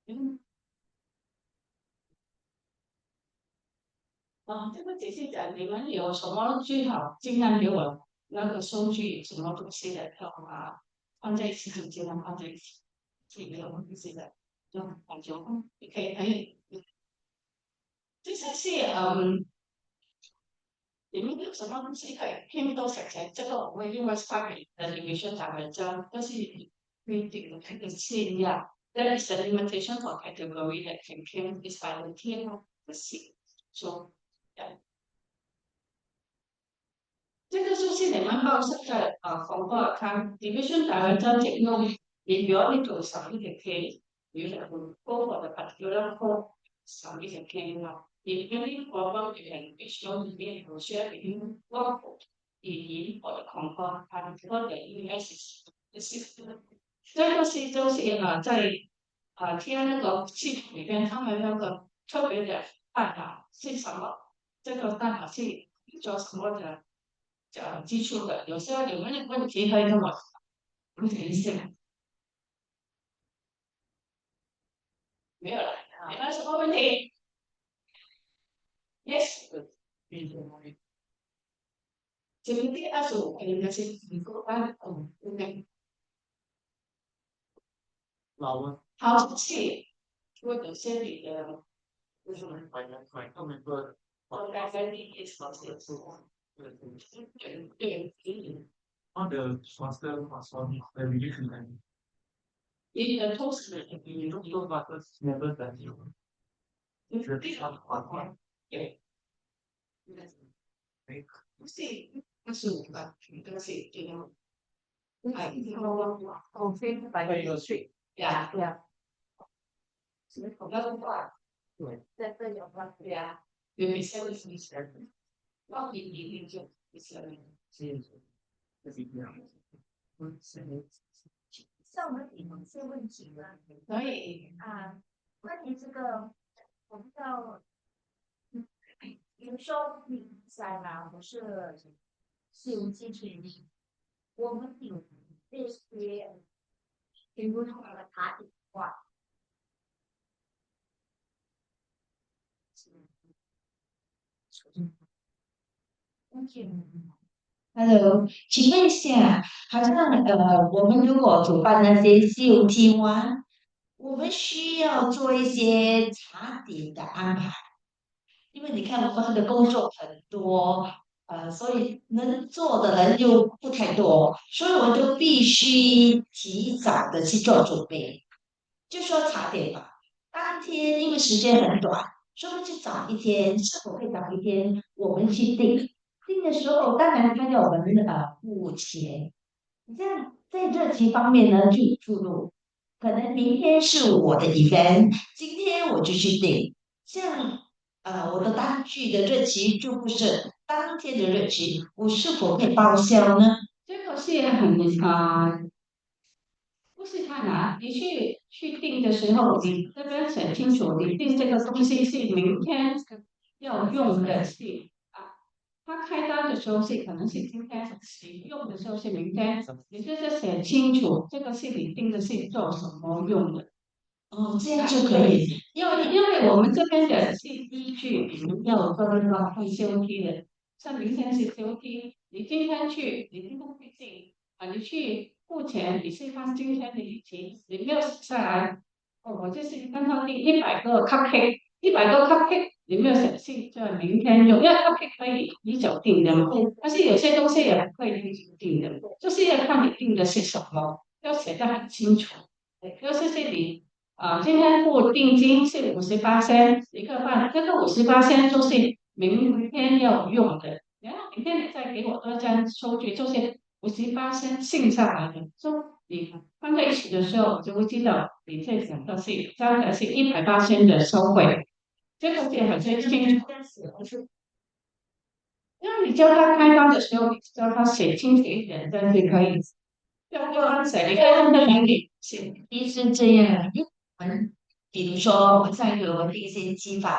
Mm. 这个只是讲你们有什么最好尽量给我那个收据，什么东西的票啊，放在一起，尽量放在一起，这没有东西的，就感觉你可以，这是你们有什么东西可以拼多少钱？这个我会另外发给division director，但是规定的那个限量，there is a limitation for category that can claim is by the tier of the seat. So, yeah. 这个就是你们报社的广告看 division director take note. If you need to submit a case, you have to go for the particular code, submit a case now. If you need problem, you can reach out to me and share with you what code you need for the Concord particular the US is the system. 这个是就是在贴那个系统里面，他们那个特别的代码是什么？这个代码是做什么的？基础的，有时候有没有问题可以跟我问一下。没有了，没有什么问题。Yes。这个第25个应该是一个对不对？老了，好气，或者是你的，就是他们说我刚才第一次对，all the faster on the reduction time. 你的同时， You don't know about the never that you. 就是第二个，对，不是25个，这个是这个。Confirmed by the district. Yeah. Yeah. 我要的话， That's your plan. Yeah. 有一些是你选的，那你一定就一些人。像我们有一些问题呢，所以关于这个，我不知道，比如说比赛嘛，我是有机制，我们有这些，比如说塔顶化。Hello，请问一下，好像我们如果主办那些COT1，我们需要做一些茶点的安排，因为你看我们的工作很多，所以能做的人又不太多，所以我就必须提早的去做准备。就说茶点吧，当天因为时间很短，所以我们就早一天，是否可以早一天我们去订？订的时候，当然他要我们付钱。这样在热情方面呢，就有出入。可能明天是我的 event，今天我就去订。这样我的单据的日期就不是当天的日期，我是否可以报销呢？这个是很不是太难。你去订的时候，你这边写清楚，你订这个东西是明天要用的是他开单的时候是可能是今天，你用的时候是明天，你就是写清楚这个是你订的是做什么用的。哦，这样就可以。因为我们这边的是依据你们要做那个会 COT 的，像明天是 COT，你今天去订你去付钱，你是放今天的日期，你没有写下来，我就是刚刚订100个 cupcake，100个 cupcake。你没有写信，就明天用，因为 cupcake 可以你手订的嘛，但是有些东西也不可以你手订的，就是要看你订的是什么。要写得很清楚。就是你今天付定金是58仙一个半，这个58仙就是明天要用的，然后明天你再给我多一张收据，就是58仙剩下来的，说你放在一起的时候，我就会知道你这整个是交的是180仙的收费，这个是很清楚。因为你叫他开发的时候，你叫他写清楚一点，这样就可以。要不然写，你看他的给写。是这样，因为我们比如说我们上有的一些鸡饭，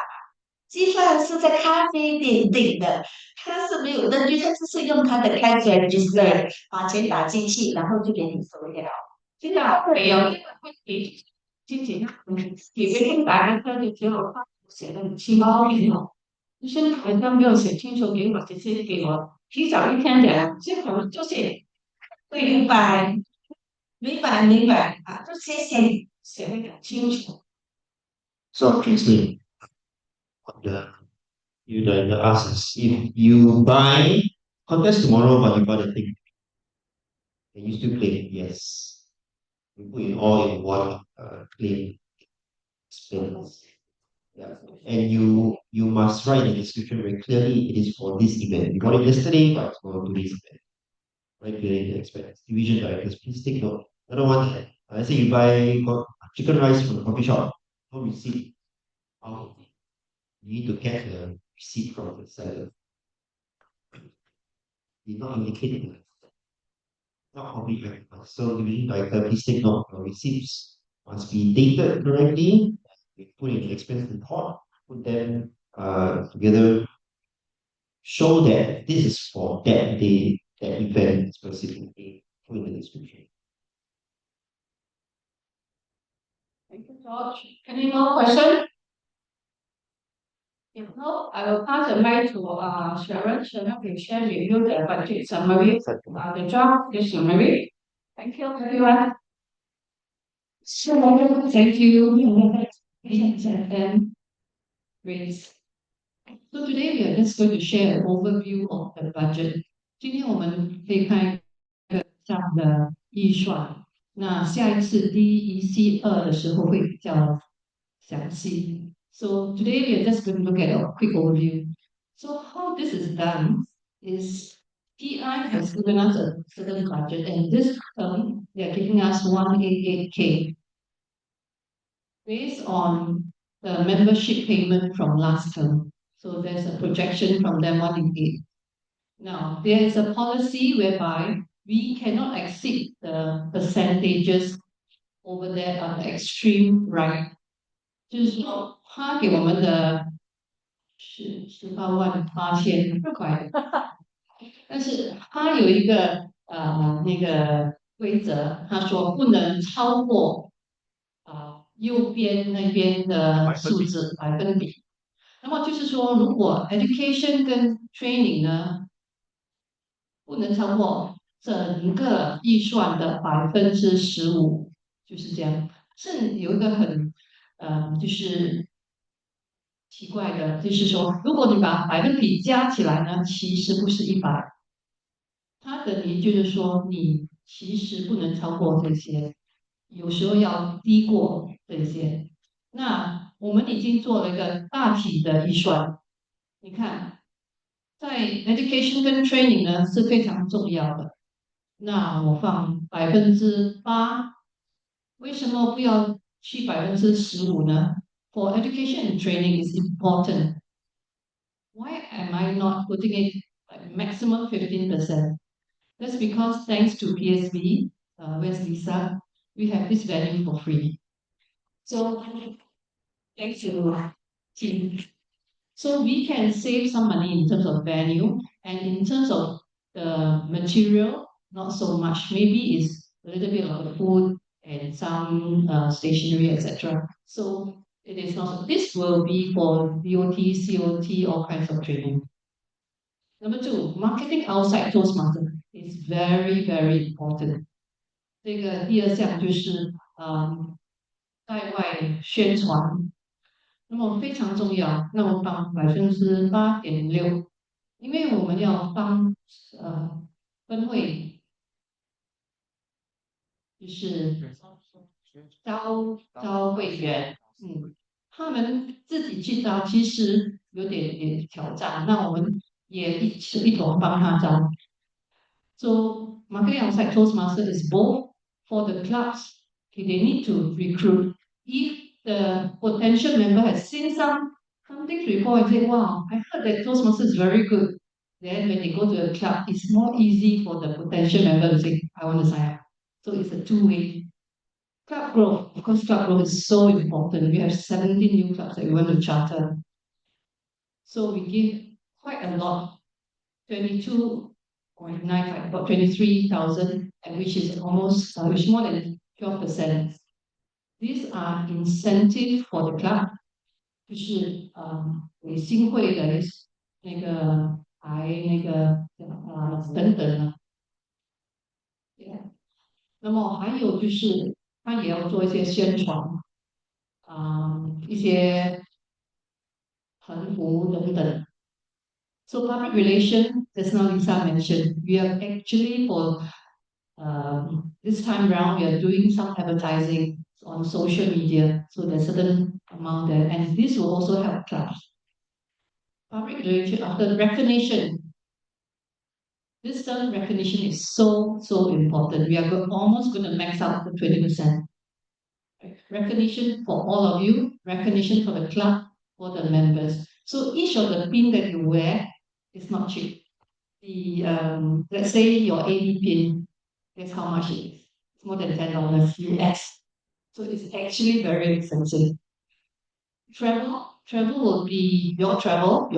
鸡饭是在咖啡店订的，他是没有证据，他只是用他的开 register 把钱打进去，然后就给你收掉。现在没有这个问题，之前给别人打个车就只有写的很清楚，就是好像没有写清楚给我，直接给我提早一天点，这可能就是明白，明白啊，就谢谢你。写的很清楚。So Tracy, the ask is if you buy contest tomorrow but you buy the thing, can you still claim? Yes. We put it all in one claim expense. Yeah. And you must write in the description very clearly it is for this event. You bought it yesterday, but it's for today's event. Right clearly the expense. Division directors, please take note. Another one, let's say you buy chicken rice from the coffee shop, no receipt. You need to get the receipt from the seller. Did not indicate the not complete records. So division director, please take note your receipts must be dated correctly. We put in the expense report, put them together, show that this is for that day, that event specifically, put in the description. Thank you, George. Any more questions? If not, I will pass the mic to Sharon. Sharon will share with you the budget summary, the draft summary. Thank you, everyone. So, thank you. And Grace. So today we are just going to share an overview of the budget. 今天我们可以看一个这样的预算。那下一次 DEC2的时候会比较详细。So today we are just going to look at a quick overview. So how this is done is PI has given us a certain budget, and this term they are giving us 188K based on the membership payment from last term. So there's a projection from them 188. Now there is a policy whereby we cannot exceed the percentages over there on the extreme right. 就是说，他给我们的188000块，但是他有一个那个规则，他说不能超过右边那边的数字1%。那么就是说，如果 education 跟 training 呢，不能超过整个预算的15%，就是这样。是有一个很就是奇怪的，就是说，如果你把百分比加起来呢，其实不是100，它等于就是说，你其实不能超过这些，有时候要低过这些。那我们已经做了一个大体的预算，你看，在 education 跟 training 呢是非常重要的。那我放8%，为什么不要去15%呢？For education and training is important. Why am I not putting it like maximum 15%? That's because thanks to PSB, where's Lisa? We have this value for free. So thanks to team. So we can save some money in terms of value and in terms of the material, not so much. Maybe it's a little bit of the food and some stationery, etc. So it is not. This will be for BOT, COT, all kinds of training. Number two, marketing outside Toastmaster is very, very important. 这个第二项就是在外宣传，那么非常重要。那我帮8.6%，因为我们要帮分会就是招会员，他们自己去招，其实有点挑战，那我们也一同帮他招。So marketing outside Toastmaster is both for the clubs. Okay, they need to recruit. If the potential member has seen something before and say, "Wow, I heard that Toastmaster is very good," then when they go to a club, it's more easy for the potential member to say, "I want to sign up." So it's a two-way. Club growth, of course, club growth is so important. We have 70 new clubs that we want to charter. So we give quite a lot, 22.95, about 23,000, and which is almost, which is more than 12%. These are incentive for the club, 就是给新会的那个等等的。那么还有就是他也要做一些宣传，一些横幅等等。So public relation, just now Lisa mentioned, we are actually for this time round, we are doing some advertising on social media. So there's a certain amount there, and this will also help clubs. Public relation after recognition. This term recognition is so important. We are almost going to max out the 20%. Recognition for all of you, recognition for the club, for the members. So each of the pin that you wear is not cheap. The let's say your AD pin, guess how much it is? It's more than $10 US. So it's actually very expensive. Travel will be your travel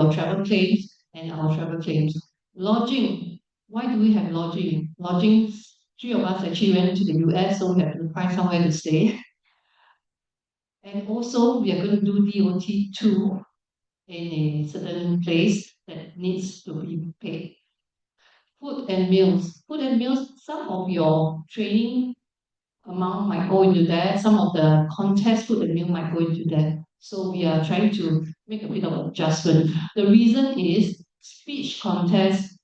claims, and our travel claims. Lodging. Why do we have lodging? Lodging, 3 of us actually went to the US, so we have to find somewhere to stay. And also, we are going to do DOT2 in a certain place that needs to be paid. Food and meals. Food and meals, some of your training amount might go into that. Some of the contest food and meal might go into that. So we are trying to make a bit of adjustment. The reason is speech contest,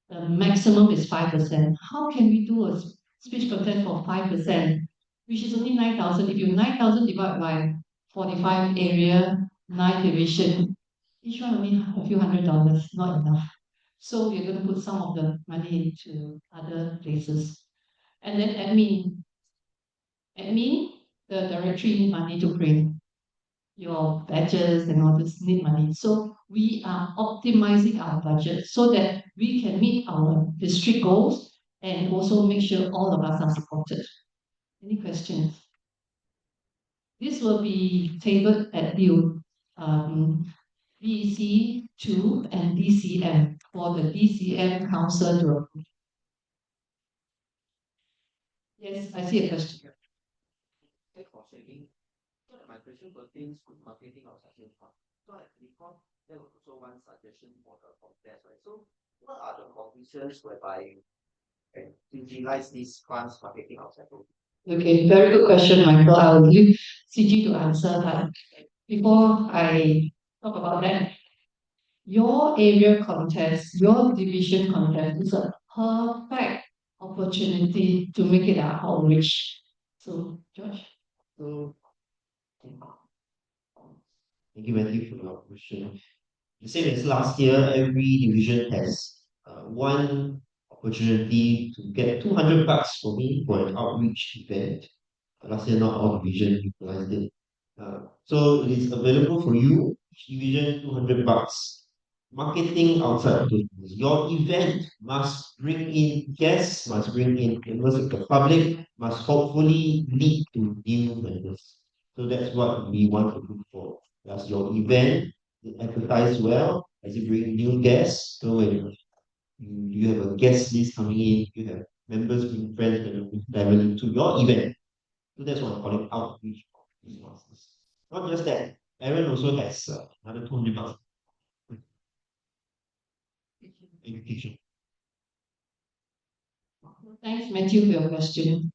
the maximum is 5%. How can we do a speech contest for 5%, which is only 9,000? If you 9,000 divided by 45 area, 9 division, each one only a few $100, not enough. So we're going to put some of the money into other places. And then admin, the directory need money to print. Your badges and all this need money. So we are optimizing our budget so that we can meet our district goals and also make sure all of us are supported. Any questions? This will be tabled at the DEC2 and DCM for the DCM Council to approve. Yes, I see a question here. Thanks for sharing. So my question pertains to marketing outside the fund. So I recall there was also one suggestion for the contest, right? So what are the conditions whereby you can utilize these funds marketing outside the fund? Okay, very good question, Michael. I will leave CG to answer that. Before I talk about that, your area contest, your division contest is a perfect opportunity to make it our outreach. So, Josh? So, thank you, Matthew, for your question. The same as last year, every division has one opportunity to get $200 for me for an outreach event. Last year, not all divisions utilized it. So it is available for you, each division $200. Marketing outside of those rules. Your event must bring in guests, must bring in members of the public, must hopefully lead to new members. So that's what we want to look for. Does your event advertise well? Does it bring new guests? So when you have a guest list coming in, you have members bring friends and bring family to your event. So that's what I'm calling outreach of resources. Not just that, Aaron also has another $200 education. Thanks, Matthew, for your question.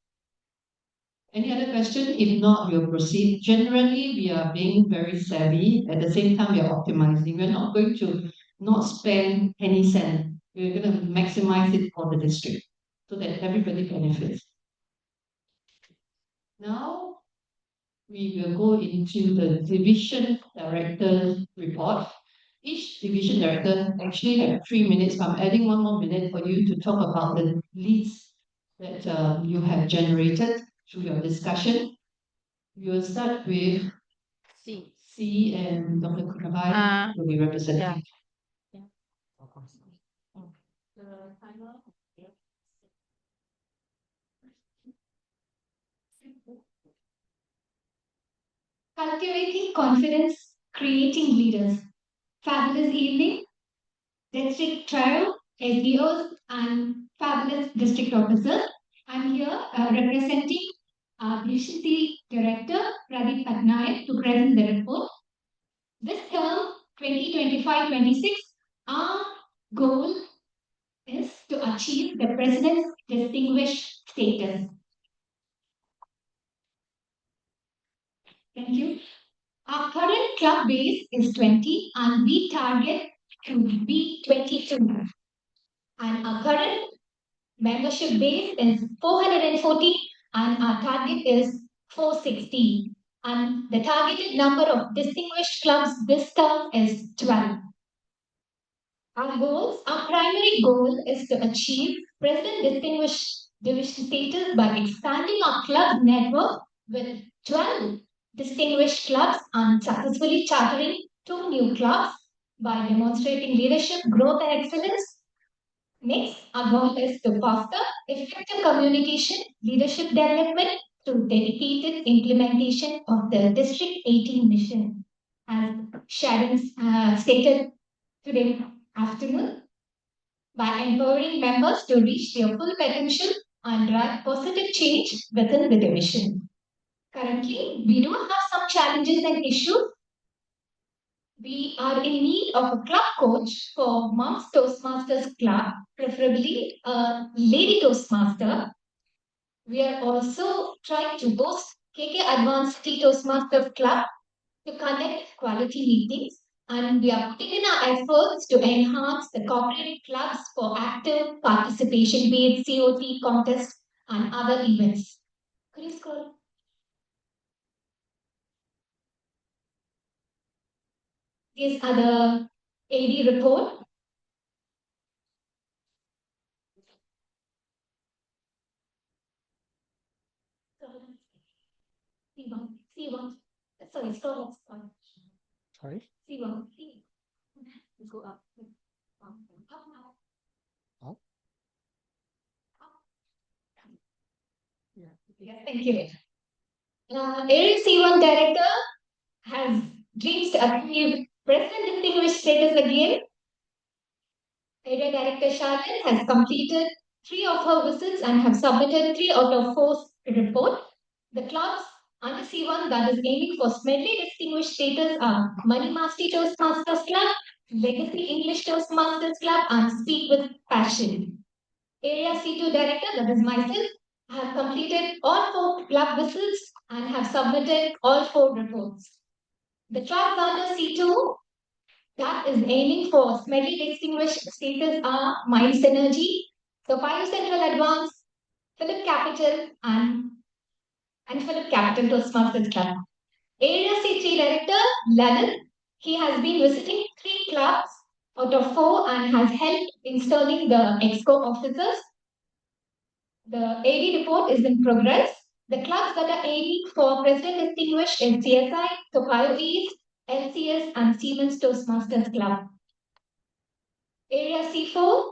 Any other question? If not, we'll proceed. Generally, we are being very savvy. At the same time, we are optimizing. We're not going to not spend any cent. We're going to maximize it for the district so that everybody benefits. Now we will go into the division director report. Each division director actually have 3 minutes, but I'm adding 1 more minute for you to talk about the leads that you have generated through your discussion. We will start with C and Dr. Kunabai will be representing. Cultivating confidence, creating leaders. Fabulous evening, district trial, SDOs, and fabulous district officers. I'm here representing Division C Director Pradeep Patnaik to present the report. This term, 2025-26, our goal is to achieve the President's distinguished status. Thank you. Our current club base is 20 and we target to be 22. And our current membership base is 440 and our target is 460. And the targeted number of distinguished clubs this term is 12. Our primary goal is to achieve President Distinguished Division status by expanding our club network with 12 distinguished clubs and successfully chartering 2 new clubs by demonstrating leadership, growth, and excellence. Next, our goal is to foster effective communication, leadership development through dedicated implementation of the District 18 mission, as Sharon stated today afternoon, by empowering members to reach their full potential and drive positive change within the division. Currently, we do have some challenges and issues. We are in need of a club coach for Moms Toastmasters Club, preferably a lady Toastmaster. We are also trying to boost KK Advanced Tea Toastmasters Club to connect quality meetings, and we are putting in our efforts to enhance the corporate clubs for active participation, be it COT contests and other events. Could you scroll? These are the AD report. C1. Sorry, scroll. Sorry? C1. Let's go up. Up? Yes, thank you. Area C1 director has dreams to achieve President Distinguished status again. Area Director Charlotte has completed 3 of her visits and have submitted 3 out of 4 reports. The clubs under C1 that is aiming for Smedley Distinguished status are Money Master Toastmasters Club, Legacy English Toastmasters Club, and Speak with Passion. Area C2 Director, that is myself, have completed all 4 club visits and have submitted all 4 reports. The clubs under C2 that is aiming for Smedley Distinguished status are Minds Energy, Topayo Central Advance, Philip Capital, and Philip Capital Toastmasters Club. Area C3 Director, Lalit, he has been visiting 3 clubs out of 4 and has helped installing the EXCO officers. The AD report is in progress. The clubs that are aiming for President Distinguished in CSI, Topayo East, LCS, and Siemens Toastmasters Club. Area C4,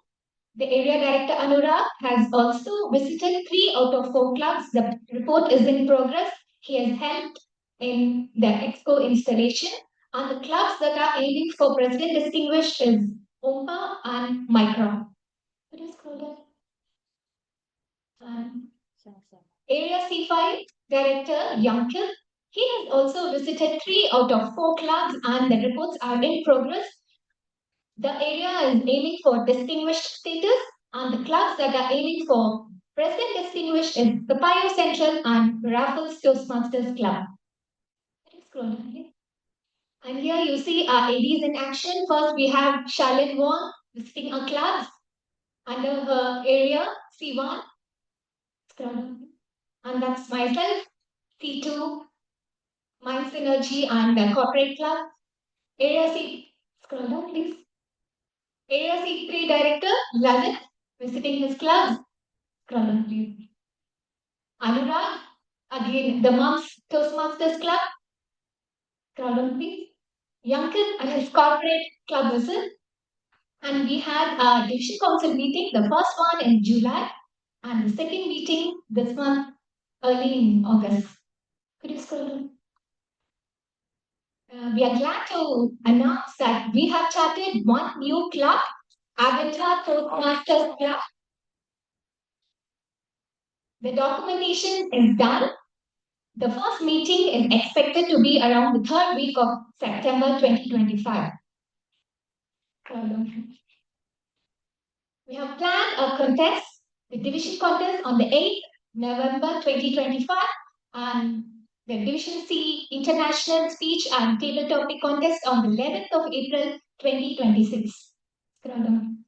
the area director Anurag has also visited 3 out of 4 clubs. The report is in progress. He has helped in the EXCO installation. And the clubs that are aiming for President Distinguished is OMPA and Micron. Could you scroll down? Area C5 Director Yankil, he has also visited 3 out of 4 clubs and the reports are in progress. The area is aiming for distinguished status and the clubs that are aiming for President Distinguished is Topayo Central and Raffles Toastmasters Club. And here you see our ADs in action. First we have Charlotte Wong visiting our clubs under her area C1. And that's myself. C2, Mind Synergy and the Corporate Club. Area C, scroll down please. Area C3 Director, Lalit, visiting his clubs. Scroll down please. Anurag, again the Moms Toastmasters Club. Scroll down please. Yankit and his corporate club visit. And we had a division council meeting, the first one in July, and the second meeting this month, early in August. Could you scroll down? We are glad to announce that we have charted one new club, Avatar Toastmasters Club. The documentation is done. The first meeting is expected to be around the third week of September 2025. We have planned a contest, the division contest on the 8th November 2025, and the Division C International Speech and Table Topic Contest on the 11th of April 2026. Scroll down.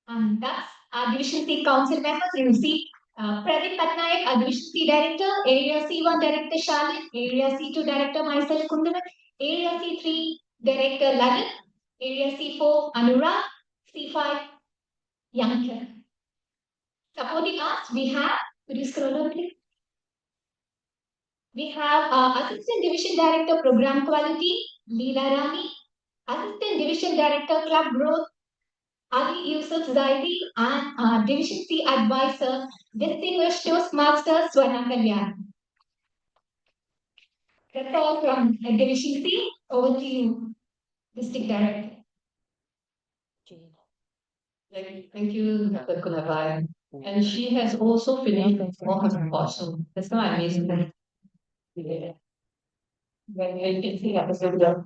And that's our Division C Council members. You see Pradeep Patnaik, our Division C Director, Area C1 Director Charlotte, Area C2 Director myself Kundaran, Area C3 Director Lalit, Area C4 Anurag, C5 Yankir. Supporting us, we have, could you scroll down please? We have Assistant Division Director Program Quality, Leela Rani, Assistant Division Director Club Growth, Ali Yusuf Zaidi, and Division C Advisor, Distinguished Toastmaster Swarna Kalyan. That's all from Division C. Over to you, District Director. Thank you, Dr. Kunabai. And she has also finished all her reports, so that's why I missed that. Yeah. When you can see episode of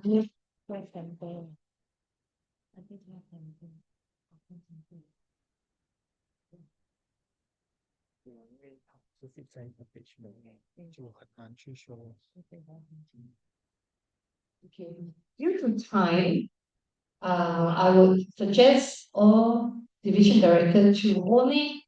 Okay. Due to time, I would suggest all division directors to only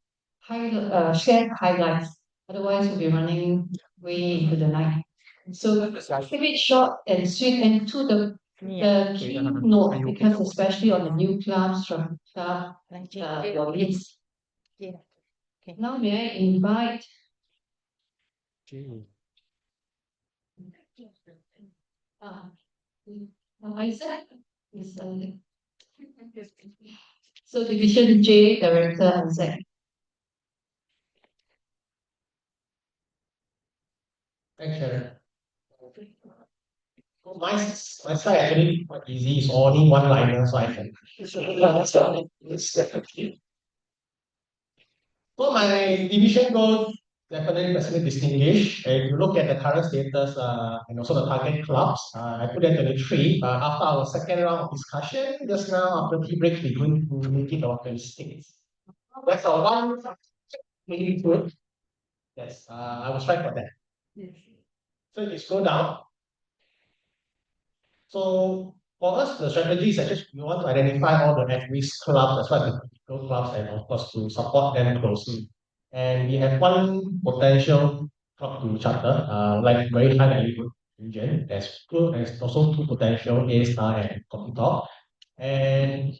share highlights. Otherwise, we'll be running way into the night. So keep it short and sweet and to the key note, because especially on the new clubs from club, your list. Now may I invite Isaac? So Division J Director Isaac. Thanks, Sharon. My slide actually quite easy. It's only one liner, so I can. So my division goal definitely president distinguished. If you look at the current status and also the target clubs, I put at 23. But after our second round of discussion, just now after tea break, we're going to make it about 26. That's our one really good. Yes, I will try for that. So if you scroll down. So for us, the strategy is actually we want to identify all the at-risk clubs as well as the critical clubs and of course to support them closely. And we have one potential club to charter, like very high value region. There's also two potential A star and coffee top. And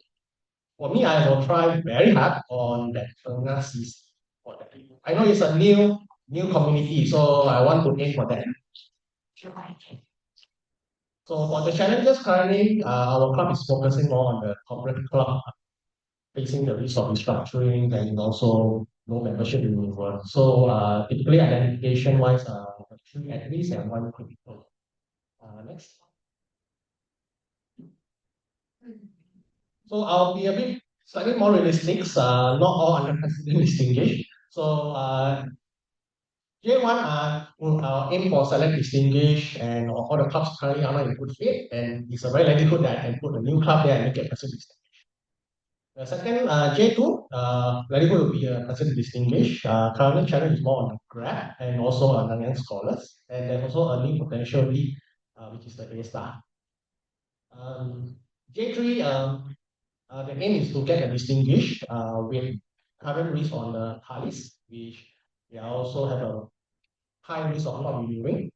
for me, I will try very hard on that Tengah Seas. I know it's a new community, so I want to aim for that. So for the challenges currently, our club is focusing more on the corporate club, facing the risk of restructuring and also no membership removal. So typically identification-wise, 3 at least and 1 critical. Next. So I'll be a bit slightly more realistic, not all 100% distinguished. So J1 will aim for select distinguish and all the clubs currently are not in good fit, and it's a very likelihood that I can put a new club there and make it person distinguished. The second J2 likelihood will be a person distinguished. Currently challenge is more on the grad and also on Nanyang scholars, and there's also a new potential lead, which is the A star. J3 the aim is to get a distinguished with current risk on the TALIS, which we also have a high risk of not renewing.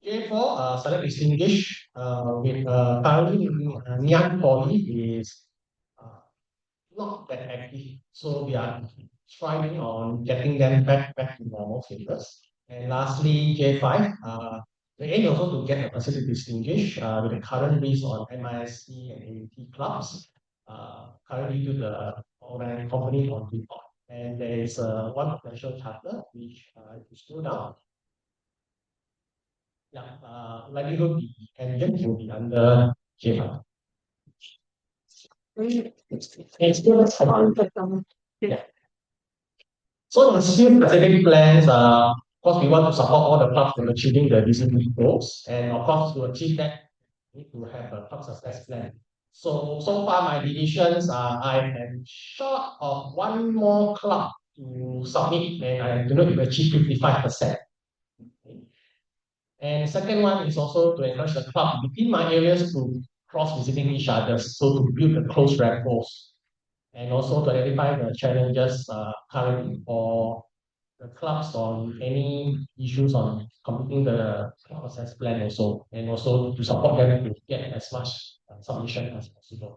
J4, select distinguish with currently Nyan Poly is not that active. So we are striving on getting them back to normal status. And lastly, J5, the aim also to get a facility distinguished with the current risk on MISC and AAT clubs, currently to the organizing company on report. And there is one potential charter which is still down. Yeah, likelihood the engine will be under J5. Yeah. So the specific plans, of course, we want to support all the clubs in achieving the discipline goals, and of course, to achieve that, we need to have a club success plan. So far, my divisions, I am short of one more club to submit, and I do not achieve 55%. And second one is also to encourage the club within my areas to cross visiting each other, so to build a close rapport, and also to identify the challenges currently for the clubs on any issues on completing the process plan also, and also to support them to get as much submission as possible.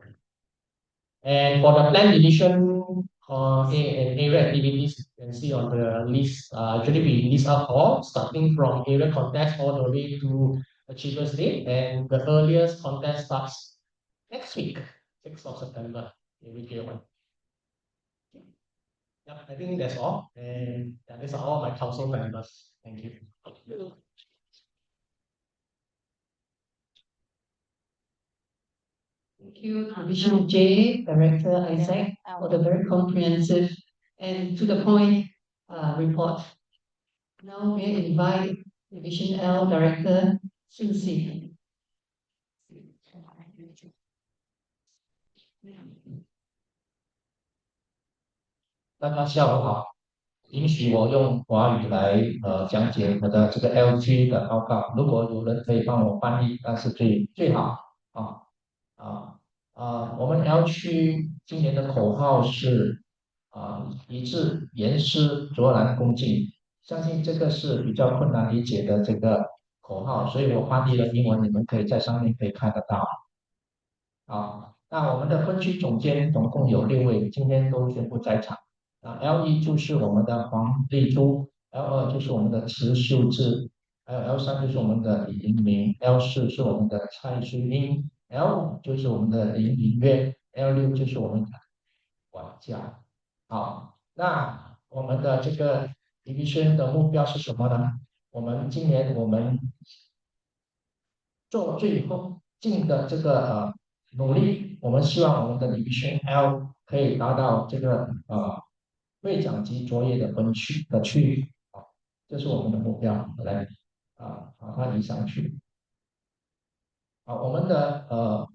And for the plan division and area activities, you can see on the list, actually we list out all, starting from area contest all the way to Achievers Day, and the earliest contest starts next week, 6th of September, in week 1. Yeah, I think that's all. And these are all my council members. Thank you. Thank you, Division J, Director Isaac, for the very comprehensive and to the point report. Now may I invite Division L Director Susie. 大家下午好，允许我用华语来讲解我的这个 LG 的报告。如果有人可以帮我翻译，那是最好我们 L 区今年的口号是一致、严师、卓然、恭敬。相信这个是比较困难理解的这个口号，所以我翻译了英文，你们可以在上面可以看得到。那我们的分区总监总共有6位，今天都宣布在场。L1就是我们的黄丽珠，L2就是我们的池秀智，还有 L3就是我们的李银明，L4是我们的蔡淑英，L5就是我们的林明月，L6就是我们的管家。好，那我们的这个 division 的目标是什么呢？今年我们做最后尽的这个努力，我们希望我们的 division L 可以达到这个会长级卓越的分区的区域，这是我们的目标。来把它移上去。我们的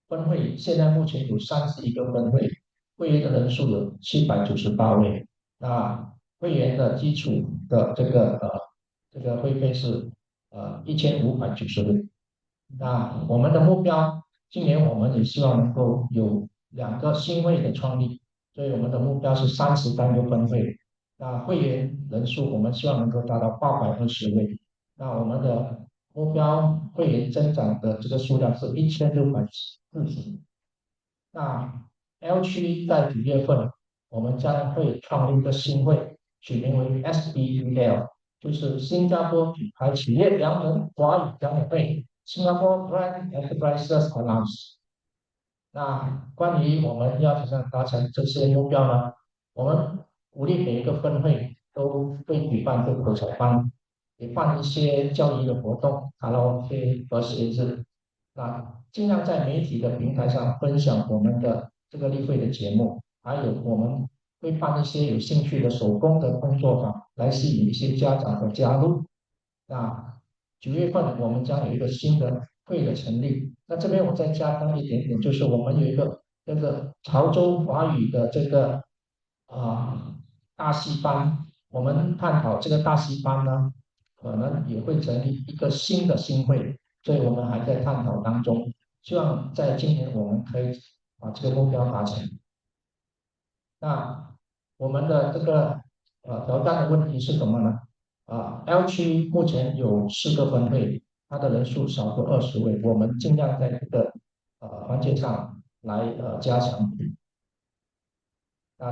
分会现在目前有31个分会，会员的人数有798位。那会员的基础的这个会费是1590位。那我们的目标，今年我们也希望能够有2个新会的创立，所以我们的目标是33个分会。那会员人数我们希望能够达到820位。那我们的目标会员增长的这个数量是1640。那 L 区在9月份，我们将会创立一个新会，取名为 SBEL， 就是新加坡品牌企业良能华语讲演会。Singapore Brand Enterprises Alliance。那关于我们要怎样达成这些目标呢？我们鼓励每一个分会都会举办这个口才班，也办一些教育的活动，卡拉 OK 和写字。那尽量在媒体的平台上分享我们的这个例会的节目，还有我们会办一些有兴趣的手工的工作坊，来吸引一些家长的加入。那9月份我们将有一个新的会的成立。那这边我再加上一点点，就是我们有一个这个潮州华语的这个大戏班，我们探讨这个大戏班呢，可能也会成立一个新的新会，所以我们还在探讨当中，希望在今年我们可以把这个目标达成。那我们的这个挑战的问题是什么呢？ L 区目前有4个分会，它的人数少过20位，我们尽量在这个环节上来加强。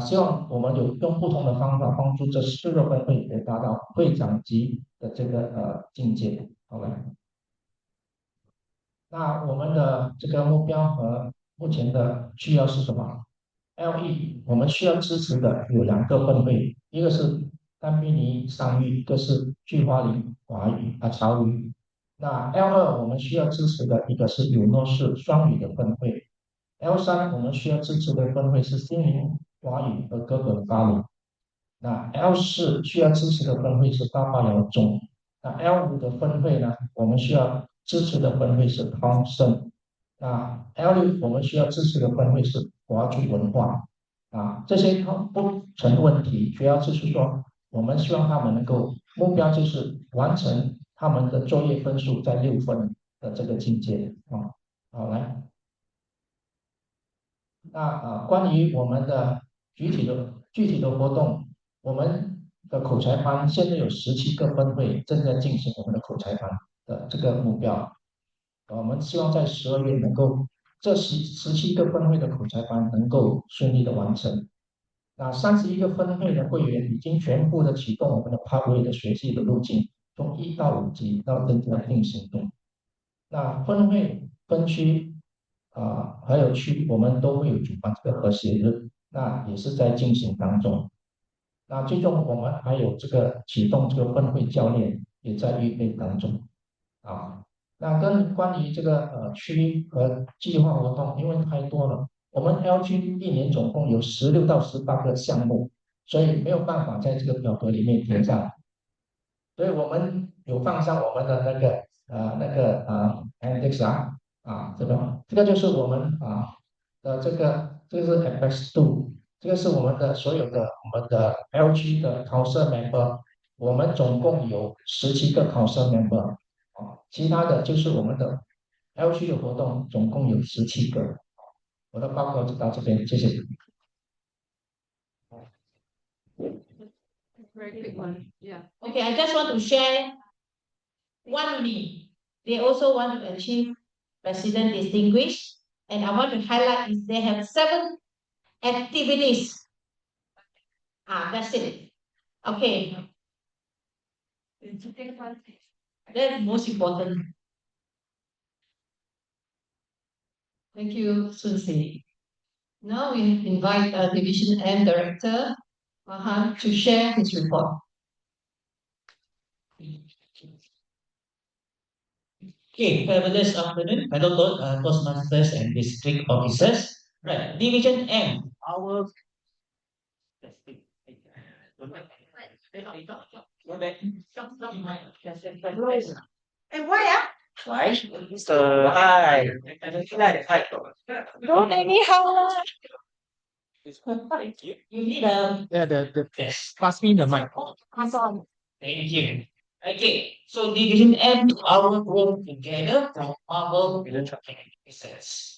希望我们有用不同的方法帮助这4个分会也达到会长级的这个境界。好了，那我们的这个目标和目前的需要是什么？LE 我们需要支持的有2个分会，一个是丹比尼商语，一个是菊花林华语潮语。那 L2我们需要支持的一个是有诺士双语的分会，L3我们需要支持的分会是心灵华语和哥哥巴鲁。那 L4需要支持的分会是大巴窑中。那 L5的分会呢，我们需要支持的分会是康生。那 L6我们需要支持的分会是华族文化。这些不成问题，主要就是说，我们希望他们能够目标就是完成他们的作业分数在6分的这个境界好，来，那关于我们的具体的活动，我们的口才班现在有17个分会正在进行我们的口才班的这个目标。我们希望在12月能够这17个分会的口才班能够顺利的完成。那31个分会的会员已经全部的启动我们的 Pathway 的学习的路径，从1到5级到真正定行动。那分会、分区还有区，我们都会有主办这个和谐日，那也是在进行当中。那最终我们还有这个启动这个分会教练也在预备当中。那关于这个区和计划活动，因为太多了，我们 L 区一年总共有16到18个项目，所以没有办法在这个表格里面填上。所以我们有放上我们的index 这个就是我们这个是 FX 2，这个是我们的所有的我们的 L 区的 council member，我们总共有17个 council member，其他的就是我们的 L 区的活动总共有17个。我的报告就到这边，谢谢。Very quick one. Yeah. Okay, I just want to share one only. They also want to achieve President Distinguished, and I want to highlight is they have 7 activities. That's it. Okay. That's most important. Thank you, Sun Si. Now we invite Division M Director Mahan to share his report. Okay, fabulous afternoon, fellow Toastmasters and district officers. Right, Division M, our And why? Why? Why? Don't anyhow. Thank you. You need Yes. Pass me the mic. pass on. Thank you. Okay, so Division M to our work together from our philanthropic research.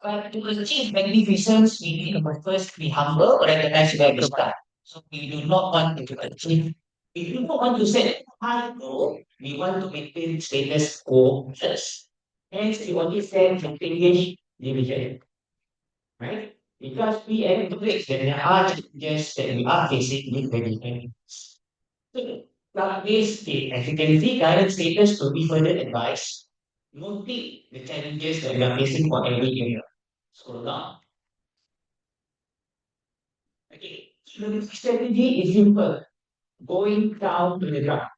But to achieve magnificence, we need to first be humble, recognize where we start. So we do not want to achieve, we do not want to set high goal, we want to maintain status quo first. Hence, we only set distinguished division. Right? Because we acknowledge that there are challenges that we are facing with the different. So, that means the efficacy current status to be further advised. Noting the challenges that we are facing for every area. Scroll down. Okay, so the strategy is simple. Going down to the ground.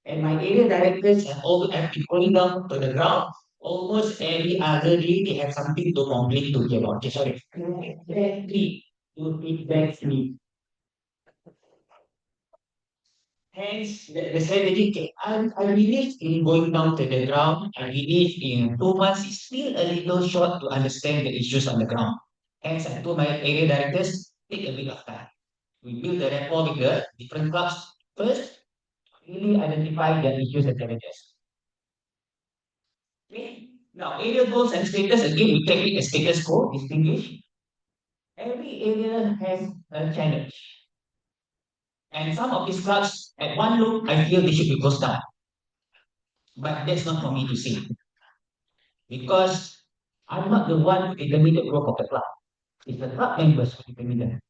And my area directors have also have been going down to the ground. Almost every other day they have something to complain to me about. Okay, sorry. Exactly. To feedback me. Hence, the strategy, I believe in going down to the ground. I believe in 2 months is still a little short to understand the issues on the ground. Hence, I told my area directors, take a bit of time. We build the rapport with the different clubs first, really identify their issues and challenges. Okay. Now, area goals and status, again, we take it as status quo, distinguish. Every area has a challenge. And some of these clubs, at one look, I feel they should be closed down. But that's not for me to say. Because I'm not the one who determine the growth of the club. It's the club members who determine that.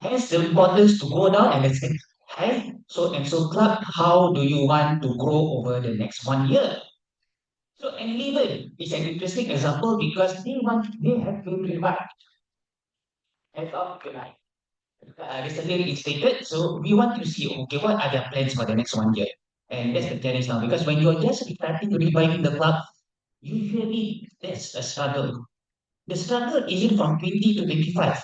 Hence the importance to go down and let's say, hey, so and so club, how do you want to grow over the next 1 year? So and Lebanon is an interesting example because they have been revived as of July. Recently instated, so we want to see okay what are their plans for the next 1 year, and that's the challenge now because when you're just starting reviving the club, usually that's a struggle. The struggle isn't from 20 to 25.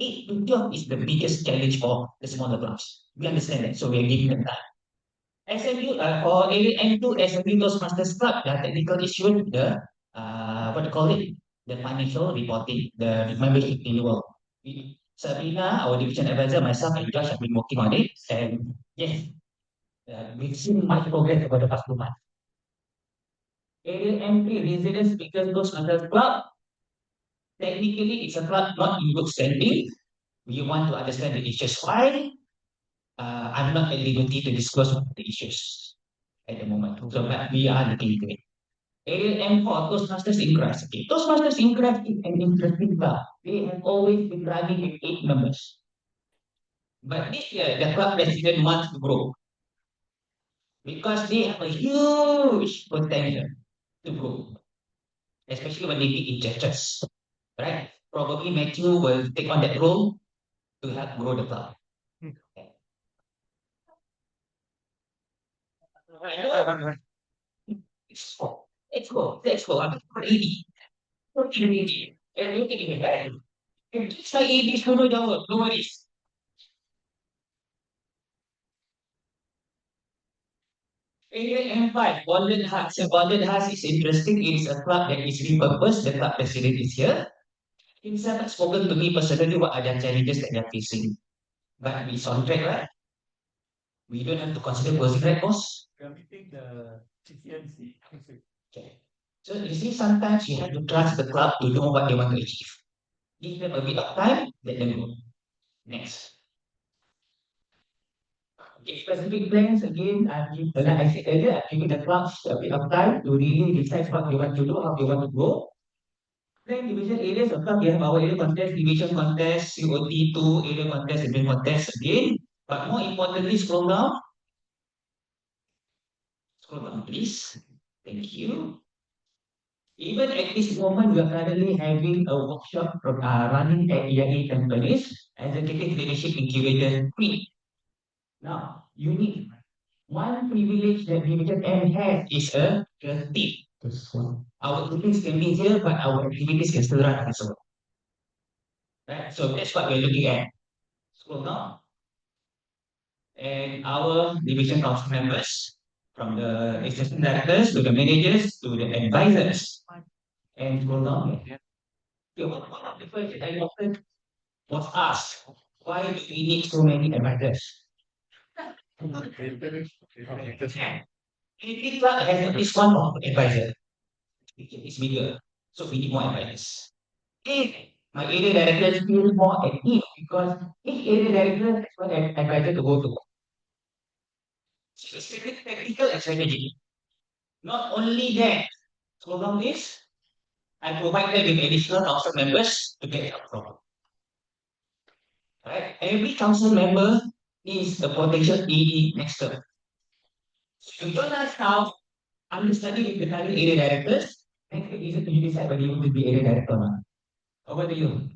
8 to 12 is the biggest challenge for the smaller clubs. We understand that, so we are giving them time. SMU for area N2 SMU Toastmasters Club, the technical issue, the what do you call it? The financial reporting, the membership renewal. Sabrina, our division advisor, myself, and Josh have been working on it, and yes, we've seen much progress over the past 2 months. Area N3 Residence Speakers Toastmasters Club, technically it's a club not in good standing. We want to understand the issues. Why? I'm not at liberty to disclose the issues at the moment. So, but we are looking into it. Area M4, Toastmasters in Christ. Okay. Toastmasters in Christ is an interesting club. They have always been running with 8 members. But this year, the club president wants to grow because they have a huge potential to grow, especially when they meet in churches, right? Probably Matthew will take on that role to help grow the club. Let's go. I'm ready. What you ready? And look at me, right? It's like 80s, no worries. Area M5, Bonded Hearts. So Bonded Hearts is interesting. It is a club that is repurposed. The club president is here. Himself has spoken to me personally what are the challenges that they're facing. But it's on track, right? We don't have to consider closing, right, boss? We are meeting the TCMC next week. Okay. So you see, sometimes you have to trust the club to know what they want to achieve. Give them a bit of time, let them go. Next. Okay, specific plans again, like I said earlier, I'm giving the clubs a bit of time to really decide what they want to do, how they want to go. Then division areas of course we have our area contest, division contest, COT2, area contest, and contest again. But more importantly, scroll down please. Thank you. Even at this moment, we are currently having a workshop running at EIA companies, Executive Leadership Incubator 3. Now, you need one privilege that Division M has is a team. Our meetings can be here, but our activities can still run as well. Right? So that's what we're looking at. Scroll down. And our division council members, from the assistant directors to the managers to the advisors. And scroll down. Okay, one of the questions I often was asked, why do we need so many advisors? It has at least one of advisor. It's bigger. So we need more advisors. If my area director feel more at ease because each area director has one advisor to go to. So it's technical and strategy. Not only that, so long this, I provide them with additional council members to get help from. Right? Every council member is a potential AD next term. So you join us now, understanding with the current area directors, and it's easy to decide whether you want to be area director or not. Over to you.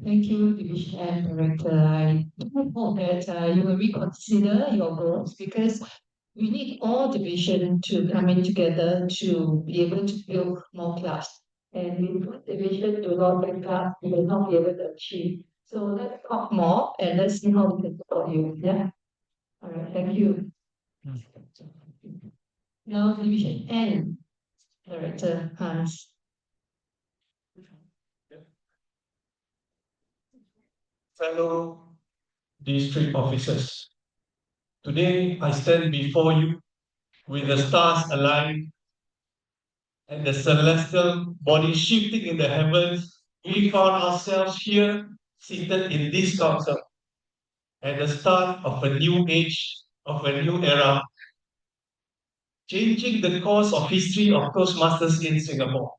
Thank you, Division M Director. I hope that you will reconsider your goals because we need all division to come in together to be able to build more clubs. And if one division do not build club, we will not be able to achieve. So let's talk more and let's see how we can support you. Yeah. All right. Thank you. Now Division N Director Hans. Fellow district officers, today I stand before you with the stars aligned and the celestial body shifting in the heavens we found ourselves here, seated in this council, at the start of a new age, of a new era, changing the course of history of Toastmasters in Singapore.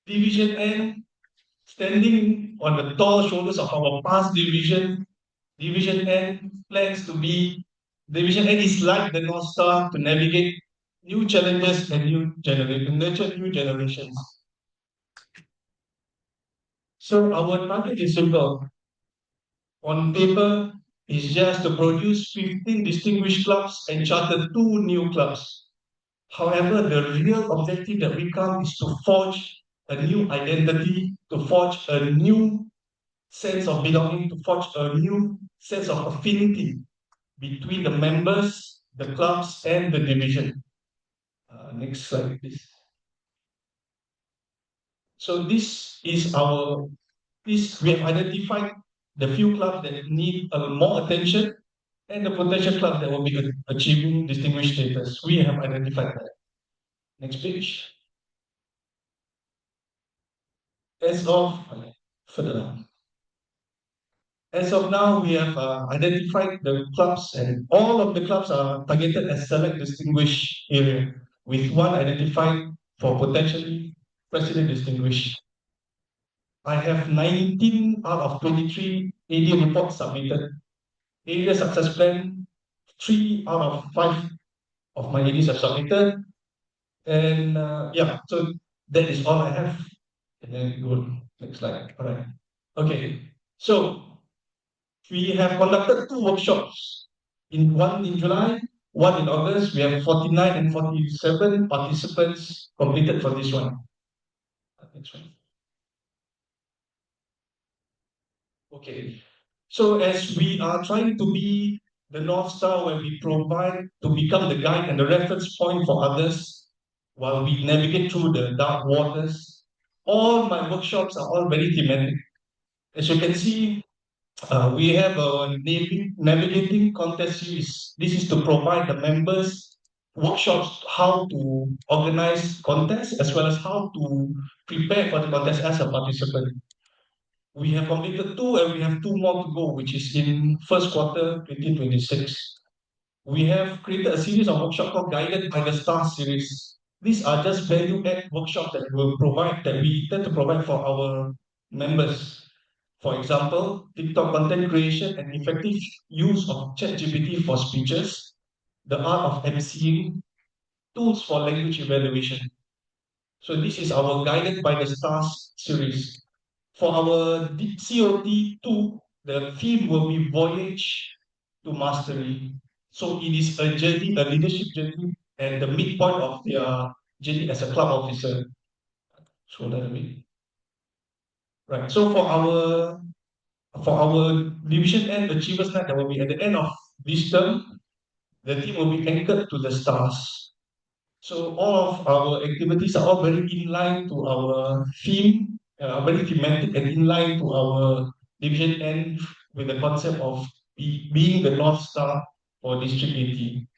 Division N, standing on the tall shoulders of our past division, Division N plans to be, Division N is like the North Star to navigate new challenges and nurture new generations. So our target is simple. On paper, is just to produce 15 distinguished clubs and charter 2 new clubs. However, the real objective that we come is to forge a new identity, to forge a new sense of belonging, to forge a new sense of affinity between the members, the clubs, and the division. Next slide, please. So this is we have identified the few clubs that need more attention and the potential clubs that will be achieving distinguished status. We have identified that. Next page. As of further down. As of now, we have identified the clubs, and all of the clubs are targeted as select distinguished area, with one identified for potentially president distinguished. I have 19 out of 23 AD reports submitted. Area success plan, 3 out of 5 of my ADs have submitted. And yeah, so that is all I have. And then go next slide. All right. Okay. So we have conducted 2 workshops. One in July, one in August. We have 49 and 47 participants completed for this one. Next one. Okay. So as we are trying to be the North Star where we provide to become the guide and the reference point for others while we navigate through the dark waters, all my workshops are all very thematic. As you can see, we have a navigating contest series. This is to provide the members workshops how to organize contests as well as how to prepare for the contest as a participant. We have completed 2 and we have 2 more to go, which is in first quarter 2026. We have created a series of workshops called Guided by the Stars series. These are just value-add workshops that we intend to provide for our members. For example, TikTok content creation and effective use of ChatGPT for speeches, the art of emceeing, tools for language evaluation. So this is our Guided by the Stars series. For our COT2, the theme will be Voyage to Mastery. So it is a journey, a leadership journey, and the midpoint of their journey as a club officer. So that will right. So for our division N achievers night that will be at the end of this term, the team will be anchored to the stars. So all of our activities are all very in line to our theme, very thematic and in line to our division N with the concept of being the North Star for District 18.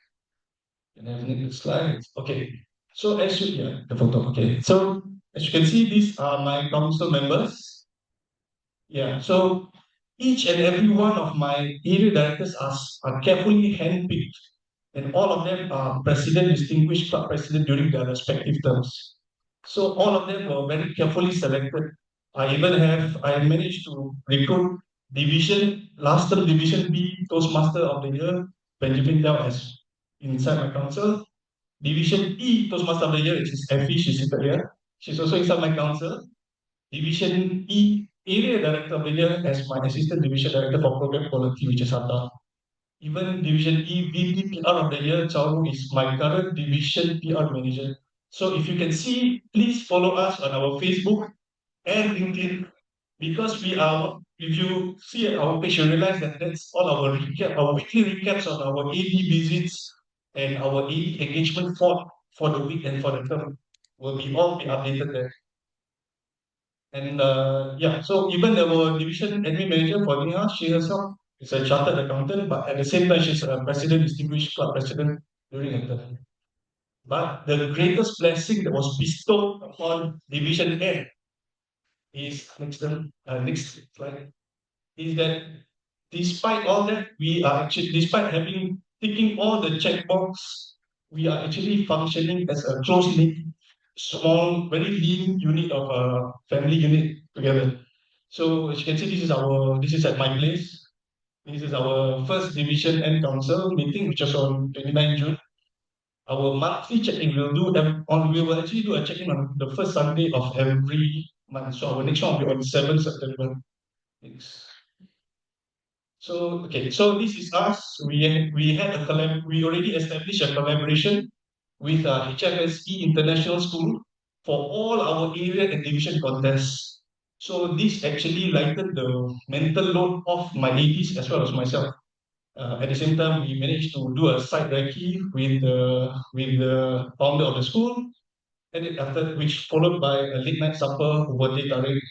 Can I have the next slide? Okay. So as you, yeah, the photo, okay. So as you can see, these are my council members. Yeah, so each and every one of my area directors are carefully handpicked, and all of them are president, distinguished club president during their respective terms. So all of them were very carefully selected. I managed to recruit last term Division B Toastmaster of the Year, Benjamin Liao as inside my council. Division E Toastmaster of the Year, which is Effie, she's seated here. She's also inside my council. Division E Area Director of the Year as my Assistant Division Director for Program Quality, which is Hata. Even Division E VP PR of the Year, Chao is my current Division PR Manager. So if you can see, please follow us on our Facebook and LinkedIn, because if you see our page, you realize that that's all our weekly recaps on our AD visits and our AD engagement for the week and for the term will all be updated there. And yeah, so even our division admin manager for Neha, she herself is a chartered accountant, but at the same time, she's a president, distinguished club president during her term. But the greatest blessing that was bestowed upon Division N is next slide, is that despite all that, we are actually, despite having ticking all the checkbox, we are actually functioning as a close-knit, small, very lean unit of a family unit together. So as you can see, this is at my place. This is our first division and council meeting, which was on 29 June. Our monthly check-in, we will actually do a check-in on the first Sunday of every month. So our next one will be on 7th September. Thanks. So okay, so this is us. We already established a collaboration with HFSE International School for all our area and division contests. So this actually lightened the mental load of my ADs as well as myself. At the same time, we managed to do a side recce with the founder of the school, and then after which followed by a late night supper over teh tarik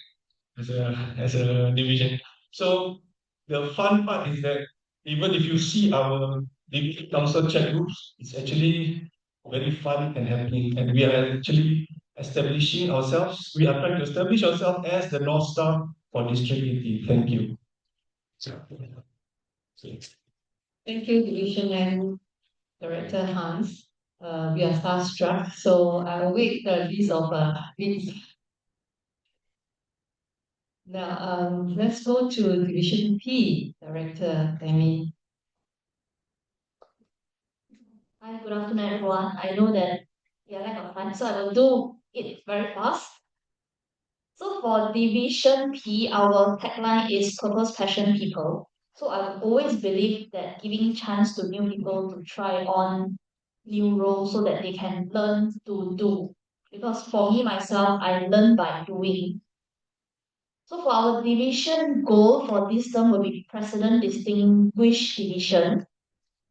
as a division. So the fun part is that even if you see our division council chat groups, it's actually very fun and happening, and we are actually establishing ourselves. We are trying to establish ourselves as the North Star for District 80. Thank you. Thank you, Division and Director Hans. We are starstruck, so I'll wait the list of leads. Now, let's go to Division P, Director Tammy. Hi, good afternoon, everyone. I know that we are lack of time, so I will do it very fast. So for Division P, our tagline is Purpose, Passion, People. So I always believe that giving chance to new people to try on new roles so that they can learn to do. Because for me, myself, I learn by doing. So for our division goal for this term will be President Distinguished Division,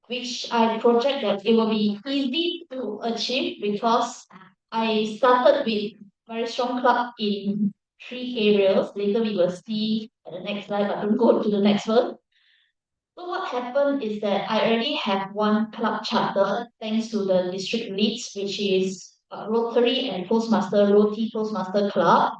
which I project that it will be easy to achieve because I started with very strong club in 3 areas. Later we will see at the next slide, but don't go to the next one. So what happened is that I already have one club charter thanks to the district leads, which is Rotary and Roti Toastmaster Club.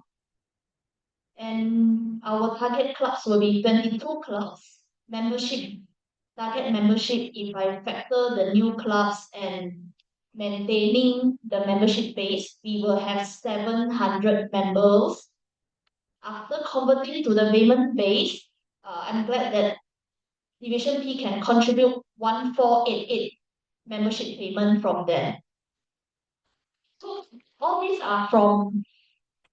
And our target clubs will be 22 clubs. Target membership, if I factor the new clubs and maintaining the membership base, we will have 700 members. After converting to the payment base, I'm glad that Division P can contribute 1488 membership payment from there. So all these are from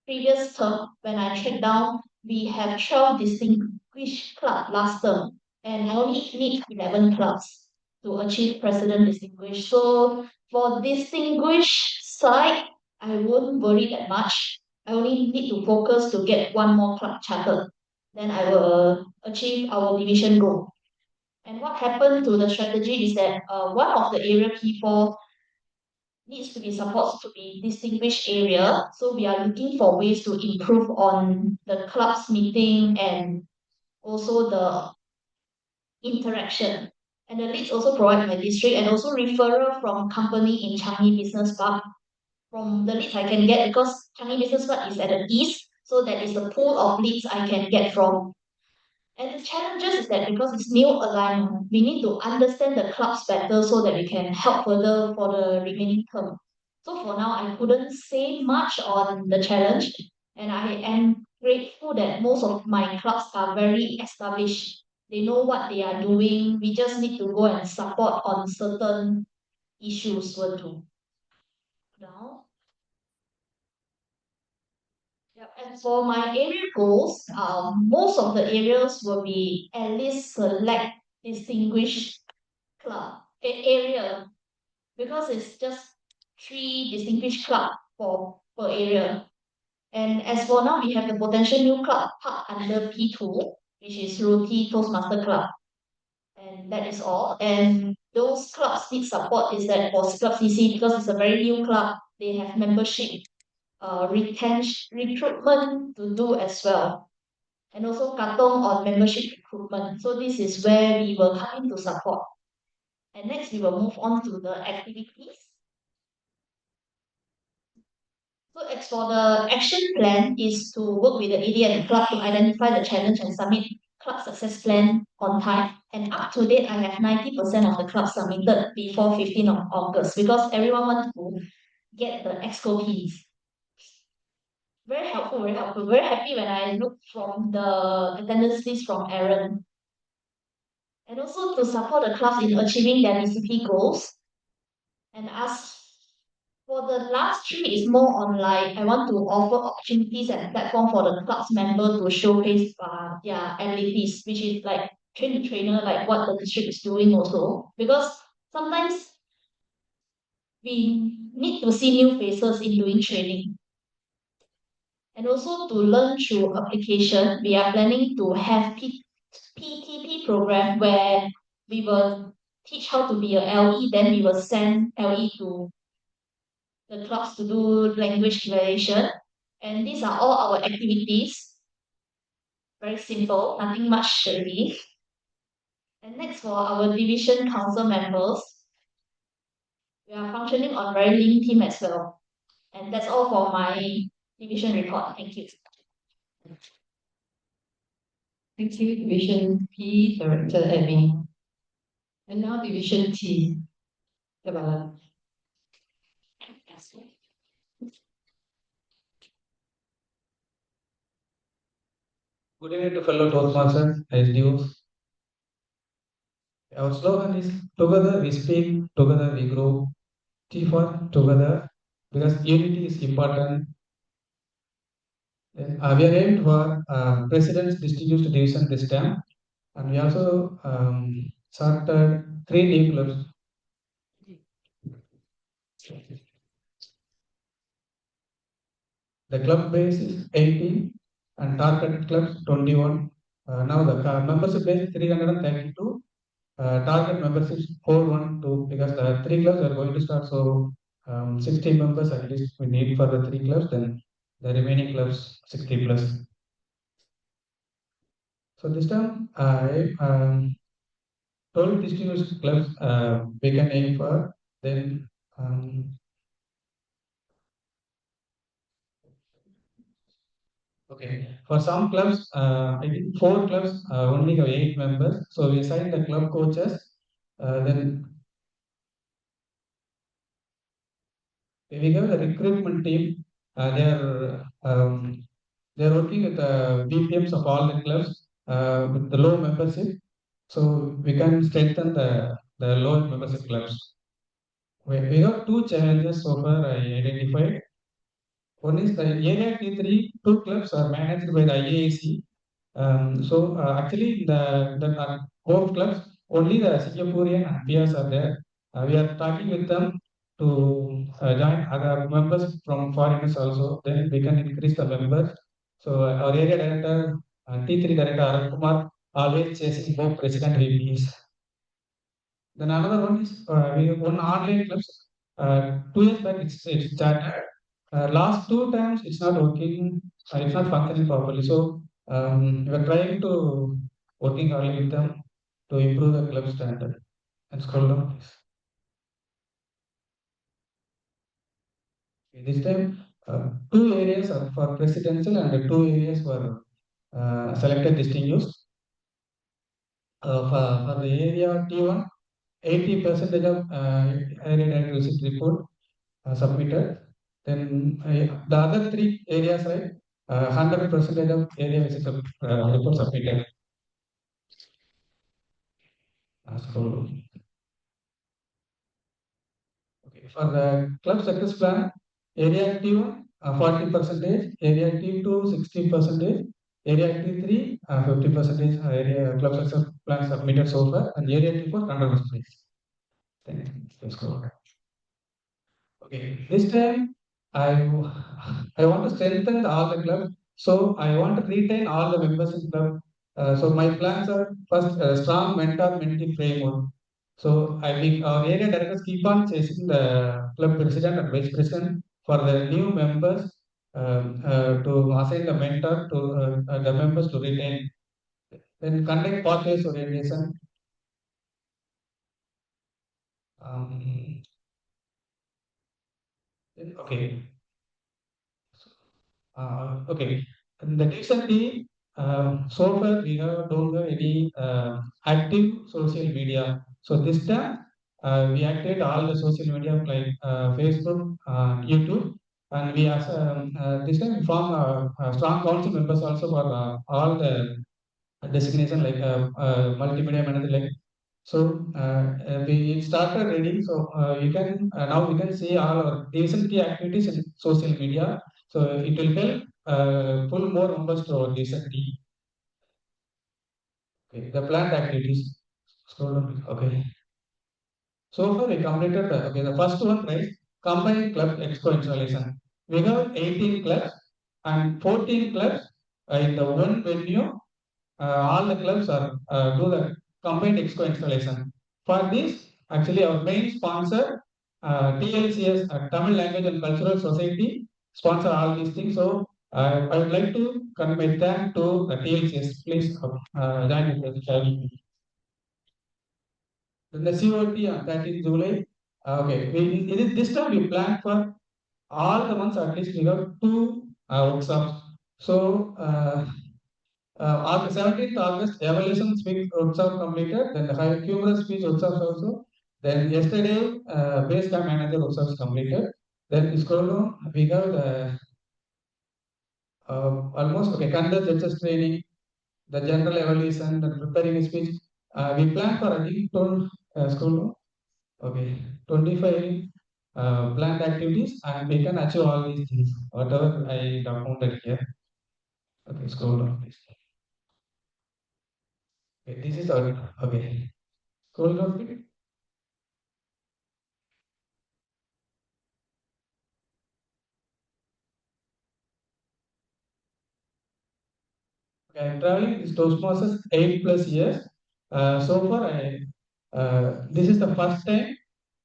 previous term. When I check down, we have 12 distinguished clubs last term, and I only need 11 clubs to achieve President Distinguished. So for Distinguished side, I won't worry that much. I only need to focus to get one more club chartered. Then I will achieve our division goal. And what happened to the strategy is that one of the area P4 needs to be supposed to be distinguished area. So we are looking for ways to improve on the club's meeting and also the interaction. And the leads also provide my district and also referral from company in Changi Business Park. From the leads I can get because Changi Business Park is at the east, so that is the pool of leads I can get from. And the challenges is that because it's new alignment, we need to understand the clubs better so that we can help further for the remaining term. So for now, I couldn't say much on the challenge, and I am grateful that most of my clubs are very established. They know what they are doing. We just need to go and support on certain issues will do. Now, and for my area goals, most of the areas will be at least select distinguished club area because it's just 3 distinguished club per area. And as for now, we have the potential new club part under P2, which is Roti Toastmaster Club. And that is all. And those clubs need support is that for Club CC because it's a very new club, they have membership retention recruitment to do as well. And also Katong on membership recruitment. So this is where we will come in to support. And next we will move on to the activities. So Next, for the action plan is to work with the AD and the club to identify the challenge and submit club success plan on time. And up to date, I have 90% of the club submitted before 15th of August because everyone wants to get the exco keys. Very helpful, very helpful. Very happy when I look from the attendance list from Aaron. And also to support the clubs in achieving their DCP goals. And ask for the last three is more on like I want to offer opportunities and platform for the club's member to showcase their abilities, which is like train the trainer, like what the district is doing also. Because sometimes we need to see new faces in doing training. And also to learn through application, we are planning to have PTP program where we will teach how to be a LE, then we will send LE to the clubs to do language evaluation. And these are all our activities. Very simple, nothing much really. And next for our division council members, we are functioning on very lean team as well. And that's all for my division report. Thank you. Thank you, Division P, Director Amy. And now Division T, Development. Good evening to fellow Toastmasters, SDOs. Our slogan is together we speak, together we grow. T for together, because unity is important. We are aimed for President's Distributed Division this time, and we also started 3 new clubs. The club base is 18 and target clubs 21. Now the membership base 332. Target membership 412 because the 3 clubs are going to start. So 60 members at least we need for the 3 clubs. Then the remaining clubs 60 plus. So this time I told distribution clubs we can aim for. Then okay, for some clubs, I think 4 clubs only have 8 members. So we assign the club coaches. Then we have the recruitment team. They're working with the BPMs of all the clubs with the low membership. So we can strengthen the low membership clubs. We have 2 challenges so far I identified. One is the Area T3, 2 clubs are managed by the IAAC. Actually, the home clubs, only the Singaporean and peers are there. We are talking with them to join other members from foreigners also. Then we can increase the members. So our area director, T3 director Arun Kumar, always chasing both president VPs. Then another one is we have one online clubs. 2 years back it's started. Last 2 times it's not working. It's not functioning properly. So we are trying to working hardly with them to improve the club standard. And scroll down, please. Okay, this time, 2 areas are for presidential and 2 areas for selected distinguished. For the area T1, 80% of area director visit report submitted. Then the other 3 areas, right? 100% of area visit report submitted. Scroll. Okay, for the club success plan, area T1 40%, area T2 60%, area T3 50% area club success plan submitted so far, and area T4 100%. Then let's go. Okay, this time I want to strengthen all the club. So I want to retain all the members in club. So my plans are first strong mentor-mentee framework. So I think our area directors keep on chasing the club president and vice president for the new members to assign the mentor to the members to retain. Then conduct pathways orientation. Okay. Okay. And the recently, so far we don't have any active social media. So this time we activate all the social media like Facebook, YouTube, and we as this time we form strong council members also for all the designation like multimedia manager like so we started reading. So you can now we can see all our recent key activities in social media. So it will help pull more members to our recent key. Okay, the planned activities. Scroll down. Okay. So far we completed the first one, right? Combined club expo installation. We have 18 clubs and 14 clubs in the one venue. All the clubs are do the combined expo installation. For this, actually our main sponsor, TLCS, Tamil Language and Cultural Society, sponsor all these things. So I would like to convey thank to the TLCS. Please join with the then the COT on 13th July. Okay, this time we plan for all the months at least we have two workshops. So on the 17th August, evaluation speech workshop completed, then the high humorous speech workshops also. Then yesterday, base camp manager workshops completed. Then scroll down, we have the almost okay, conduct judges training, the general evaluation, the preparing a speech. We plan for I think scroll down. Okay, 25 planned activities, and we can achieve all these things, whatever I documented here. Okay, scroll down, please. Okay, this is our, okay, scroll down, please. Okay, I'm traveling this Toastmasters 8+ years. So far, this is the first time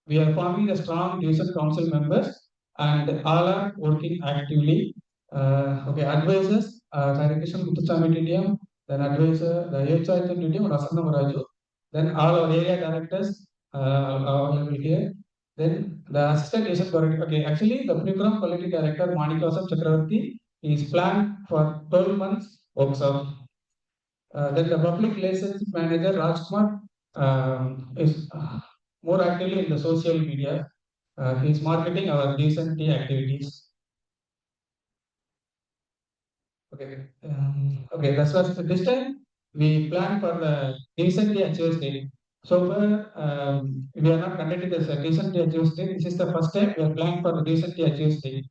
we are forming a strong user council members, and all are working actively. Okay, advisors, Sarikrishnan Muthuswamy TDM, then advisor, the HR TDM, Rasanna Maraju, then all our area directors are available here. Then the assistant user quality, okay, actually the program quality director Manikasam Chakravarti is planned for 12 months workshop. Then the public relations manager Rajkumar is more actively in the social media. He is marketing our decent tea activities. Okay, okay. That's what this time we plan for the decent tea achievers day. So far, we are not conducting this decent tea achievers day. This is the first time we are planning for the decent tea achievers day.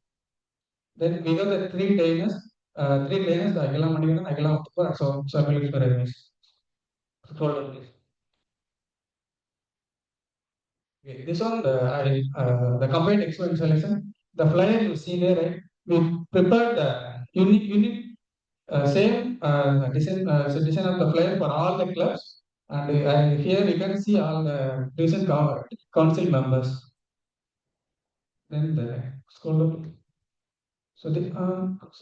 Then we got the three trainers, the Agila Manivan, Agila Uttar, so I will explain. Hold on, please. Okay, this one, the combined expo installation, the flyer you see there, right? We prepared the unique same design of the flyer for all the clubs, and here you can see all the recent council members. Then the scroll up. So the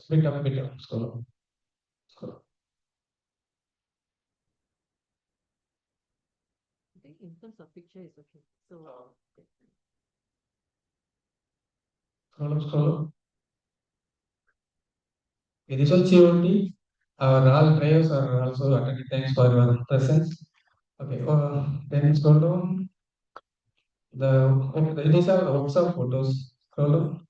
bit up, scroll up. Scroll up. I think in terms of picture is okay. So Scroll up. Okay, this one COT. Our all drivers are also attending. Thanks for your presence. Okay, then scroll down. These are the WhatsApp photos. Scroll down.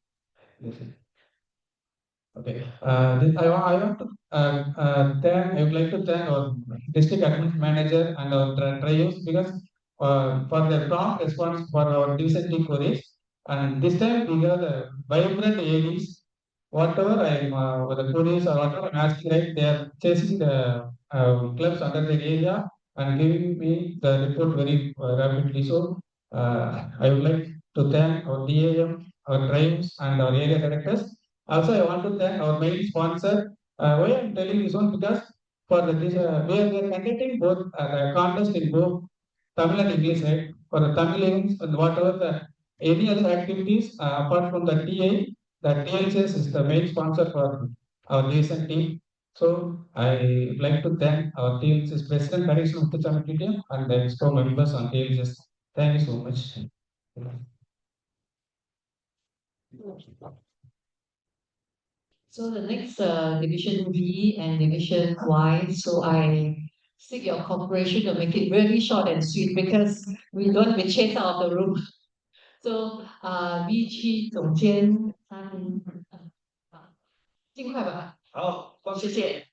Okay. I want to I would like to thank our district admin manager and our trios because for their prompt response for our decent queries. And this time we have the vibrant ADs. Whatever I'm the queries or whatever I'm asking, right, they are chasing the clubs under the area and giving me the report very rapidly. So I would like to thank our DAM, our drives, and our area directors. Also, I want to thank our main sponsor. Why I'm telling this one because for the we are conducting both the contest in both Tamil and English, right? For the Tamilians and whatever the any other activities apart from the TA, the TLCS is the main sponsor for our recent team. So I would like to thank our TLCS President Harrison Muthuswamy and the expo members on TLCS. Thank you so much. So the next division B and division Y. So I seek your cooperation to make it really short and sweet because we don't want to be chased out of the room. So B 区总监尽快吧。好，谢谢。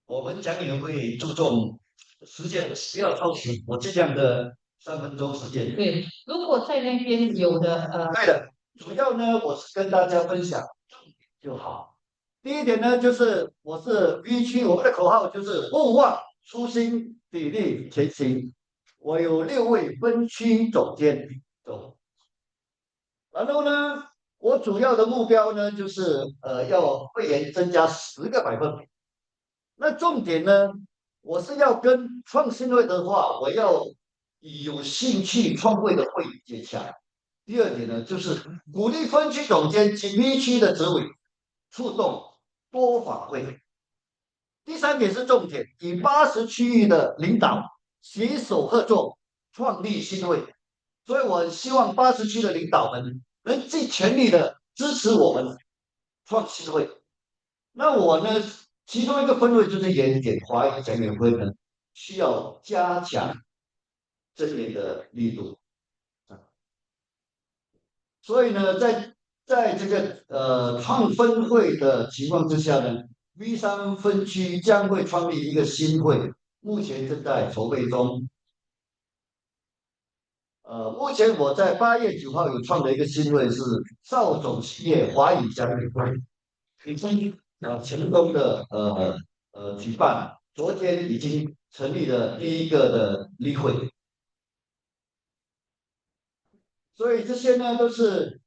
我们讲演会注重时间，不要超时，我尽量的3分钟时间。对，如果在那边有的对的，主要呢我是跟大家分享就好。第一点呢，就是我是 V 区，我们的口号就是勿忘初心，砥砺前行。我有6位分区总监，然后呢，我主要的目标呢就是要会员增加10个百分比。那重点呢，我是要跟创新会的话，我要以有兴趣创会的会员接洽。第二点呢，就是鼓励分区总监及 V 区的职委触动多访会。第三点是重点，与80区域的领导携手合作，创立新会。所以我希望80区的领导们能尽全力的支持我们创新会。那我呢，其中一个分会就是研点华语讲演会呢，需要加强这边的力度。所以呢，在这个创分会的情况之下呢，V3分区将会创立一个新会，目前正在筹备中。目前我在8月9号有创的一个新会是邵总企业华语讲演会，已经成功的举办，昨天已经成立了第一个的例会。所以这些呢都是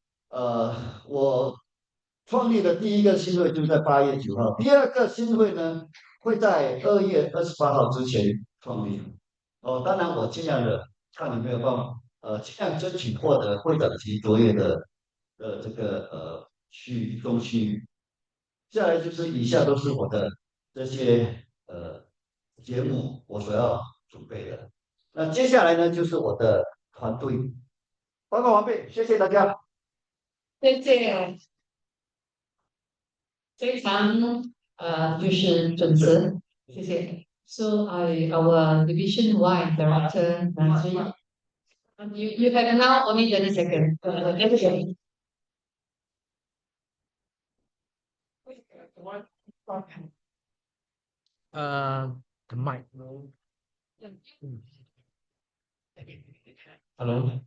我创立的第一个新会，就是在8月9号。第二个新会呢会在2月28号之前创立。当然我尽量的看有没有办法，尽量争取获得会长级卓越的这个中区。下来就是以下都是我的这些节目我所要准备的。那接下来呢就是我的团队。报告完毕，谢谢大家。谢谢，非常就是准时，谢谢。So our division Y director Nancy, you have now only 30 seconds. Everybody. The mic. Hello.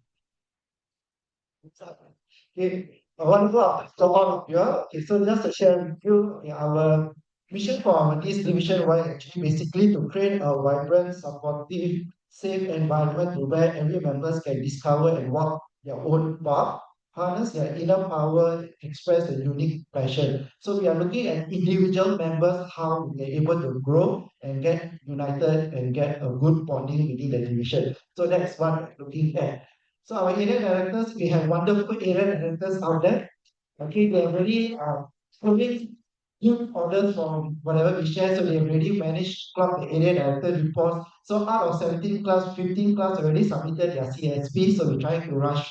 Okay, wonderful. So all of you, okay, so just to share with you our mission for our this division Y actually basically to create a vibrant, supportive, safe environment to where every members can discover and walk their own path, harness their inner power, express a unique passion. So we are looking at individual members, how they're able to grow and get united and get a good bonding within the division. So that's what we're looking at. So our area directors, we have wonderful area directors out there. Okay, they are really pulling in orders from whatever we share. So they have already managed club the area director reports. So out of 17 clubs, 15 clubs already submitted their CSP. So we're trying to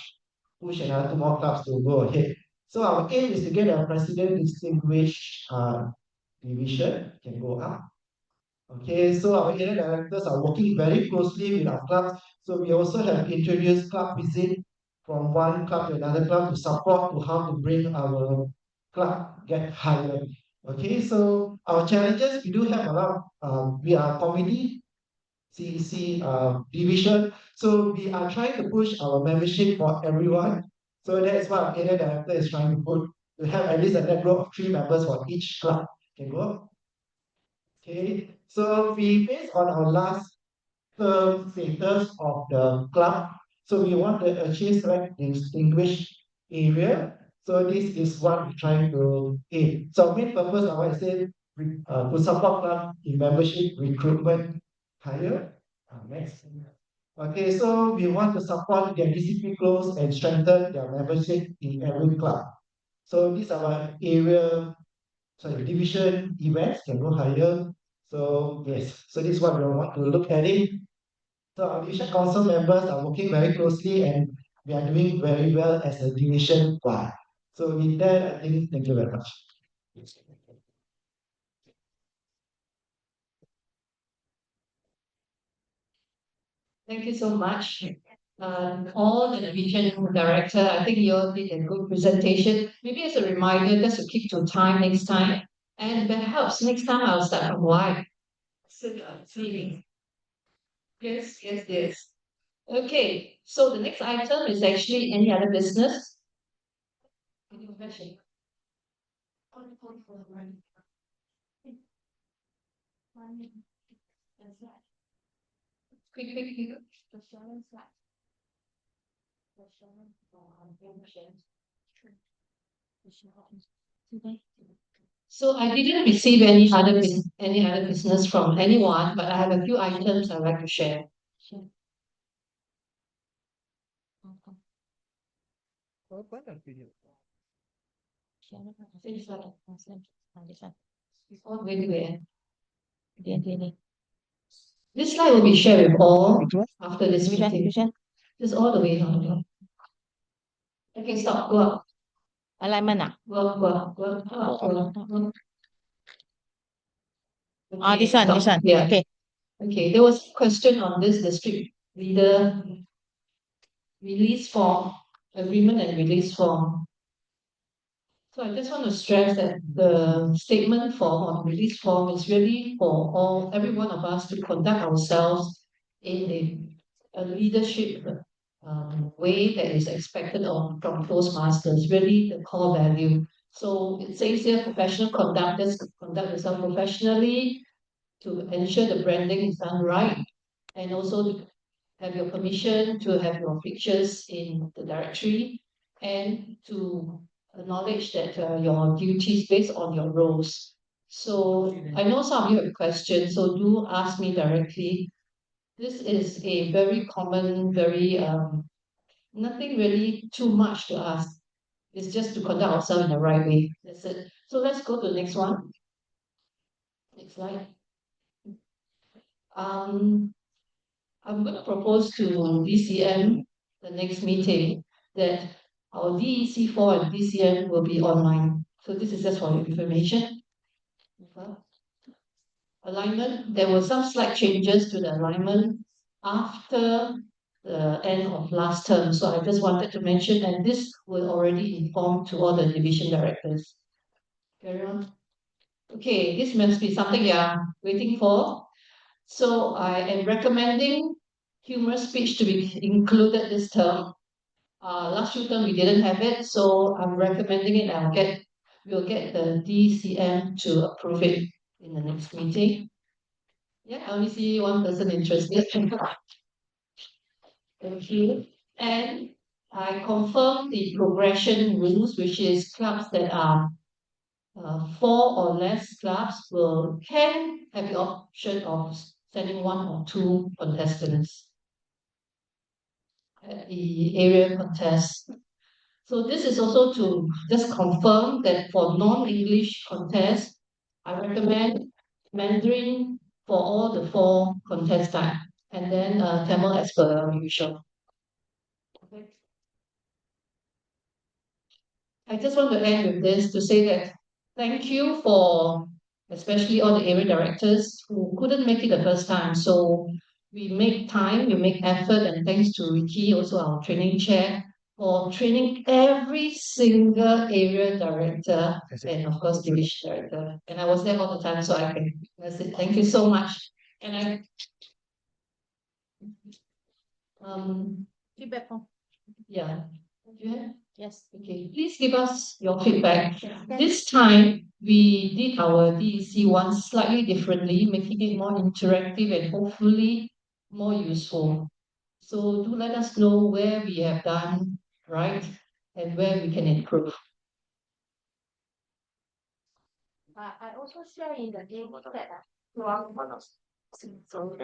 push another 2 more clubs to go ahead. So our aim is to get a president distinguished division can go up. Okay, so our area directors are working very closely with our clubs. So we also have introduced club visit from one club to another club to support to how to bring our club get higher. Okay, so our challenges, we do have a lot. We are committee, CEC division. So we are trying to push our membership for everyone. So that's what our area director is trying to put, to have at least a network of 3 members for each club. Can go up. Okay, so we based on our last term status of the club, so we want to achieve like distinguished area. So this is what we're trying to aim. So main purpose of what I said to support club in membership recruitment higher. Next. Okay, so we want to support their DCP goals and strengthen their membership in every club. So these are our area, sorry, division events can go higher. So yes, so this is what we want to look at it. So our division council members are working very closely and we are doing very well as a division one. So with that, I think thank you very much. Thank you so much. All the division director, I think you all did a good presentation. Maybe as a reminder, just to keep to time next time. And perhaps next time I'll start from why. Yes, yes, yes. Okay, so the next item is actually any other business. Any question? Quick, quick, quick. So I didn't receive any other business from anyone, but I have a few items I'd like to share. All the way to the end. This slide will be shared with all after this meeting. Just all the way down. Okay, stop. Go up. Alignment ah. Go up, go up, go up, go up, go up. Ah, this one, this one. Yeah. Okay. Okay, there was a question on this district leader release form, agreement and release form. So I just want to stress that the statement form or release form is really for every one of us to conduct ourselves in a leadership way that is expected from Toastmasters, really the core value. So it says here professional conduct, just conduct yourself professionally to ensure the branding is done right, and also to have your permission to have your pictures in the directory, and to acknowledge that your duties based on your roles. So I know some of you have questions, so do ask me directly. This is a very common, nothing really too much to ask. It's just to conduct ourselves in the right way. That's it. So let's go to the next one. Next slide. I'm going to propose to DCM the next meeting that our DEC4 and DCM will be online. So this is just for your information. Okay. Alignment, there were some slight changes to the alignment after the end of last term. So I just wanted to mention, and this will already inform to all the division directors. Carry on. Okay, this must be something you're waiting for. So I am recommending humorous speech to be included this term. Last few term we didn't have it, so I'm recommending it. We'll get the DCM to approve it in the next meeting. Yeah, I only see one person interested. Thank you. And I confirm the progression rules, which is clubs that are 4 or less clubs can have the option of sending 1 or 2 contestants at the area contest. So this is also to just confirm that for non-English contests, I recommend Mandarin for all the 4 contest type, and then Tamil as per usual. Okay. I just want to end with this to say that thank you for especially all the area directors who couldn't make it the first time. So we make time, we make effort, and thanks to Ricky, also our training chair, for training every single area director and of course division director. And I was there all the time, so I can say thank you so much. And I Feedback form. yeah. Do you have? Yes. Okay, please give us your feedback. This time, we did our DEC1 slightly differently, making it more interactive and hopefully more useful. So do let us know where we have done right and where we can improve. I also share in the game that throughout so